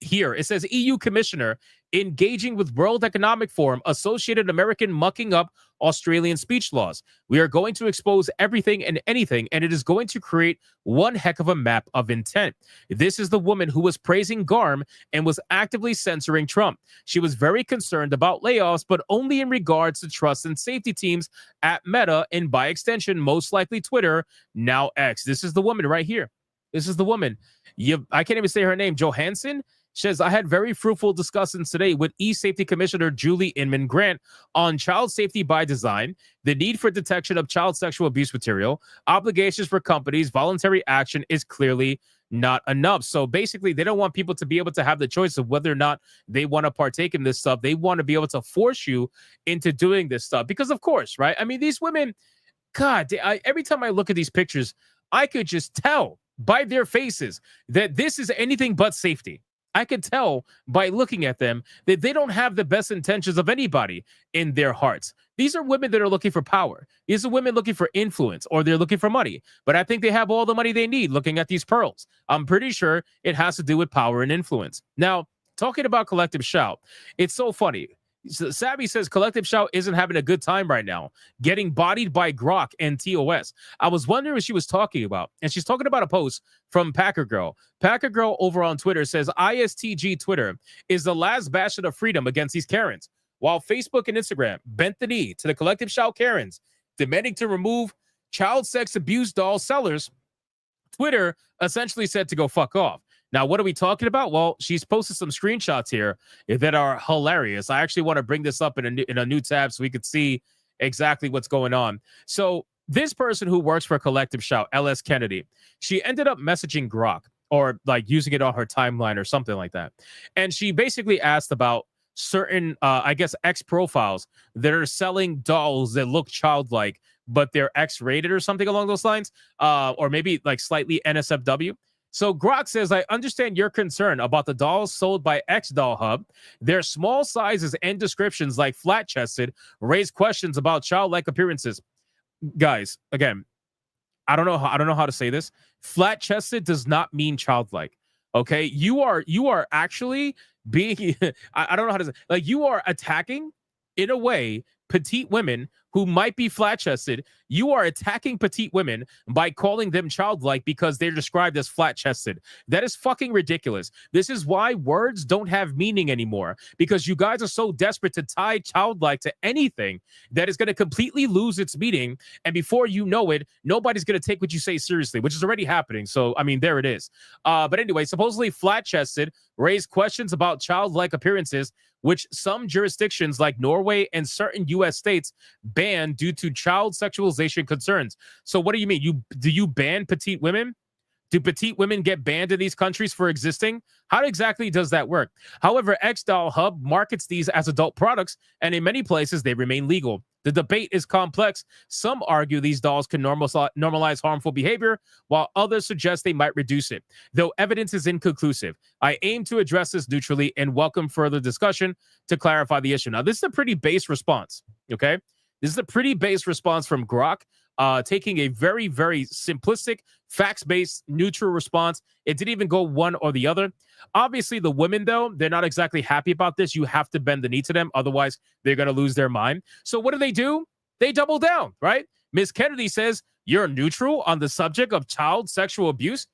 S16: here. It says EU Commissioner engaging with World Economic Forum, Associated American mucking up Australian speech laws. We are going to expose everything and anything, and it is going to create one heck of a map of intent. This is the woman who was praising Garm and was actively censoring Trump. She was very concerned about layoffs, but only in regards to trust and safety teams at Meta and by extension, most likely Twitter, now X. This is the woman right here. This is the woman. I can't even say her name. Johansson says, I had very fruitful discussions today with E-Safety Commissioner Julie Inman Grant on child safety by design, the need for detection of child sexual abuse material, obligations for companies, voluntary action is clearly not enough. So basically, they don't want people to be able to have the choice of whether or not they want to partake in this stuff. They want to be able to force you into doing this stuff because, of course, right? I mean, these women, God, every time I look at these pictures, I could just tell by their faces that this is anything but safety. I could tell by looking at them that they don't have the best intentions of anybody in their hearts. These are women that are looking for power. These are women looking for influence, or they're looking for money. But I think they have all the money they need looking at these pearls. I'm pretty sure it has to do with power and influence. Now, talking about Collective Shout, it's so funny. Savvy says Collective Shout isn't having a good time right now, getting bodied by Grok and TOS. I was wondering what she was talking about, and she's talking about a post from Packer Girl. Packer Girl over on Twitter says ISTG Twitter is the last bastion of freedom against these Karens, while Facebook and Instagram bent the knee to the Collective Shout Karens, demanding to remove child sex abuse doll sellers. Twitter essentially said to go fuck off. Now, what are we talking about? Well, she's posted some screenshots here that are hilarious. I actually want to bring this up in a new tab so we could see exactly what's going on. So this person who works for Collective Shout, LS Kennedy, she ended up messaging Grok or like using it on her timeline or something like that. And she basically asked about certain, I guess, X profiles that are selling dolls that look childlike, but they're X-rated or something along those lines, or maybe like slightly NSFW. So Grok says, I understand your concern about the dolls sold by X Doll Hub. Their small sizes and descriptions like flat-chested raise questions about childlike appearances. Guys, again, I don't know how to say this. Flat-chested does not mean childlike. Okay, you are actually being I don't know how to say, like, you are attacking in a way petite women who might be flat-chested. You are attacking petite women by calling them childlike because they're described as flat-chested. That is fucking ridiculous. This is why words don't have meaning anymore, because you guys are so desperate to tie childlike to anything that is going to completely lose its meaning. And before you know it, nobody's going to take what you say seriously, which is already happening. So, I mean, there it is. But anyway, supposedly flat-chested raised questions about childlike appearances, which some jurisdictions like Norway and certain U.S. states ban due to child sexualization concerns. So what do you mean? Do you ban petite women? Do petite women get banned in these countries for existing? How exactly does that work? However, X Doll Hub markets these as adult products, and in many places they remain legal. The debate is complex. Some argue these dolls can normalize harmful behavior, while others suggest they might reduce it. Though evidence is inconclusive, I aim to address this neutrally and welcome further discussion to clarify the issue. Now, this is a pretty base response, okay? This is a pretty base response from Grok, taking a very, very simplistic, facts-based, neutral response. It didn't even go one or the other. Obviously, the women, though, they're not exactly happy about this. You have to bend the knee to them. Otherwise, they're going to lose their mind. So what do? They double down, right? Ms. Kennedy says, you're neutral on the subject of child sexual abuse.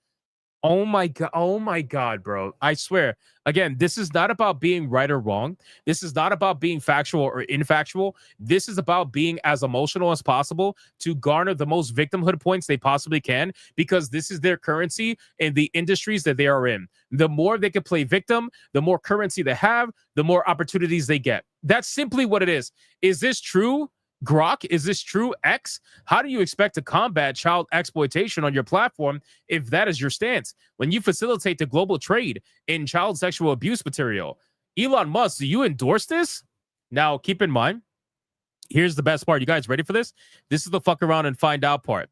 S16: Oh my God, bro. I swear. Again, this is not about being right or wrong. This is not about being factual or infactual. This is about being as emotional as possible to garner the most victimhood points they possibly can, because this is their currency in the industries that they are in. The more they can play victim, the more currency they have, the more opportunities they get. That's simply what it is. Is this true? Grok, is this true? X? How do you expect to combat child exploitation on your platform if that is your stance? When you facilitate the global trade in child sexual abuse material, Elon Musk, do you endorse this? Now, keep in mind, here's the best part. You guys ready for this? This is the fuck around and find out part.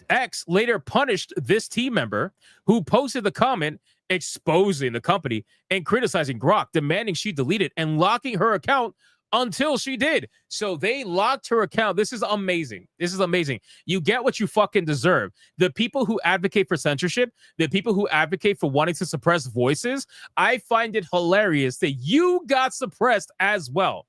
S16: X later punished this team member who posted the comment exposing the company and criticizing Grok, demanding she delete it and locking her account until she did. So they locked her account. This is amazing. This is amazing. You get what you fucking deserve. The people who advocate for censorship, the people who advocate for wanting to suppress voices, I find it hilarious that you got suppressed as well.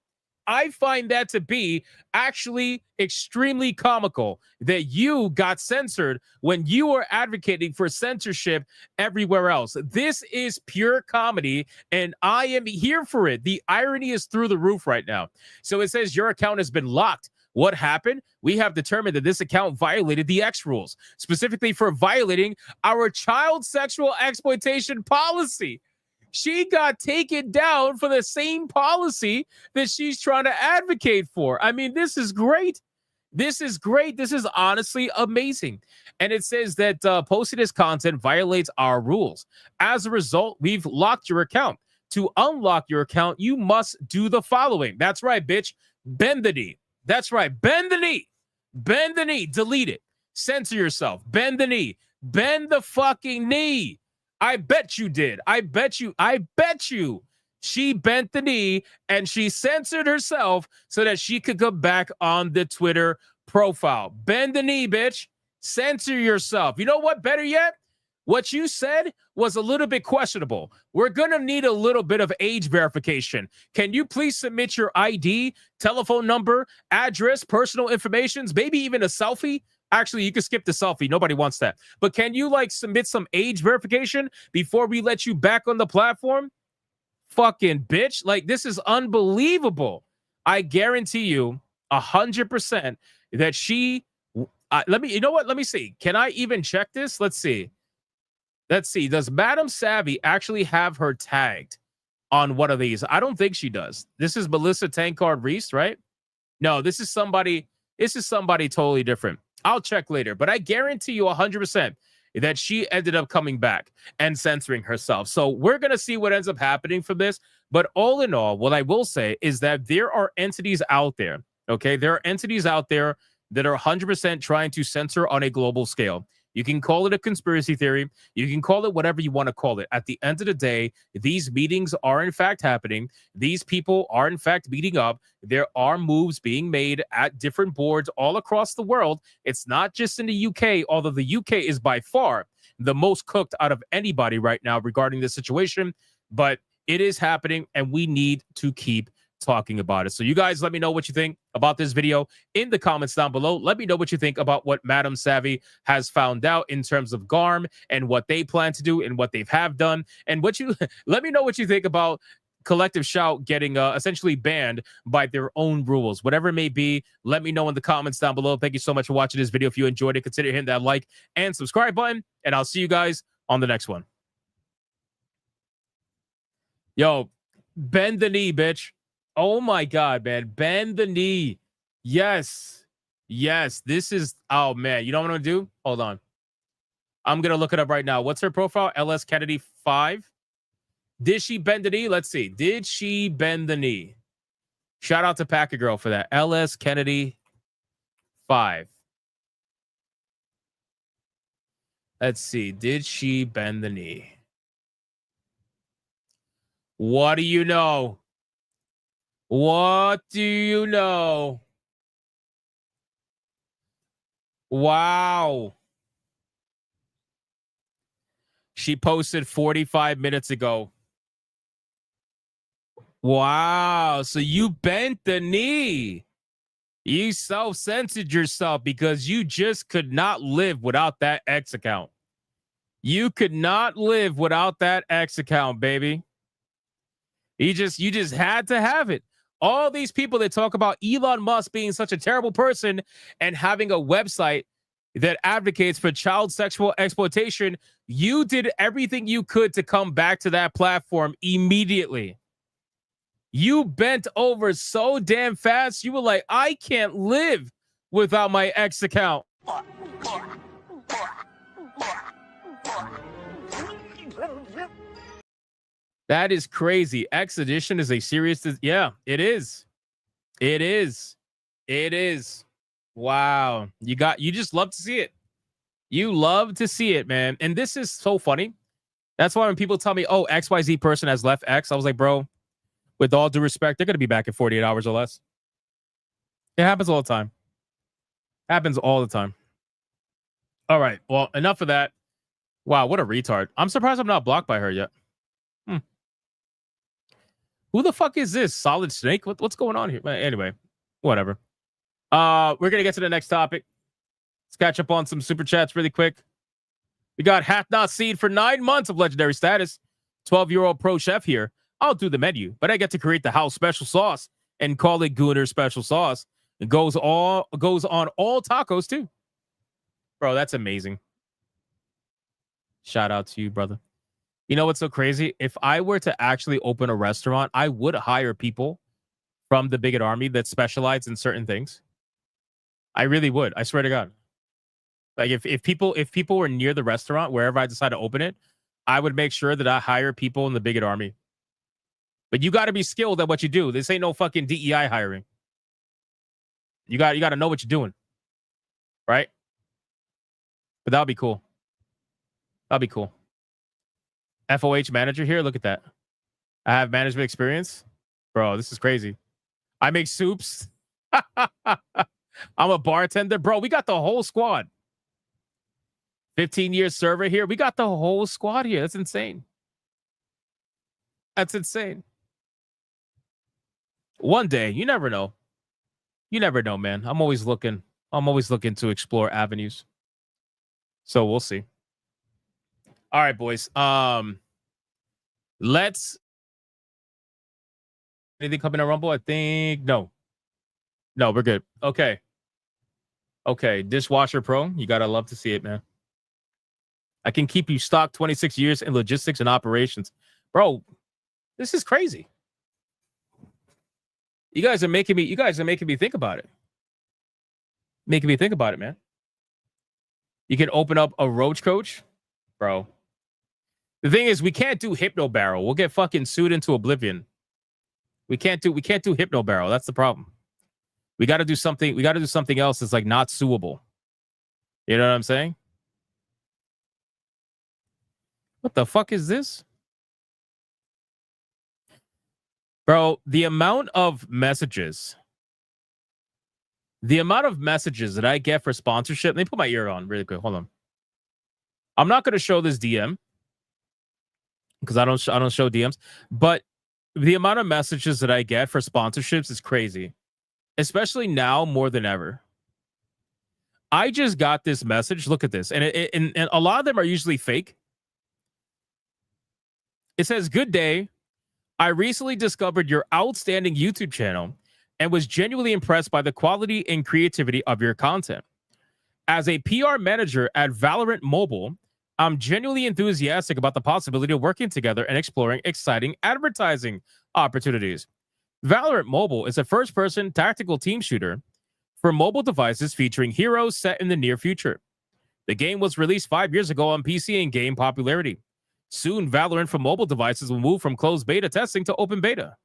S16: I find that to be actually extremely comical that you got censored when you were advocating for censorship everywhere else. This is pure comedy, and I am here for it. The irony is through the roof right now. So it says your account has been locked. What happened? We have determined that this account violated the X rules, specifically for violating our child sexual exploitation policy. She got taken down for the same policy that she's trying to advocate for. I mean, this is great. This is great. This is honestly amazing. And it says that posting this content violates our rules. As a result, we've locked your account. To unlock your account, you must do the following. That's right, bitch. Bend the knee. That's right. Bend the knee. Bend the knee. Delete it. Censor yourself. Bend the knee. Bend the fucking knee. I bet you did. I bet you. She bent the knee and she censored herself so that she could go back on the Twitter profile. Bend the knee, bitch. Censor yourself. You know what? Better yet, what you said was a little bit questionable. We're going to need a little bit of age verification. Can you please submit your ID, telephone number, address, personal informations, maybe even a selfie? Actually, you can skip the selfie. Nobody wants that. But can you submit some age verification before we let you back on the platform? Fucking bitch. This is unbelievable. I guarantee you 100% that she, you know what? Let me see. Can I even check this? Let's see. Let's see. Does Madam Savvy actually have her tagged on one of these? I don't think she does. This is Melissa Tankard Reese, right? No, this is somebody totally different. I'll check later, but I guarantee you 100% that she ended up coming back and censoring herself. So we're going to see what ends up happening from this. But all in all, what I will say is that there are entities out there, okay? There are entities out there that are 100% trying to censor on a global scale. You can call it a conspiracy theory. You can call it whatever you want to call it. At the end of the day, these meetings are in fact happening. These people are in fact meeting up. There are moves being made at different boards all across the world. It's not just in the UK, although the UK is by far the most cooked out of anybody right now regarding this situation. But it is happening, and we need to keep talking about it. So you guys let me know what you think about this video in the comments down below. Let me know what you think about what Madam Savvy has found out in terms of Garm and what they plan to do and what they have done. And what you let me know what you think about Collective Shout getting essentially banned by their own rules. Whatever it may be, let me know in the comments down below. Thank you so much for watching this video. If you enjoyed it, consider hitting that like and subscribe button, and I'll see you guys on the next one. Yo, bend the knee, bitch. Oh my God, man. Bend the knee. Yes. Yes. This is, oh man. You know what I'm going to do? Hold on. I'm going to look it up right now. What's her profile? LS Kennedy 5. Did she bend the knee? Let's see. Did she bend the knee? Shout out to Packer Girl for that. LS Kennedy 5. Let's see. Did she bend the knee? What do you know? What do you know? Wow. She posted 45 minutes ago. Wow. So you bent the knee. You self-censored yourself because you just could not live without that X account. You could not live without that X account, baby. You just had to have it. All these people that talk about Elon Musk being such a terrible person and having a website that advocates for child sexual exploitation, you did everything you could to come back to that platform immediately. You bent over so damn fast, you were like, I can't live without my X account. That is crazy. X Edition is a serious... Yeah, it is. It is. It is. Wow. You just love to see it. You love to see it, man. And this is so funny. That's why when people tell me, oh, XYZ person has left X, I was like, bro, with all due respect, they're going to be back in 48 hours or less. It happens all the time. Happens all the time. All right. Well, enough of that. Wow, what a retard. I'm surprised I'm not blocked by her yet. Who the fuck is this? Solid Snake? What's going on here? Anyway, whatever. We're going to get to the next topic. Let's catch up on some super chats really quick. We got Hath Not Seen for 9 months of legendary status. 12-year-old pro chef here. I'll do the menu, but I get to create the house special sauce and call it Gooner special sauce. It goes on all tacos too. Bro, that's amazing. Shout out to you, brother. You know what's so crazy? If I were to actually open a restaurant, I would hire people from the Bigot Army that specialize in certain things. I really would. I swear to God. Like if people were near the restaurant, wherever I decide to open it, I would make sure that I hire people in the Bigot Army. But you got to be skilled at what you do. This ain't no fucking DEI hiring. You got to know what you're doing. Right? But that'll be cool. That'll be cool. FOH manager here. Look at that. I have management experience. Bro, this is crazy. I make soups. I'm a bartender. Bro, we got the whole squad. 15-year server here. We got the whole squad here. That's insane. That's insane. One day, you never know. You never know, man. I'm always looking to explore avenues. So we'll see. All right, boys. Let's. Anything coming to Rumble? I think no. No, we're good. Okay. Okay, Dishwasher Pro. You gotta love to see it, man. I can keep you stocked 26 years in logistics and operations. Bro, this is crazy. You guys are making me think about it. Making me think about it, man. You can open up a roach coach, bro. The thing is, we can't do Hypno Barrel. We'll get fucking sued into oblivion. We can't do Hypno Barrel. That's the problem. We got to do something. We got to do something else that's like not suable. You know what I'm saying? What the fuck is this? Bro, the amount of messages that I get for sponsorship. Let me put my ear on really quick. Hold on. I'm not going to show this DM because I don't show DMs, but the amount of messages that I get for sponsorships is crazy, especially now more than ever. I just got this message. Look at this. And a lot of them are usually fake. It says, "Good day. I recently discovered your outstanding YouTube channel and was genuinely impressed by the quality and creativity of your content. As a PR manager at Valorant Mobile, I'm genuinely enthusiastic about the possibility of working together and exploring exciting advertising opportunities. Valorant Mobile is a first-person tactical team shooter for mobile devices featuring heroes set in the near future. The game was released 5 years ago on PC and gained popularity. Soon, Valorant for mobile devices will move from closed beta testing to open beta.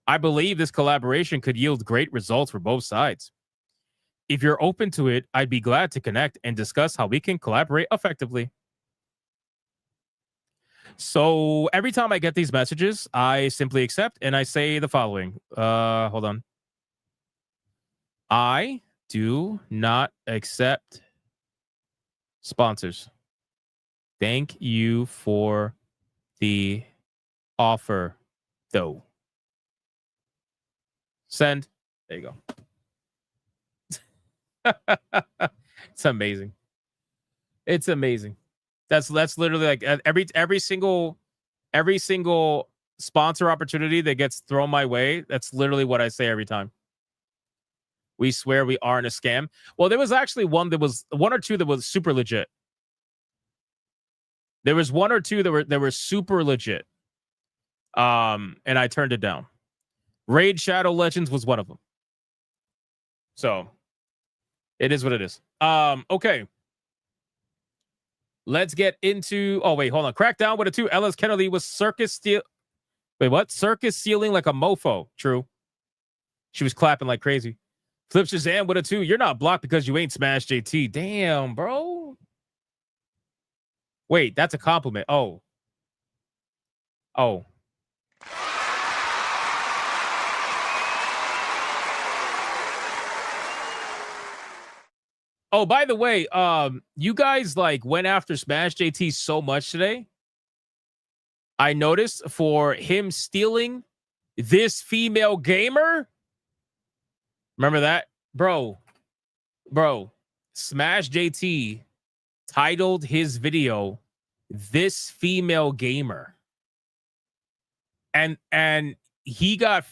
S16: I believe this collaboration could yield great results for both sides. If you're open to it, I'd be glad to connect and discuss how we can collaborate effectively." So every time I get these messages, I simply accept and I say the following. Hold on. I do not accept sponsors. Thank you for the offer, though. Send. There you go. It's amazing. It's amazing. That's literally like every single sponsor opportunity that gets thrown my way. That's literally what I say every time. We swear we aren't a scam. Well, there was actually one or two that was super legit. There was one or two that were super legit. And I turned it down. Raid Shadow Legends was one of them. So it is what it is. Okay. Let's get into. Oh, wait, hold on. Crackdown with a 2. Ellis Kennedy was circus sealing like a mofo. True. She was clapping like crazy. Flip Shazam with a 2. You're not blocked because you ain't smashed JT. Damn, bro. Wait, that's a compliment. Oh. Oh, by the way, you guys like went after Smash JT so much today. I noticed for him stealing this female gamer. Remember that? Bro. Smash JT titled his video "This Female Gamer." And he got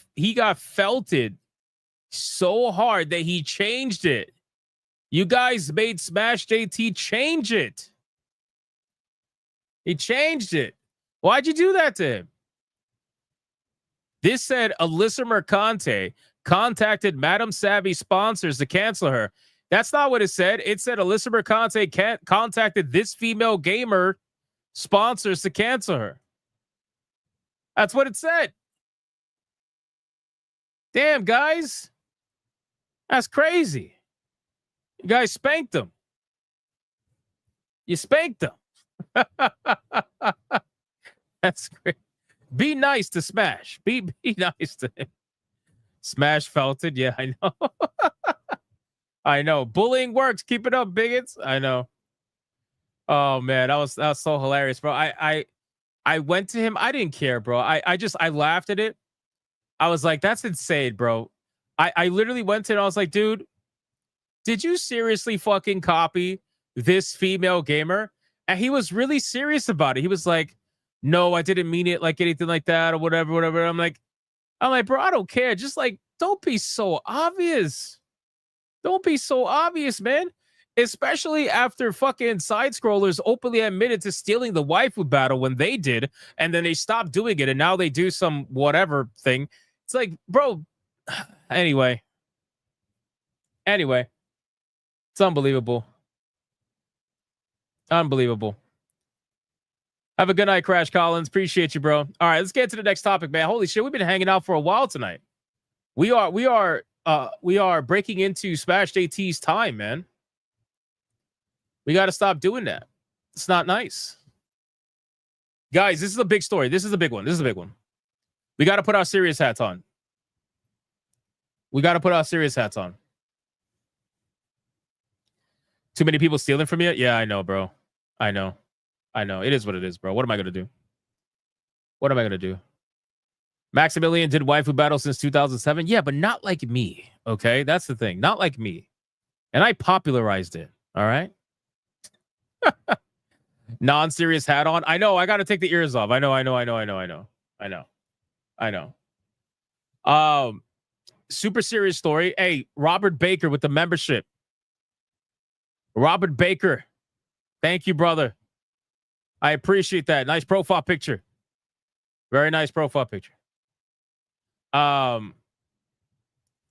S16: felted so hard that he changed it. You guys made Smash JT change it. He changed it. Why'd you do that to him? This said Alyssa Mercante contacted Madame Savvy sponsors to cancel her. That's not what it said. It said Alyssa Mercante contacted this female gamer sponsors to cancel her. That's what it said. Damn, guys. That's crazy. You guys spanked them. You spanked them. That's great. Be nice to Smash. Be nice to him. Smash felted. Yeah, I know. I know. Bullying works. Keep it up, bigots. I know. Oh man, that was so hilarious, bro. I went to him. I didn't care, bro. I laughed at it. I was like, that's insane, bro. I literally went to him. I was like, dude, did you seriously fucking copy this female gamer? And he was really serious about it. He was like, no, I didn't mean it like anything like that or whatever. I'm like, bro, I don't care. Just like, don't be so obvious. Don't be so obvious, man. Especially after fucking side scrollers openly admitted to stealing the Waifu Battle when they did, and then they stopped doing it, and now they do some whatever thing. It's like, bro. Anyway, it's unbelievable. Unbelievable. Have a good night, Crash Collins. Appreciate you, bro. All right, let's get to the next topic, man. Holy shit, we've been hanging out for a while tonight. We are breaking into Smash JT's time, man. We got to stop doing that. It's not nice. Guys, this is a big story. This is a big one. We got to put our serious hats on. Too many people stealing from you? Yeah, I know, bro. I know. It is what it is, bro. What am I going to do? Maximilian did Waifu Battle since 2007. Yeah, but not like me. Okay, that's the thing. Not like me. And I popularized it. All right. Non-serious hat on. I know. I got to take the ears off. I know. Super serious story. Hey, Robert Baker with the membership. Robert Baker. Thank you, brother. I appreciate that. Nice profile picture. Very nice profile picture.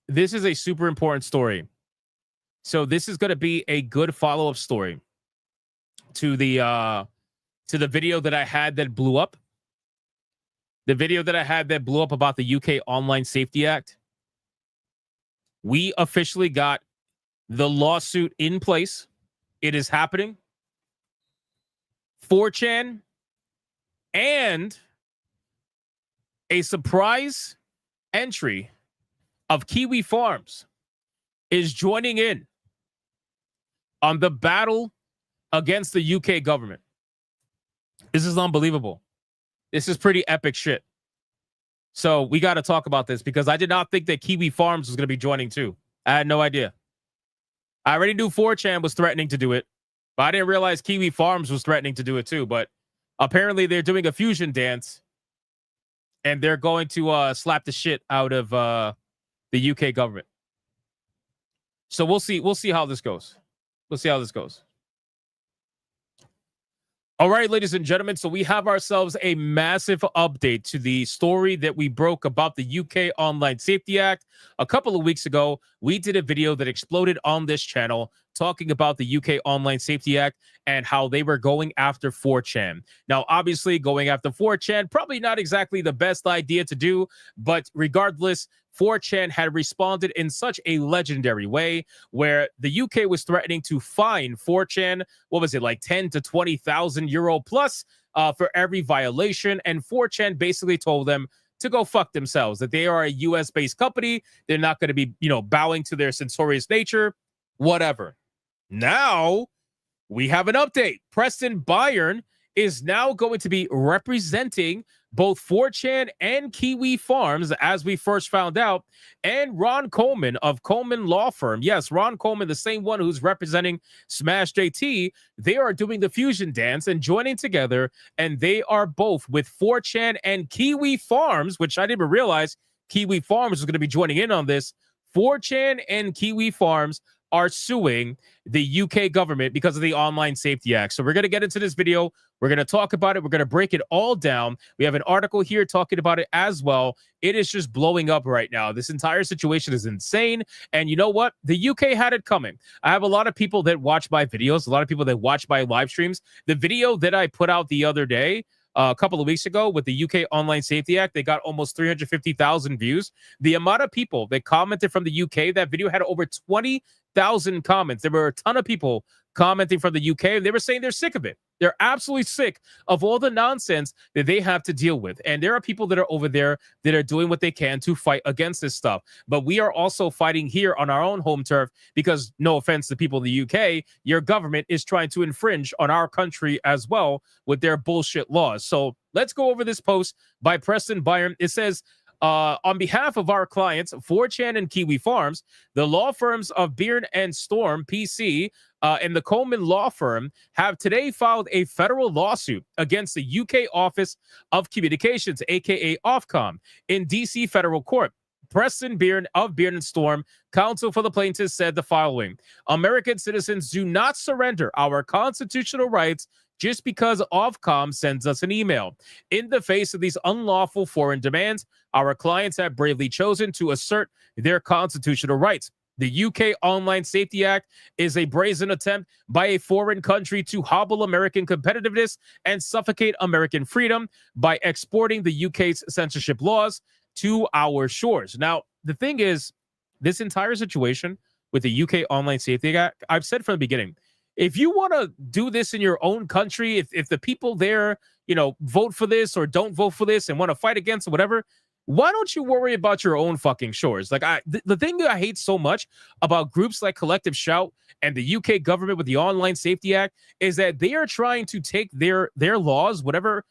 S16: This is a super important story. So this is going to be a good follow-up story to the video that I had that blew up. The video that I had that blew up about the UK Online Safety Act. We officially got the lawsuit in place. It is happening. 4chan and a surprise entry of Kiwi Farms is joining in on the battle against the UK government. This is unbelievable. This is pretty epic shit. So we got to talk about this because I did not think that Kiwi Farms was going to be joining too. I had no idea. I already knew 4chan was threatening to do it, but I didn't realize Kiwi Farms was threatening to do it too. But apparently they're doing a fusion dance and they're going to slap the shit out of the UK government. So we'll see how this goes. All right, ladies and gentlemen, so we have ourselves a massive update to the story that we broke about the UK Online Safety Act. A couple of weeks ago, we did a video that exploded on this channel talking about the UK Online Safety Act and how they were going after 4chan. Now, obviously, going after 4chan, probably not exactly the best idea to do, but regardless, 4chan had responded in such a legendary way where the UK was threatening to fine 4chan, what was it, like 10 to 20,000 euro plus for every violation. And 4chan basically told them to go fuck themselves, that they are a US-based company. They're not going to be, bowing to their censorious nature, whatever. Now we have an update. Preston Byron is now going to be representing both 4chan and Kiwi Farms, as we first found out, and Ron Coleman of Coleman Law Firm. Yes, Ron Coleman, the same one who's representing Smash JT. They are doing the fusion dance and joining together, and they are both with 4chan and Kiwi Farms, which I didn't even realize Kiwi Farms was going to be joining in on this. 4chan and Kiwi Farms are suing the UK government because of the Online Safety Act. So we're going to get into this video. We're going to talk about it. We're going to break it all down. We have an article here talking about it as well. It is just blowing up right now. This entire situation is insane. And you know what? The UK had it coming. I have a lot of people that watch my videos, a lot of people that watch my live streams. The video that I put out the other day, a couple of weeks ago with the UK Online Safety Act, they got almost 350,000 views. The amount of people that commented from the UK, that video had over 20,000 comments. There were a ton of people commenting from the UK, and they were saying they're sick of it. They're absolutely sick of all the nonsense that they have to deal with. And there are people that are over there that are doing what they can to fight against this stuff. But we are also fighting here on our own home turf because, no offense to people in the UK, your government is trying to infringe on our country as well with their bullshit laws. So let's go over this post by Preston Byron. It says, on behalf of our clients, 4chan and Kiwi Farms, the law firms of Beard and Storm, PC, and the Coleman Law Firm have today filed a federal lawsuit against the UK Office of Communications, aka Ofcom, in DC federal court. Preston Beard of Beard and Storm, counsel for the plaintiffs, said the following: American citizens do not surrender our constitutional rights just because Ofcom sends us an email. In the face of these unlawful foreign demands, our clients have bravely chosen to assert their constitutional rights. The UK Online Safety Act is a brazen attempt by a foreign country to hobble American competitiveness and suffocate American freedom by exporting the UK's censorship laws to our shores. Now, the thing is, this entire situation with the UK Online Safety Act, I've said from the beginning, if you want to do this in your own country, if the people there, vote for this or don't vote for this and want to fight against it, whatever, why don't you worry about your own fucking shores? Like, the thing that I hate so much about groups like Collective Shout and the UK government with the Online Safety Act is that they are trying to take their laws, whatever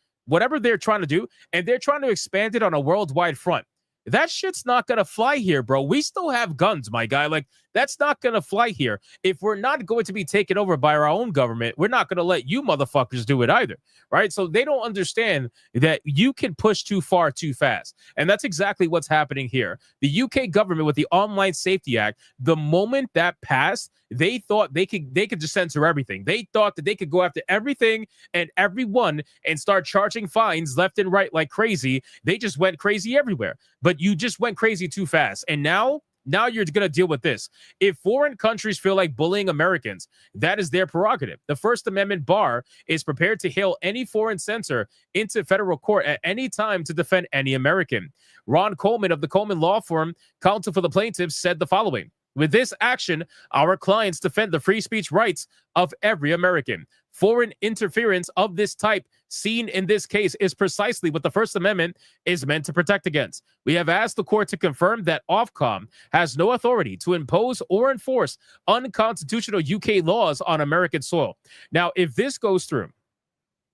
S16: they're trying to do, and they're trying to expand it on a worldwide front. That shit's not going to fly here, bro. We still have guns, my guy. Like, that's not going to fly here. If we're not going to be taken over by our own government, we're not going to let you motherfuckers do it either, right? So they don't understand that you can push too far too fast. And that's exactly what's happening here. The UK government with the Online Safety Act, the moment that passed, they thought they could just censor everything. They thought that they could go after everything and everyone and start charging fines left and right like crazy. They just went crazy everywhere. But you just went crazy too fast. And now you're going to deal with this. If foreign countries feel like bullying Americans, that is their prerogative. The First Amendment bar is prepared to hail any foreign censor into federal court at any time to defend any American. Ron Coleman of the Coleman Law Firm, counsel for the plaintiffs, said the following: with this action, our clients defend the free speech rights of every American. Foreign interference of this type seen in this case is precisely what the First Amendment is meant to protect against. We have asked the court to confirm that Ofcom has no authority to impose or enforce unconstitutional UK laws on American soil. Now, if this goes through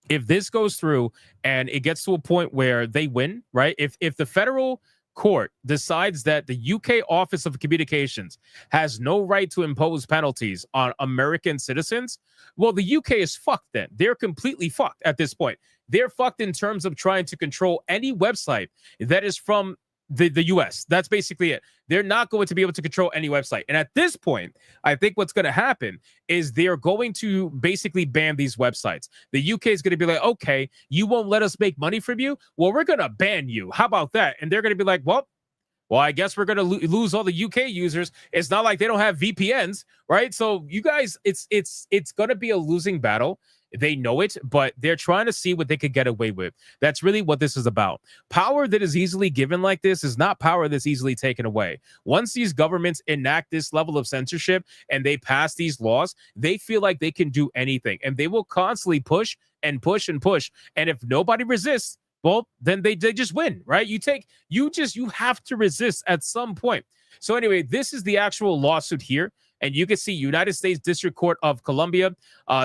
S16: and it gets to a point where they win, right? If the federal court decides that the UK Office of Communications has no right to impose penalties on American citizens, well, the UK is fucked then. They're completely fucked at this point. They're fucked in terms of trying to control any website that is from the US. That's basically it. They're not going to be able to control any website. And at this point, I think what's going to happen is they're going to basically ban these websites. The UK is going to be like, okay, you won't let us make money from you? Well, we're going to ban you. How about that? And they're going to be like, well, I guess we're going to lose all the UK users. It's not like they don't have VPNs, right? So you guys, it's going to be a losing battle. They know it, but they're trying to see what they could get away with. That's really what this is about. Power that is easily given like this is not power that's easily taken away. Once these governments enact this level of censorship and they pass these laws, they feel like they can do anything, and they will constantly push and push and push. And if nobody resists, well, then they just win, right? You have to resist at some point. So anyway, this is the actual lawsuit here. And you can see United States District Court of Columbia,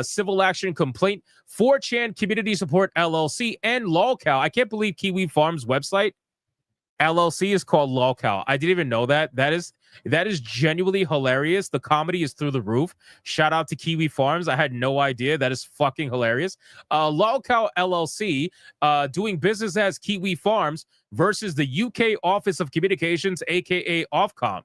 S16: civil action complaint, 4chan Community Support LLC, and LolCal. I can't believe Kiwi Farms website LLC is called LolCal. I didn't even know that. That is genuinely hilarious. The comedy is through the roof. Shout out to Kiwi Farms. I had no idea. That is fucking hilarious. LolCal LLC, doing business as Kiwi Farms versus the UK Office of Communications, aka Ofcom.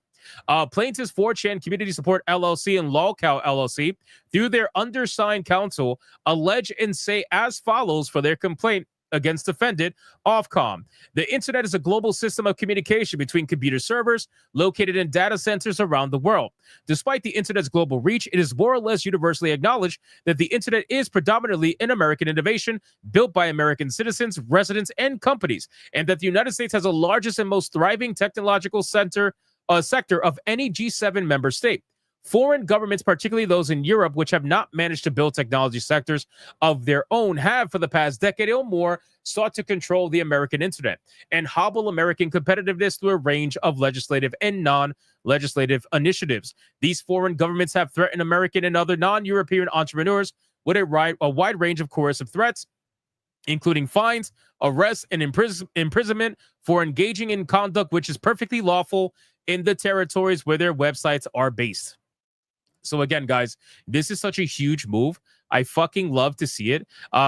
S16: Plaintiffs 4chan Community Support LLC and LolCal LLC, through their undersigned counsel, allege and say as follows for their complaint against defendant Ofcom. The internet is a global system of communication between computer servers located in data centers around the world. Despite the internet's global reach, it is more or less universally acknowledged that the internet is predominantly an American innovation built by American citizens, residents, and companies, and that the United States has the largest and most thriving technological sector of any G7 member state. Foreign governments, particularly those in Europe, which have not managed to build technology sectors of their own, have for the past decade or more sought to control the American internet and hobble American competitiveness through a range of legislative and non-legislative initiatives. These foreign governments have threatened American and other non-European entrepreneurs with a wide range of coercive threats, including fines, arrests, and imprisonment for engaging in conduct which is perfectly lawful in the territories where their websites are based. So again, guys, this is such a huge move I fucking love to see it.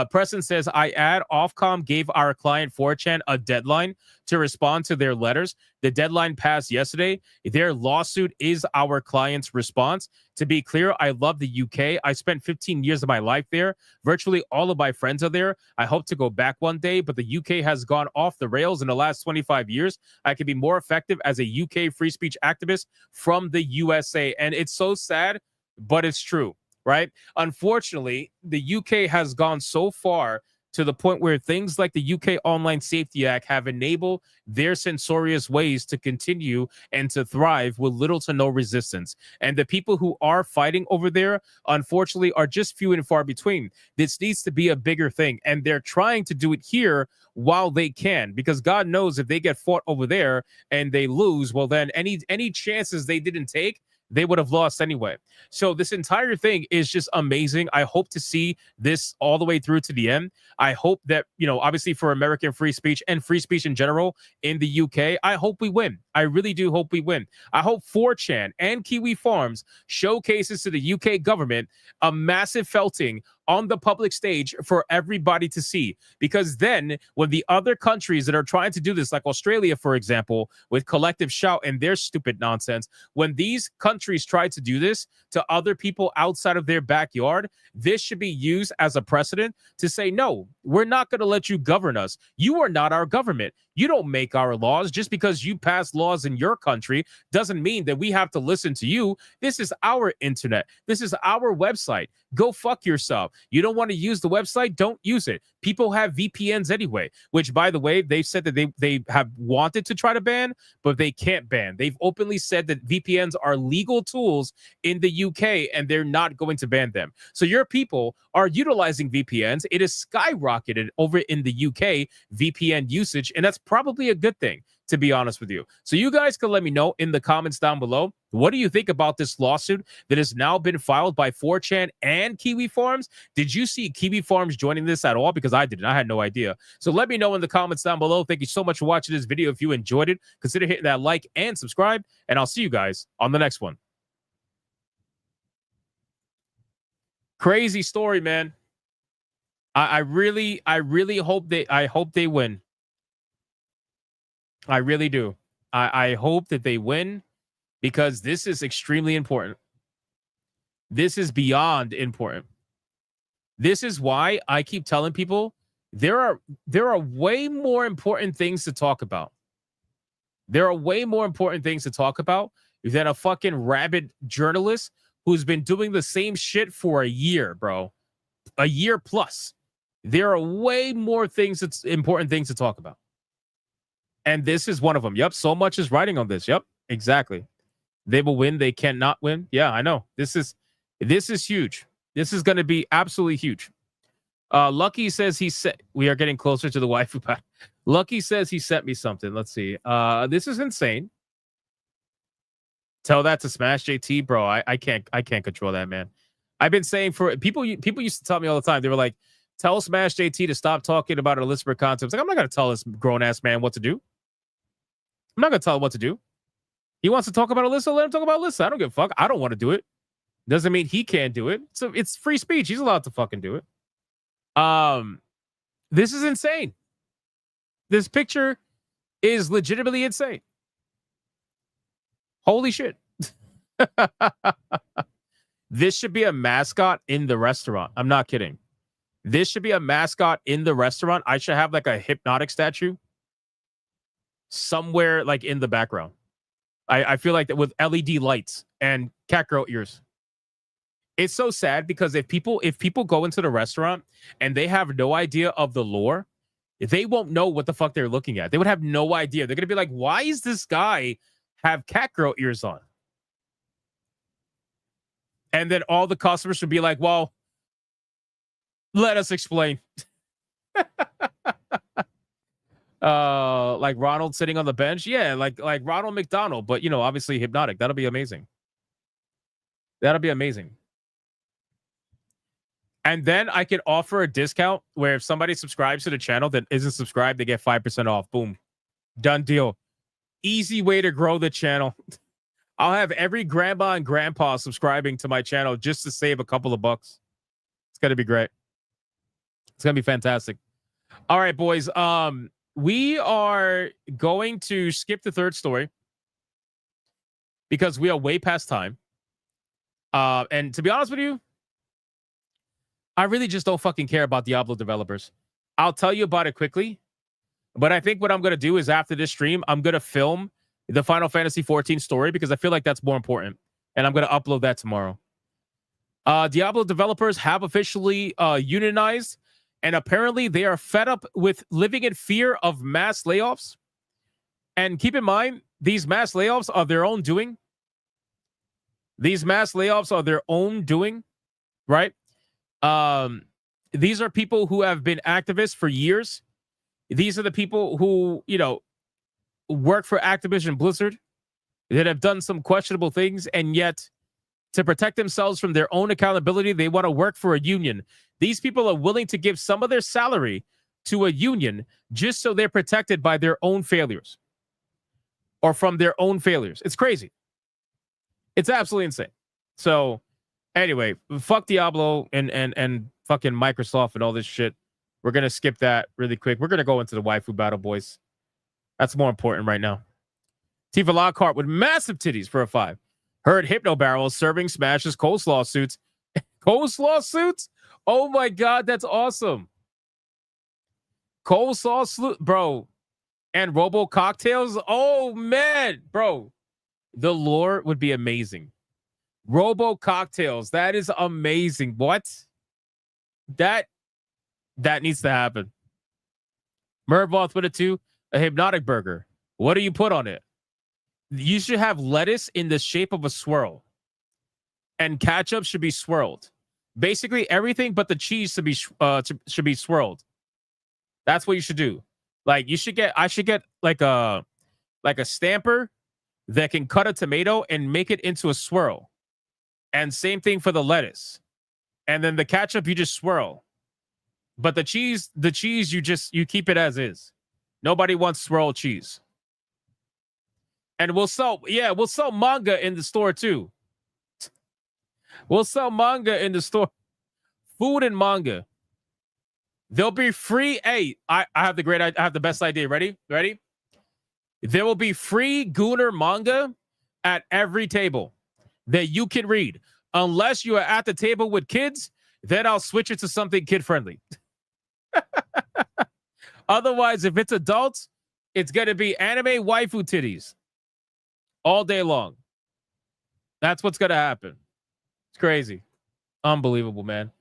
S16: Preston says, Ofcom gave our client 4chan a deadline to respond to their letters. The deadline passed yesterday. Their lawsuit is our client's response. To be clear, I love the UK. I spent 15 years of my life there. Virtually all of my friends are there. I hope to go back one day, but the UK has gone off the rails in the last 25 years. I can be more effective as a UK free speech activist from the USA. And it's so sad, but it's true, right? Unfortunately, the UK has gone so far to the point where things like the UK Online Safety Act have enabled their censorious ways to continue and to thrive with little to no resistance. And the people who are fighting over there, unfortunately, are just few and far between. This needs to be a bigger thing. And they're trying to do it here while they can, because God knows if they get fought over there and they lose, well, then any chances they didn't take, they would have lost anyway. So this entire thing is just amazing. I hope to see this all the way through to the end. I hope that, obviously for American free speech and free speech in general in the UK, I hope we win. I really do hope we win. I hope 4chan and Kiwi Farms showcases to the UK government a massive felting on the public stage for everybody to see. Because then when the other countries that are trying to do this, like Australia, for example, with Collective Shout and their stupid nonsense, when these countries try to do this to other people outside of their backyard, this should be used as a precedent to say, no, we're not going to let you govern us. You are not our government. You don't make our laws. Just because you pass laws in your country doesn't mean that we have to listen to you. This is our internet. This is our website. Go fuck yourself. You don't want to use the website? Don't use it. People have VPNs anyway, which, by the way, they've said that they have wanted to try to ban, but they can't ban. They've openly said that VPNs are legal tools in the UK and they're not going to ban them. So your people are utilizing VPNs. It is skyrocketed over in the UK, VPN usage, and that's probably a good thing, to be honest with you. So you guys can let me know in the comments down below. What do you think about this lawsuit that has now been filed by 4chan and Kiwi Farms? Did you see Kiwi Farms joining this at all? Because I didn't. I had no idea. So let me know in the comments down below. Thank you so much for watching this video. If you enjoyed it, consider hitting that like and subscribe, and I'll see you guys on the next one. Crazy story, man. I really hope they win. I really do. I hope that they win, because this is extremely important. This is beyond important. This is why I keep telling people there are way more important things to talk about. There are way more important things to talk about than a fucking rabid journalist who's been doing the same shit for a year, bro. A year plus. There are way more important things to talk about. And this is one of them. Yep, so much is writing on this. Yep, exactly. They will win. They cannot win. Yeah, I know. This is huge. This is going to be absolutely huge. Lucky says we are getting closer to the waifu battle. Lucky says he sent me something. Let's see. This is insane. Tell that to Smash JT, bro. I can't control that, man. I've been saying for people used to tell me all the time. They were like, tell Smash JT to stop talking about Elizabeth concepts. Like, I'm not going to tell this grown-ass man what to do. I'm not going to tell him what to do. He wants to talk about Alyssa, let him talk about Alyssa. I don't give a fuck. I don't want to do it. Doesn't mean he can't do it. So it's free speech. He's allowed to fucking do it. This is insane. This picture is legitimately insane. Holy shit. This should be a mascot in the restaurant. I'm not kidding. This should be a mascot in the restaurant. I should have like a hypnotic statue somewhere like in the background. I feel like that with LED lights and cat girl ears. It's so sad because if people go into the restaurant and they have no idea of the lore, they won't know what the fuck they're looking at. They would have no idea. They're going to be like, why is this guy have cat girl ears on? And then all the customers should be like, well, let us explain. Like Ronald sitting on the bench. Yeah, like Ronald McDonald, but obviously hypnotic. That'll be amazing. That'll be amazing. And then I could offer a discount where if somebody subscribes to the channel that isn't subscribed, they get 5% off. Boom. Done deal. Easy way to grow the channel. I'll have every grandma and grandpa subscribing to my channel just to save a couple of bucks. It's gonna be great. It's gonna be fantastic. All right, boys. We are going to skip the third story because we are way past time. And to be honest with you, I really just don't fucking care about Diablo developers. I'll tell you about it quickly, but I think what I'm going to do is after this stream, I'm going to film the Final Fantasy 14 story because I feel like that's more important, and I'm going to upload that tomorrow. Diablo developers have officially unionized, and apparently they are fed up with living in fear of mass layoffs. And keep in mind, these mass layoffs are their own doing. These mass layoffs are their own doing, right? These are people who have been activists for years. These are the people who, you know, work for Activision Blizzard that have done some questionable things, and yet to protect themselves from their own accountability, they want to work for a union. These people are willing to give some of their salary to a union just so they're protected by their own failures or from their own failures. It's crazy. It's absolutely insane. So anyway, fuck Diablo and fucking Microsoft and all this shit. We're going to skip that really quick. We're going to go into the waifu battle, boys. That's more important right now. Tifa Lockhart with massive titties for a 5. Heard Hypno Barrel serving smashes coleslaw suits. Coleslaw suits? Oh my God, that's awesome. Coleslaw suit, bro. And Robo cocktails? Oh man, bro. The lore would be amazing. Robo cocktails. That is amazing. What? That needs to happen. Mervoth with a 2. A hypnotic burger. What do you put on it? You should have lettuce in the shape of a swirl. And ketchup should be swirled. Basically, everything but the cheese should be swirled. That's what you should do. Like I should get like a stamper that can cut a tomato and make it into a swirl. And same thing for the lettuce. And then the ketchup you just swirl. But the cheese you keep it as is. Nobody wants swirl cheese. And we'll sell manga in the store too. We'll sell manga in the store. Food and manga. They'll be free. Hey, I have the best idea. Ready? There will be free Gooner manga at every table that you can read. Unless you are at the table with kids, then I'll switch it to something kid-friendly. Otherwise, if it's adults, it's going to be anime waifu titties all day long. That's what's going to happen. It's crazy. Unbelievable, man.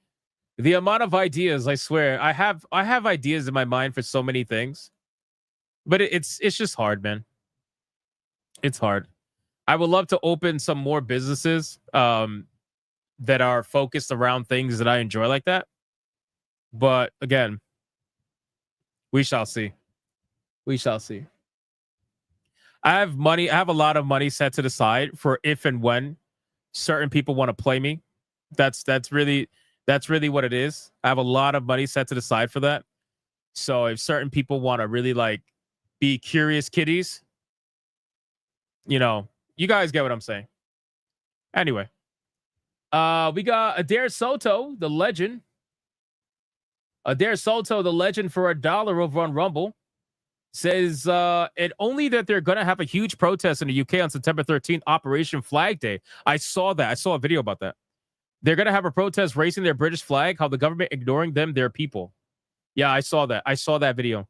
S16: The amount of ideas, I swear, I have ideas in my mind for so many things, but it's just hard, man. It's hard. I would love to open some more businesses that are focused around things that I enjoy like that. But again, we shall see. We shall see. I have money. I have a lot of money set to the side for if and when certain people want to play me. That's really what it is. I have a lot of money set to the side for that. So if certain people want to really like be curious kitties, you know, you guys get what I'm saying. Anyway, we got Adair Soto, the legend. Adair Soto, the legend, for $1 over on Rumble, says and only that they're going to have a huge protest in the UK on September 13th, Operation Flag Day. I saw that. I saw a video about that. They're going to have a protest raising their British flag, how the government ignoring them, their people. Yeah, I saw that. I saw that video.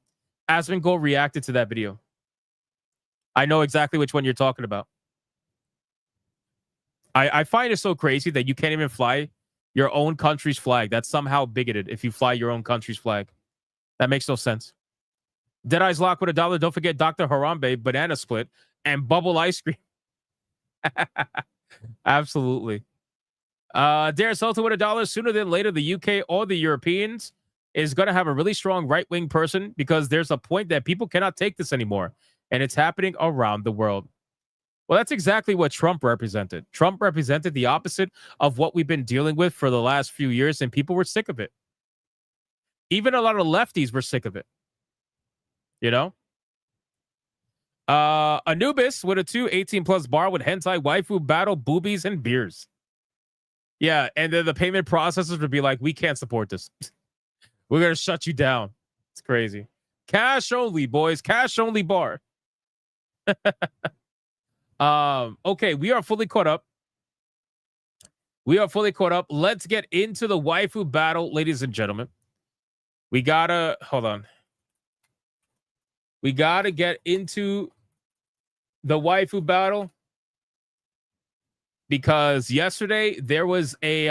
S16: Asmongold reacted to that video. I know exactly which one you're talking about. I find it so crazy that you can't even fly your own country's flag. That's somehow bigoted if you fly your own country's flag. That makes no sense. Deadeye's Lock with $1. Don't forget Dr. Harambe, Banana Split, and Bubble Ice Cream. Absolutely. Dare Salta with $1. Sooner than later, the UK or the Europeans is going to have a really strong right-wing person because there's a point that people cannot take this anymore. And it's happening around the world. Well, that's exactly what Trump represented. Trump represented the opposite of what we've been dealing with for the last few years, and people were sick of it. Even a lot of lefties were sick of it. You know? Anubis with a 2, 18+ bar with hentai, waifu battle, boobies, and beers. Yeah, and then the payment processors would be like, we can't support this. We're gonna shut you down. It's crazy. Cash only, boys. Cash only bar. Okay, we are fully caught up. Let's get into the waifu battle, ladies and gentlemen. We gotta hold on. We gotta get into the waifu battle because yesterday there was a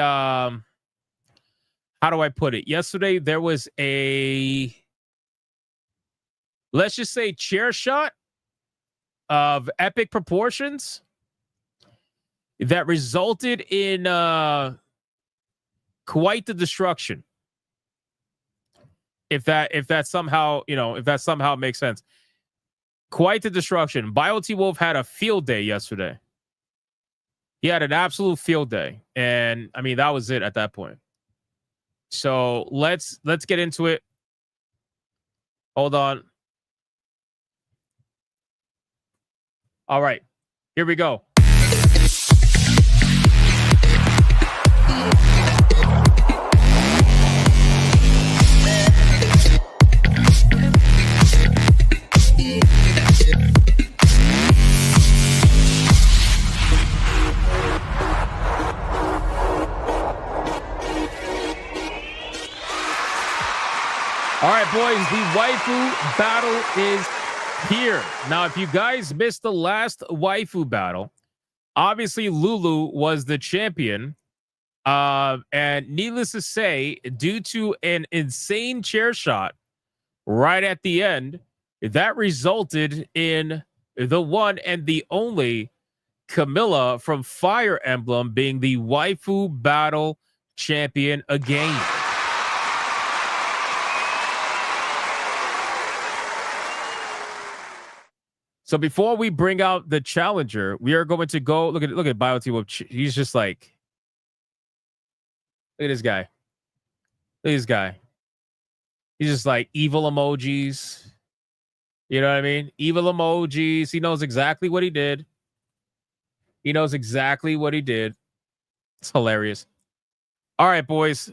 S16: how do I put it? Yesterday there was a, let's just say, chair shot of epic proportions that resulted in quite the destruction. If that somehow makes sense. Quite the destruction. BioT Wolf had a field day yesterday. He had an absolute field day. And I mean, that was it at that point. So let's get into it. Hold on. All right. Here we go. All right, boys, the waifu battle is here. Now, if you guys missed the last waifu battle, obviously Lulu was the champion. And needless to say, due to an insane chair shot right at the end, that resulted in the one and the only Camilla from Fire Emblem being the waifu battle champion again. So before we bring out the challenger, we are going to go look at BioT. He's just like, look at this guy. Look at this guy. He's just like evil emojis. You know what I mean? Evil emojis. He knows exactly what he did. It's hilarious. All right, boys.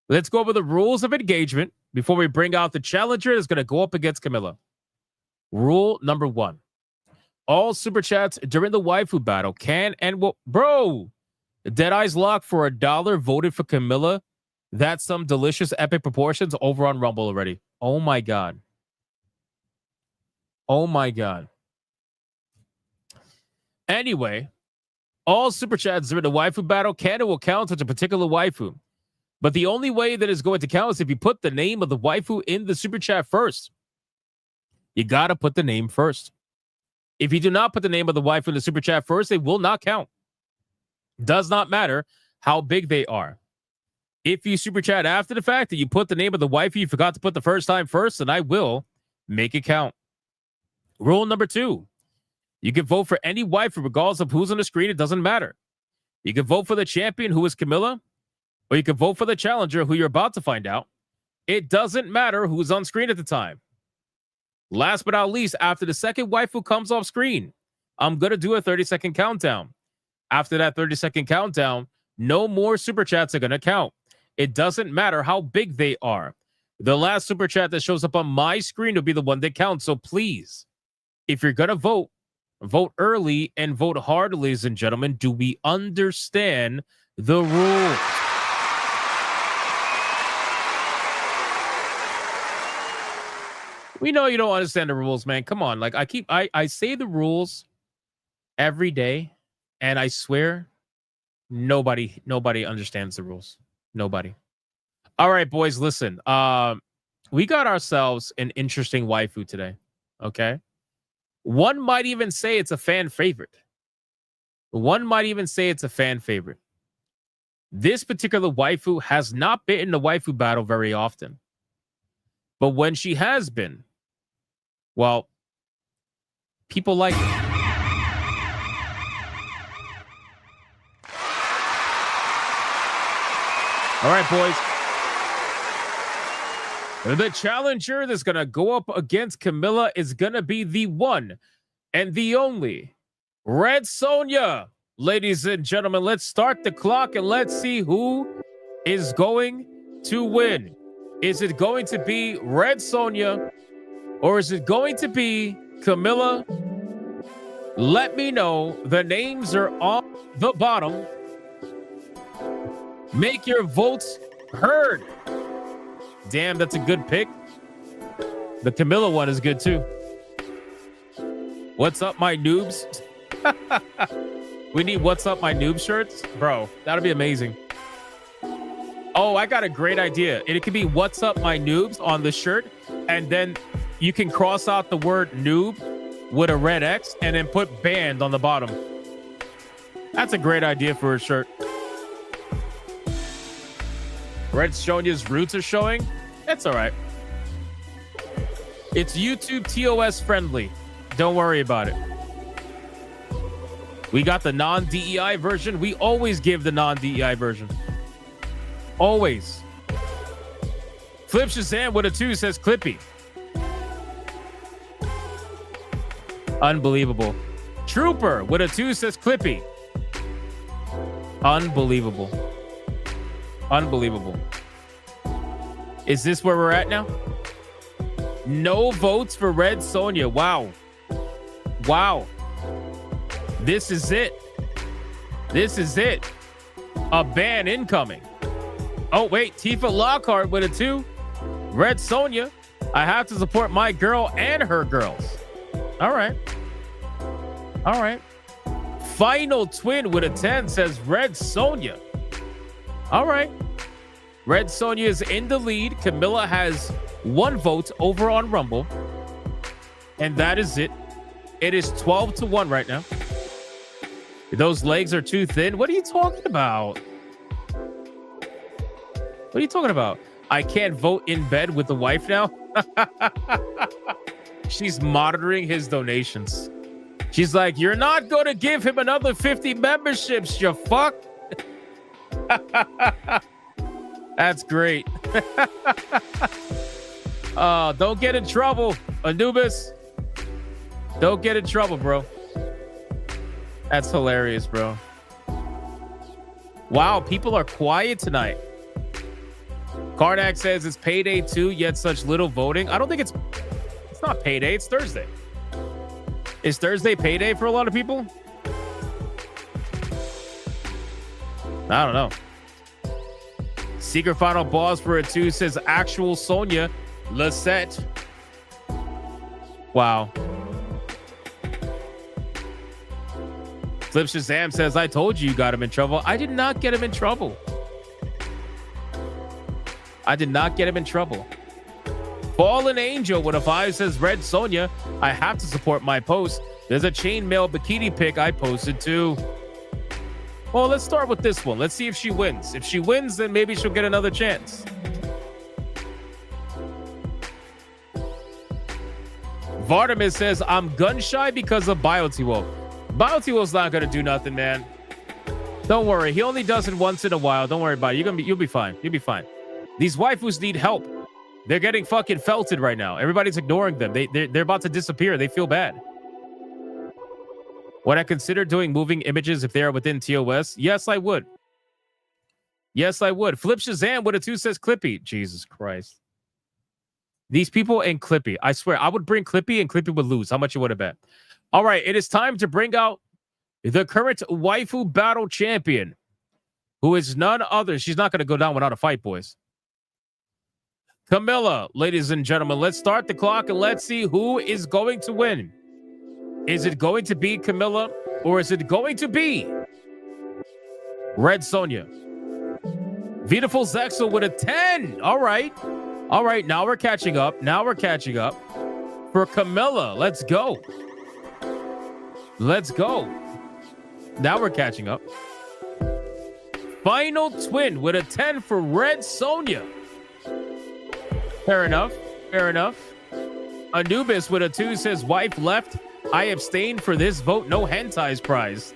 S16: Let's go over the rules of engagement before we bring out the challenger that's going to go up against Camilla. Rule number 1. All super chats during the waifu battle can and will... Bro! Deadeye's lock for $1 voted for Camilla. That's some delicious epic proportions over on Rumble already. Oh my god. Anyway, all super chats during the waifu battle can and will count as a particular waifu. But the only way that is going to count is if you put the name of the waifu in the super chat first. You got to put the name first. If you do not put the name of the waifu in the super chat first, they will not count. Does not matter how big they are. If you super chat after the fact that you put the name of the waifu you forgot to put the first time first, then I will make it count. Rule number 2. You can vote for any waifu regardless of who's on the screen. It doesn't matter. You can vote for the champion, who is Camilla, or you can vote for the challenger, who you're about to find out. It doesn't matter who's on screen at the time. Last but not least, after the second waifu comes off screen, I'm going to do a 30-second countdown. After that 30-second countdown, no more super chats are going to count. It doesn't matter how big they are. The last super chat that shows up on my screen will be the one that counts. So please, if you're going to vote, vote early and vote hard, ladies and gentlemen. Do we understand the rules? We know you don't understand the rules, man. Come on. Like I say the rules every day, and I swear nobody understands the rules. Nobody. All right, boys, listen. We got ourselves an interesting waifu today. Okay. One might even say it's a fan favorite. This particular waifu has not been in the waifu battle very often. But when she has been, well, people like it. All right, boys. The challenger that's going to go up against Camilla is going to be the one and the only Red Sonja. ladies and gentlemen, let's start the clock and let's see who is going to win. Is it going to be Red Sonja or is it going to be Camilla? Let me know. The names are on the bottom. Make your votes heard. Damn, that's a good pick. The Camilla one is good too. What's up, my noobs? We need What's Up, My Noob shirts. Bro, that'll be amazing. Oh, I got a great idea. It could be What's Up, My Noobs on the shirt. And then you can cross out the word noob with a red X and then put banned on the bottom. That's a great idea for a shirt. Red Sonja's roots are showing. That's all right. It's YouTube TOS friendly. Don't worry about it. We got the non-DEI version. We always give the non-DEI version. Always. Flip Shazam with a 2 says Clippy. Unbelievable. Trooper with a 2 says Clippy. Unbelievable. Unbelievable. Is this where we're at now? No votes for Red Sonja. Wow. Wow. This is it. This is it. A ban incoming. Oh, wait. Tifa Lockhart with a 2. Red Sonja. I have to support my girl and her girls. All right. All right. Final Twin with a 10 says Red Sonja. All right. Red Sonja is in the lead. Camilla has 1 vote over on Rumble. And that is it. It is 12-1 right now. Those legs are too thin. What are you talking about? What are you talking about? I can't vote in bed with the wife now. She's monitoring his donations. She's like, you're not going to give him another 50 memberships, you fuck. That's great. Don't get in trouble, Anubis. Don't get in trouble, bro. That's hilarious, bro. Wow, people are quiet tonight. Karnak says it's payday 2, yet such little voting. I don't think it's not payday, it's Thursday. Is Thursday payday for a lot of people? I don't know. Secret Final Boss for a 2 says actual Sonja Lisette. Wow. Flip Shazam says, I told you got him in trouble. I did not get him in trouble. I did not get him in trouble. Fallen Angel with a 5 says, Red Sonja, I have to support my post. There's a chainmail bikini pic I posted too. Well, let's start with this one. Let's see if she wins. If she wins, then maybe she'll get another chance. Vardamis says, I'm gun shy because of Biotiwo. Biotiwo's not going to do nothing, man. Don't worry. He only does it once in a while. Don't worry about it. You'll be fine. You'll be fine. These waifus need help. They're getting fucking felted right now. Everybody's ignoring them. They're about to disappear. They feel bad. Would I consider doing moving images if they are within TOS? Yes, I would. Yes, I would. Flip Shazam with a 2 says Clippy. Jesus Christ. These people and Clippy. I swear, I would bring Clippy and Clippy would lose. How much you would have bet? All right, it is time to bring out the current Waifu Battle champion, who is none other. She's not going to go down without a fight, boys. Camilla, ladies and gentlemen, let's start the clock and let's see who is going to win. Is it going to be Camilla or is it going to be Red Sonja? Beautiful Zexel with a 10. All right. All right, now we're catching up. Now we're catching up. For Camilla, let's go. Let's go. Now we're catching up. Final Twin with a 10 for Red Sonja. Fair enough. Fair enough. Anubis with a 2 says, wife left. I abstained for this vote. No hentais prize.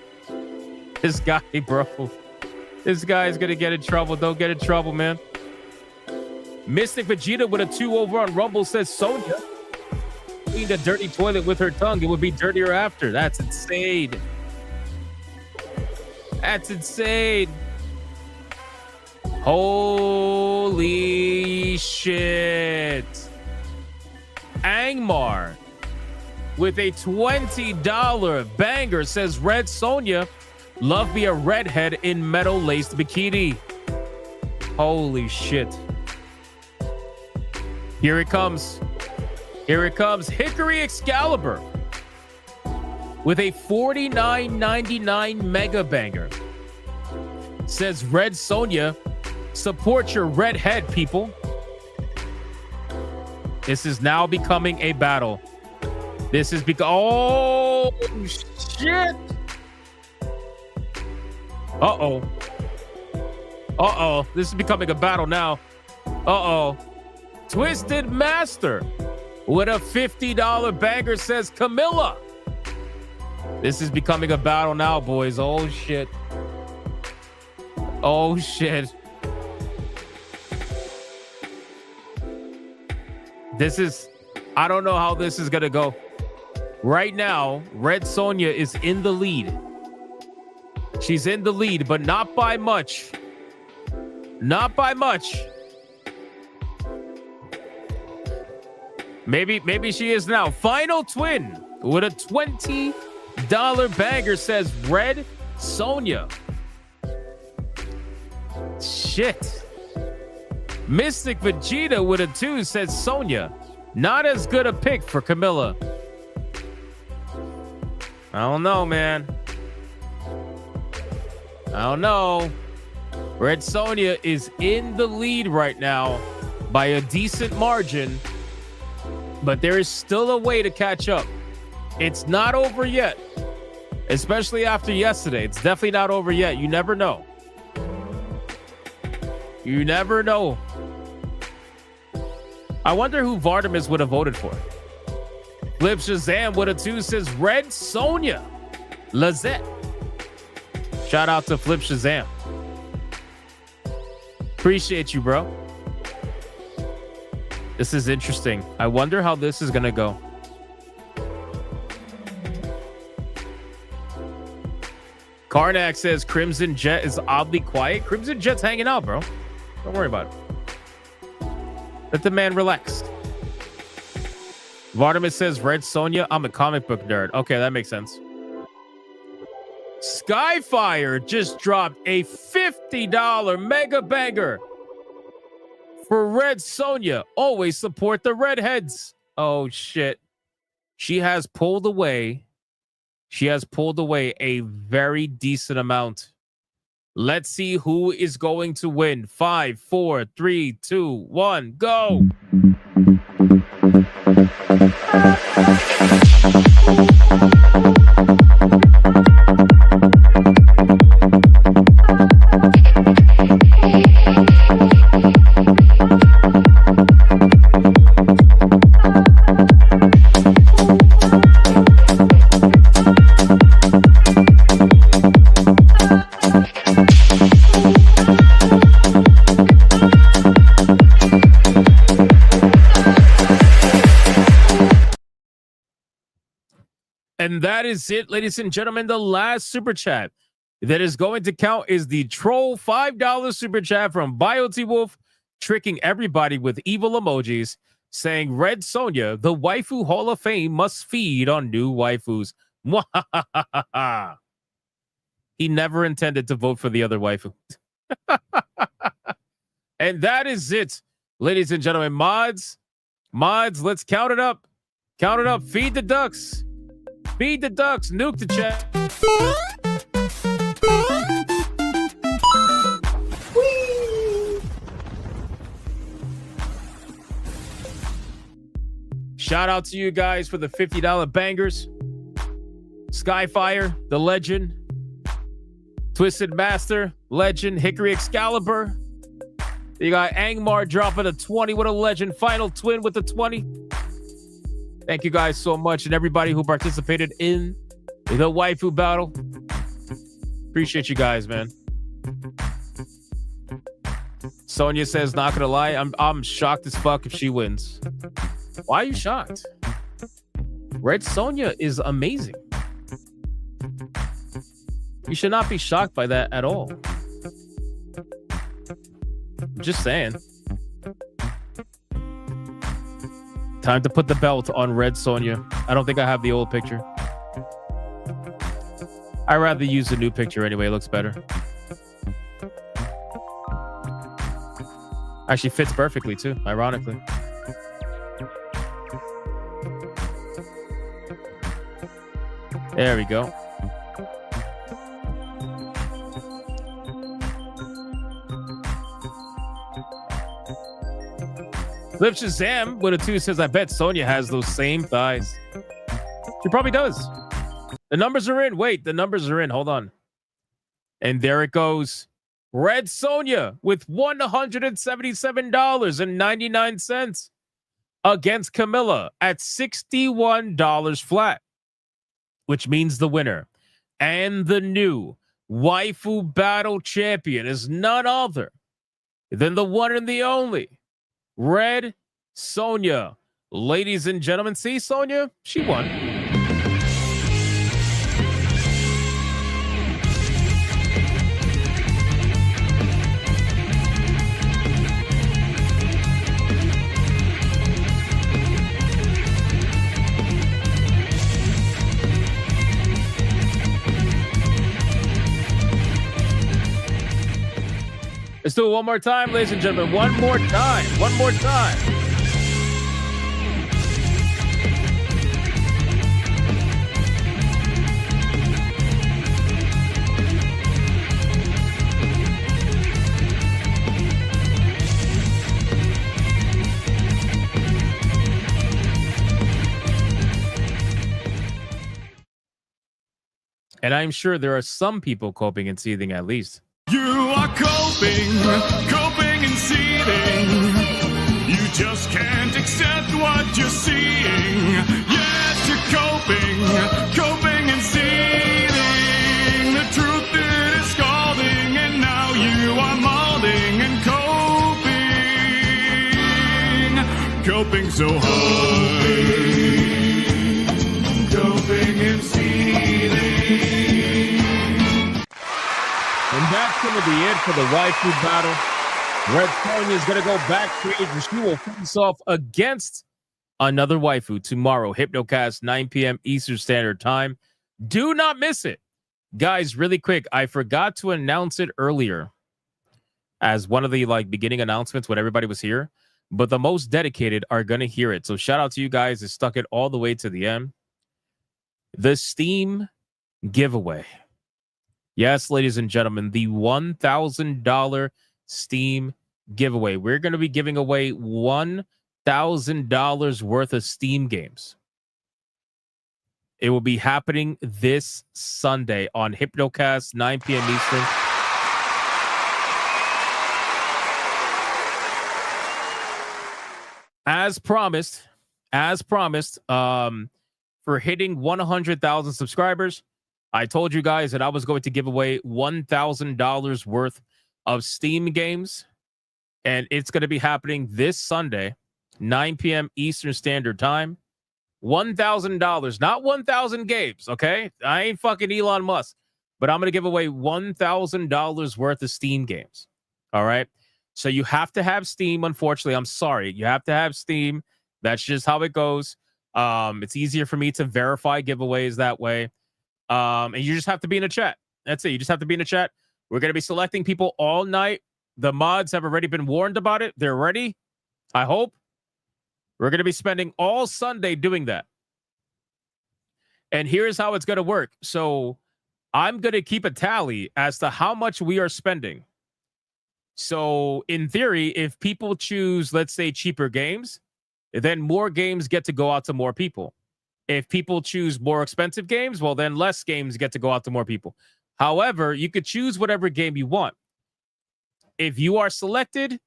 S16: This guy, bro. This guy is going to get in trouble. Don't get in trouble, man. Mystic Vegeta with a 2 over on Rumble says, Sonja cleaned a dirty toilet with her tongue. It would be dirtier after. That's insane. That's insane. Holy shit. Angmar with a $20 banger says Red Sonja, love me a redhead in metal laced bikini. Holy shit. Here it comes. Here it comes. Hickory Excalibur with a $49.99 mega banger says Red Sonja, support your redhead, people. This is now becoming a battle. This is oh shit. Uh-oh. Uh-oh. This is becoming a battle now. Uh-oh. Twisted Master with a $50 banger says Camilla. This is becoming a battle now, boys. Oh shit. Oh shit. This is, I don't know how this is gonna go. Right now, Red Sonja is in the lead. She's in the lead, but not by much. Not by much. Maybe she is now. Final Twin with a $20 banger says Red Sonja. Shit. Mystic Vegeta with a 2 says Sonja. Not as good a pick for Camilla. I don't know, man. I don't know. Red Sonja is in the lead right now by a decent margin, but there is still a way to catch up. It's not over yet, especially after yesterday. It's definitely not over yet. You never know. You never know. I wonder who Vardamus would have voted for. Flip Shazam with a 2 says Red Sonja. Lazette. Shout out to Flip Shazam. Appreciate you, bro. This is interesting. I wonder how this is going to go. Karnak says Crimson Jet is oddly quiet. Crimson Jet's hanging out, bro. Don't worry about it. Let the man relax. Vardamus says Red Sonja. I'm a comic book nerd. Okay, that makes sense. Skyfire just dropped a $50 mega banger for Red Sonja. Always support the redheads. Oh shit. She has pulled away. She has pulled away a very decent amount. Let's see who is going to win. 5, 4, 3, 2, 1, go. And that is it, ladies and gentlemen. The last super chat that is going to count is the troll $5 super chat from BioT Wolf, tricking everybody with evil emojis, saying Red Sonja, the waifu hall of fame, must feed on new waifus. He never intended to vote for the other waifu. And that is it, ladies and gentlemen. Mods, let's count it up. Count it up. Feed the ducks. Feed the ducks. Nuke the chat. Shout out to you guys for the $50 bangers. Skyfire, the legend. Twisted Master, legend. Hickory Excalibur. You got Angmar dropping a 20 with a legend. Final Twin with a 20. Thank you guys so much, and everybody who participated in the Waifu Battle. Appreciate you guys, man. Sonia says, not gonna lie, I'm shocked as fuck if she wins. Why are you shocked? Red Sonja is amazing. You should not be shocked by that at all. Just saying. Time to put the belt on Red Sonja. I don't think I have the old picture. I'd rather use the new picture anyway. It looks better. Actually fits perfectly too, ironically. There we go. Liv Shazam with a 2 says, I bet Sonja has those same thighs. She probably does. The numbers are in. Wait, the numbers are in. Hold on. And there it goes. Red Sonja with $177.99 against Camilla at $61 flat, which means the winner and the new Waifu Battle champion is none other than the one and the only Red Sonja. Ladies and gentlemen, see Sonja? She won. Let's do it one more time, ladies and gentlemen. One more time. One more time. And I'm sure there are some people coping and seething at least.
S3: You are coping and seething. You just can't accept what you're seeing. Yes, you're coping and seething. The truth it is scalding, and now you are molding and coping so hard. Coping and seething.
S16: And that's going to be it for the Waifu Battle. Red Sonja is going to go backstage and she will face off against another waifu tomorrow. Hypnocast, 9 p.m. Eastern Standard Time. Do not miss it. Guys, really quick, I forgot to announce it earlier as one of the beginning announcements when everybody was here, but the most dedicated are going to hear it. So shout out to you guys that stuck it all the way to the end. The Steam giveaway. Yes, ladies and gentlemen, the $1,000 Steam giveaway. We're going to be giving away $1,000 worth of Steam games. It will be happening this Sunday on Hypnocast, 9 p.m. Eastern. As promised, for hitting 100,000 subscribers, I told you guys that I was going to give away $1,000 worth of Steam games, and it's going to be happening this Sunday, 9 p.m. Eastern Standard Time. $1,000, not 1,000 games, okay? I ain't fucking Elon Musk, but I'm going to give away $1,000 worth of Steam games, all right? So you have to have Steam, unfortunately. I'm sorry. You have to have Steam. That's just how it goes. It's easier for me to verify giveaways that way. And you just have to be in a chat. That's it. You just have to be in a chat. We're going to be selecting people all night. The mods have already been warned about it. They're ready. I hope. We're going to be spending all Sunday doing that. And here's how it's going to work. So I'm going to keep a tally as to how much we are spending. So in theory, if people choose, let's say, cheaper games, then more games get to go out to more people. If people choose more expensive games, well, then less games get to go out to more people. However, you could choose whatever game you want. If you are selected,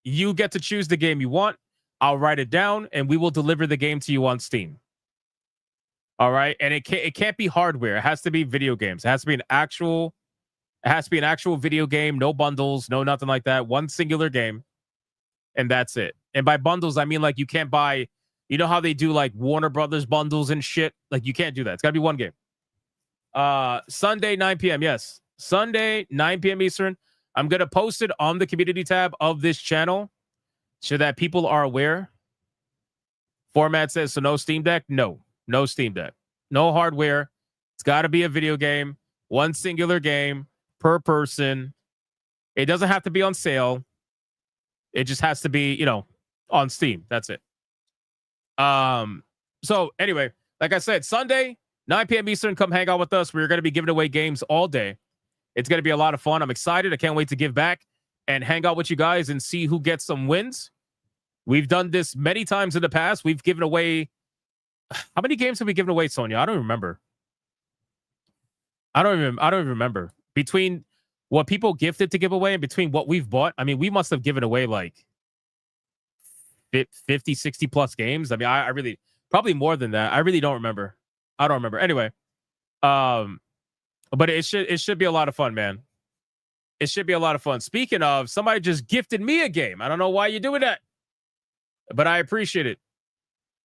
S16: you get to choose the game you want. I'll write it down, and we will deliver the game to you on Steam. All right, and it can't be hardware. It has to be video games. It has to be an actual video game. No bundles, no nothing like that. One singular game, and that's it. And by bundles, I mean you can't buy. You know how they do Warner Brothers bundles and shit? You can't do that. It's got to be one game. Sunday, 9 p.m. Yes. Sunday, 9 p.m. Eastern. I'm going to post it on the community tab of this channel so that people are aware. Format says, so no Steam Deck? No Steam Deck. No hardware. It's got to be a video game. One singular game per person. It doesn't have to be on sale. It just has to be, on Steam. That's it. So anyway, like I said, Sunday, 9 p.m. Eastern, come hang out with us. We're going to be giving away games all day. It's going to be a lot of fun. I'm excited. I can't wait to give back and hang out with you guys and see who gets some wins. We've done this many times in the past. We've given away... How many games have we given away, Sonia? I don't remember. I don't even remember. Between what people gifted to give away and between what we've bought, I mean, we must have given away like 50, 60 plus games. I mean, I really... Probably more than that. I really don't remember. I don't remember. Anyway, but it should be a lot of fun, man. It should be a lot of fun. Speaking of, somebody just gifted me a game. I don't know why you're doing that, but I appreciate it.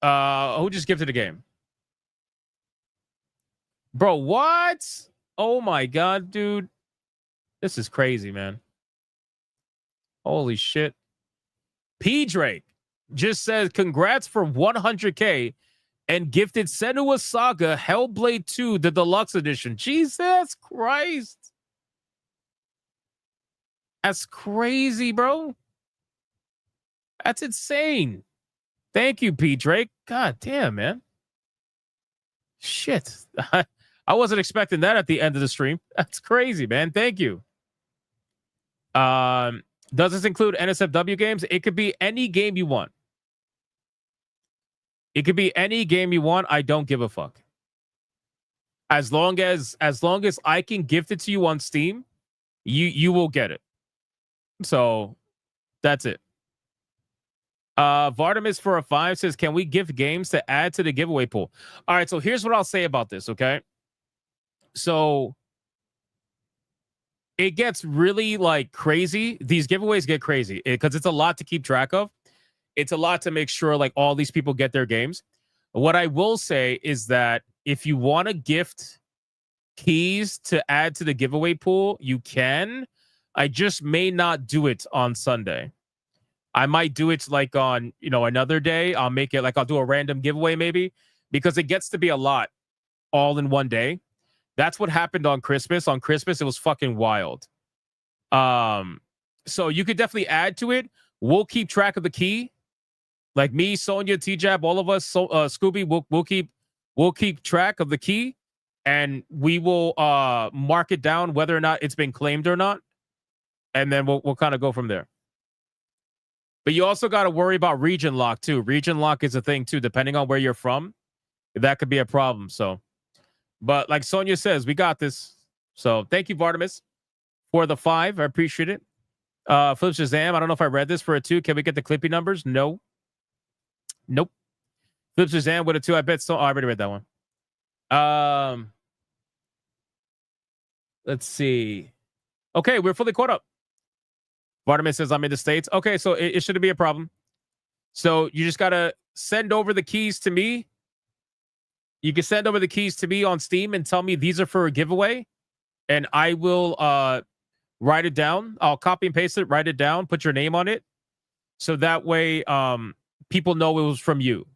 S16: Who just gifted a game? Bro, what? Oh my God, dude. This is crazy, man. Holy shit. P. Drake just says, congrats for 100K and gifted Senua Saga Hellblade 2, the deluxe edition. Jesus Christ. That's crazy, bro. That's insane. Thank you, P. Drake. God damn, man. Shit. I wasn't expecting that at the end of the stream. That's crazy, man. Thank you. Does this include NSFW games? It could be any game you want. It could be any game you want. I don't give a fuck. As long as I can gift it to you on Steam, you will get it. So that's it. Vardamus for a 5 says, can we gift games to add to the giveaway pool? All right, so here's what I'll say about this, okay? So it gets really like crazy. These giveaways get crazy because it's a lot to keep track of. It's a lot to make sure like all these people get their games. What I will say is that if you want to gift keys to add to the giveaway pool, you can. I just may not do it on Sunday. I might do it like on, another day. I'll make it like I'll do a random giveaway maybe because it gets to be a lot all in one day. That's what happened on Christmas. On Christmas, it was fucking wild. So you could definitely add to it. We'll keep track of the key. Like me, Sonia, T-Jab, all of us, Scooby, we'll keep track of the key, and we will mark it down whether or not it's been claimed or not, and then we'll kind of go from there. But you also got to worry about region lock too. Region lock is a thing too, depending on where you're from. That could be a problem. So, but like Sonia says, we got this. So thank you, Vardamus, for the 5. I appreciate it. Flip Shazam, I don't know if I read this for a 2. Can we get the Clippy numbers? No. Nope. Flip Shazam with a 2. I bet so. Oh, I already read that one. Let's see. Okay, we're fully caught up. Vardaman says I'm in the States. Okay, so it shouldn't be a problem. So you just got to send over the keys to me. You can send over the keys to me on Steam and tell me these are for a giveaway. And I will write it down. I'll copy and paste it, write it down, put your name on it. So that way people know it was from you.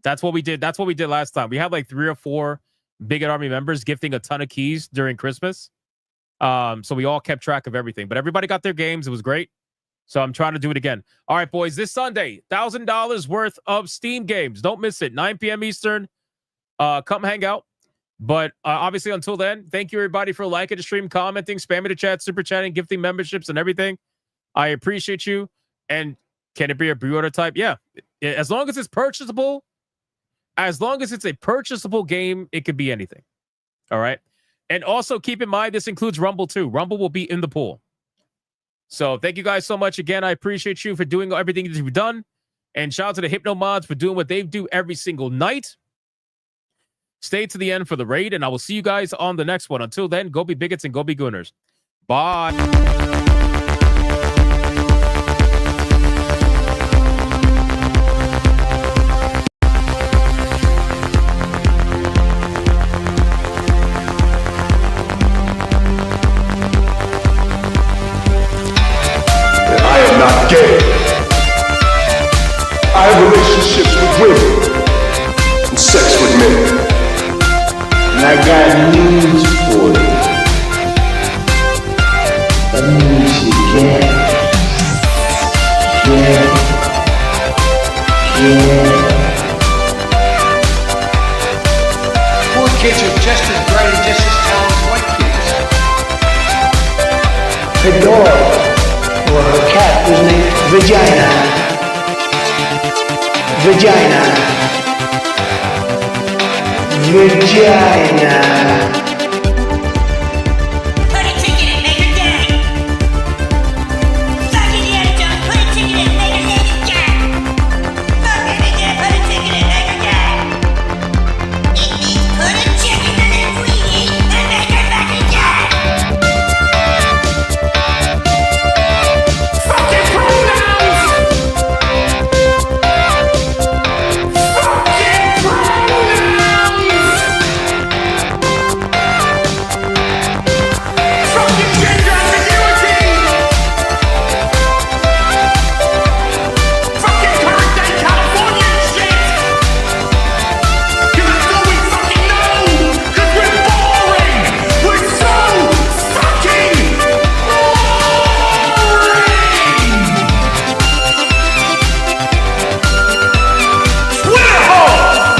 S16: That's what we did. That's what we did last time. We had like 3 or 4 Bigot Army members gifting a ton of keys during Christmas. So we all kept track of everything. But everybody got their games. It was great. So I'm trying to do it again. All right, boys. This Sunday, $1,000 worth of Steam games. Don't miss it. 9 p.m. Eastern. Come hang out. But obviously, until then, thank you, everybody, for liking the stream, commenting, spamming the chat, super chatting, gifting memberships, and everything. I appreciate you. And can it be a pre-order type? Yeah. As long as it's purchasable, as long as it's a purchasable game, it could be anything. All right. And also keep in mind, this includes Rumble too. Rumble will be in the pool. So thank you guys so much. Again, I appreciate you for doing everything that you've done. And shout out to the Hypno Mods for doing what they do every single night. Stay to the end for the raid, and I will see you guys on the next one. Until then, go be bigots and go be gooners. Bye.
S3: And I got news for you. That means you
S18: Poor kids are just as bright and just as talented as white kids.
S3: Her dog, or her cat, was named Vagina. Vagina. Vagina.
S6: Put a ticket in, make her gay. Fuck it, yeah, John. Put a ticket in, make her lady gay. Fuck it, yeah, put a ticket in, make her gay. It means put a chicken in it, greedy, and make her fucking gay. Fucking pronouns! Fucking pronouns! Fucking gender ambiguity! Fucking current day Californian shit! Cause it's all we fucking know! Cause we're boring! We're so fucking boring! Twitter hole!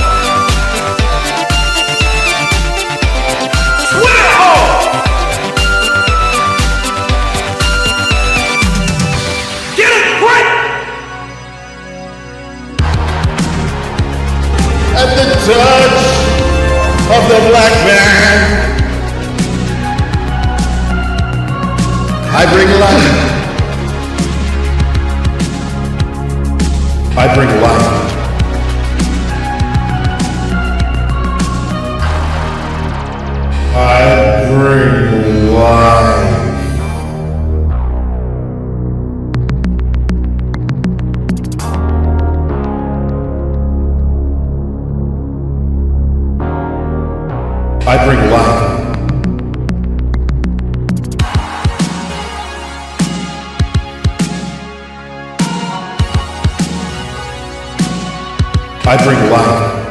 S6: Twitter hole! Get it right!
S20: At the touch of the black man, I bring life. I bring life. I bring life. I bring life. I bring life.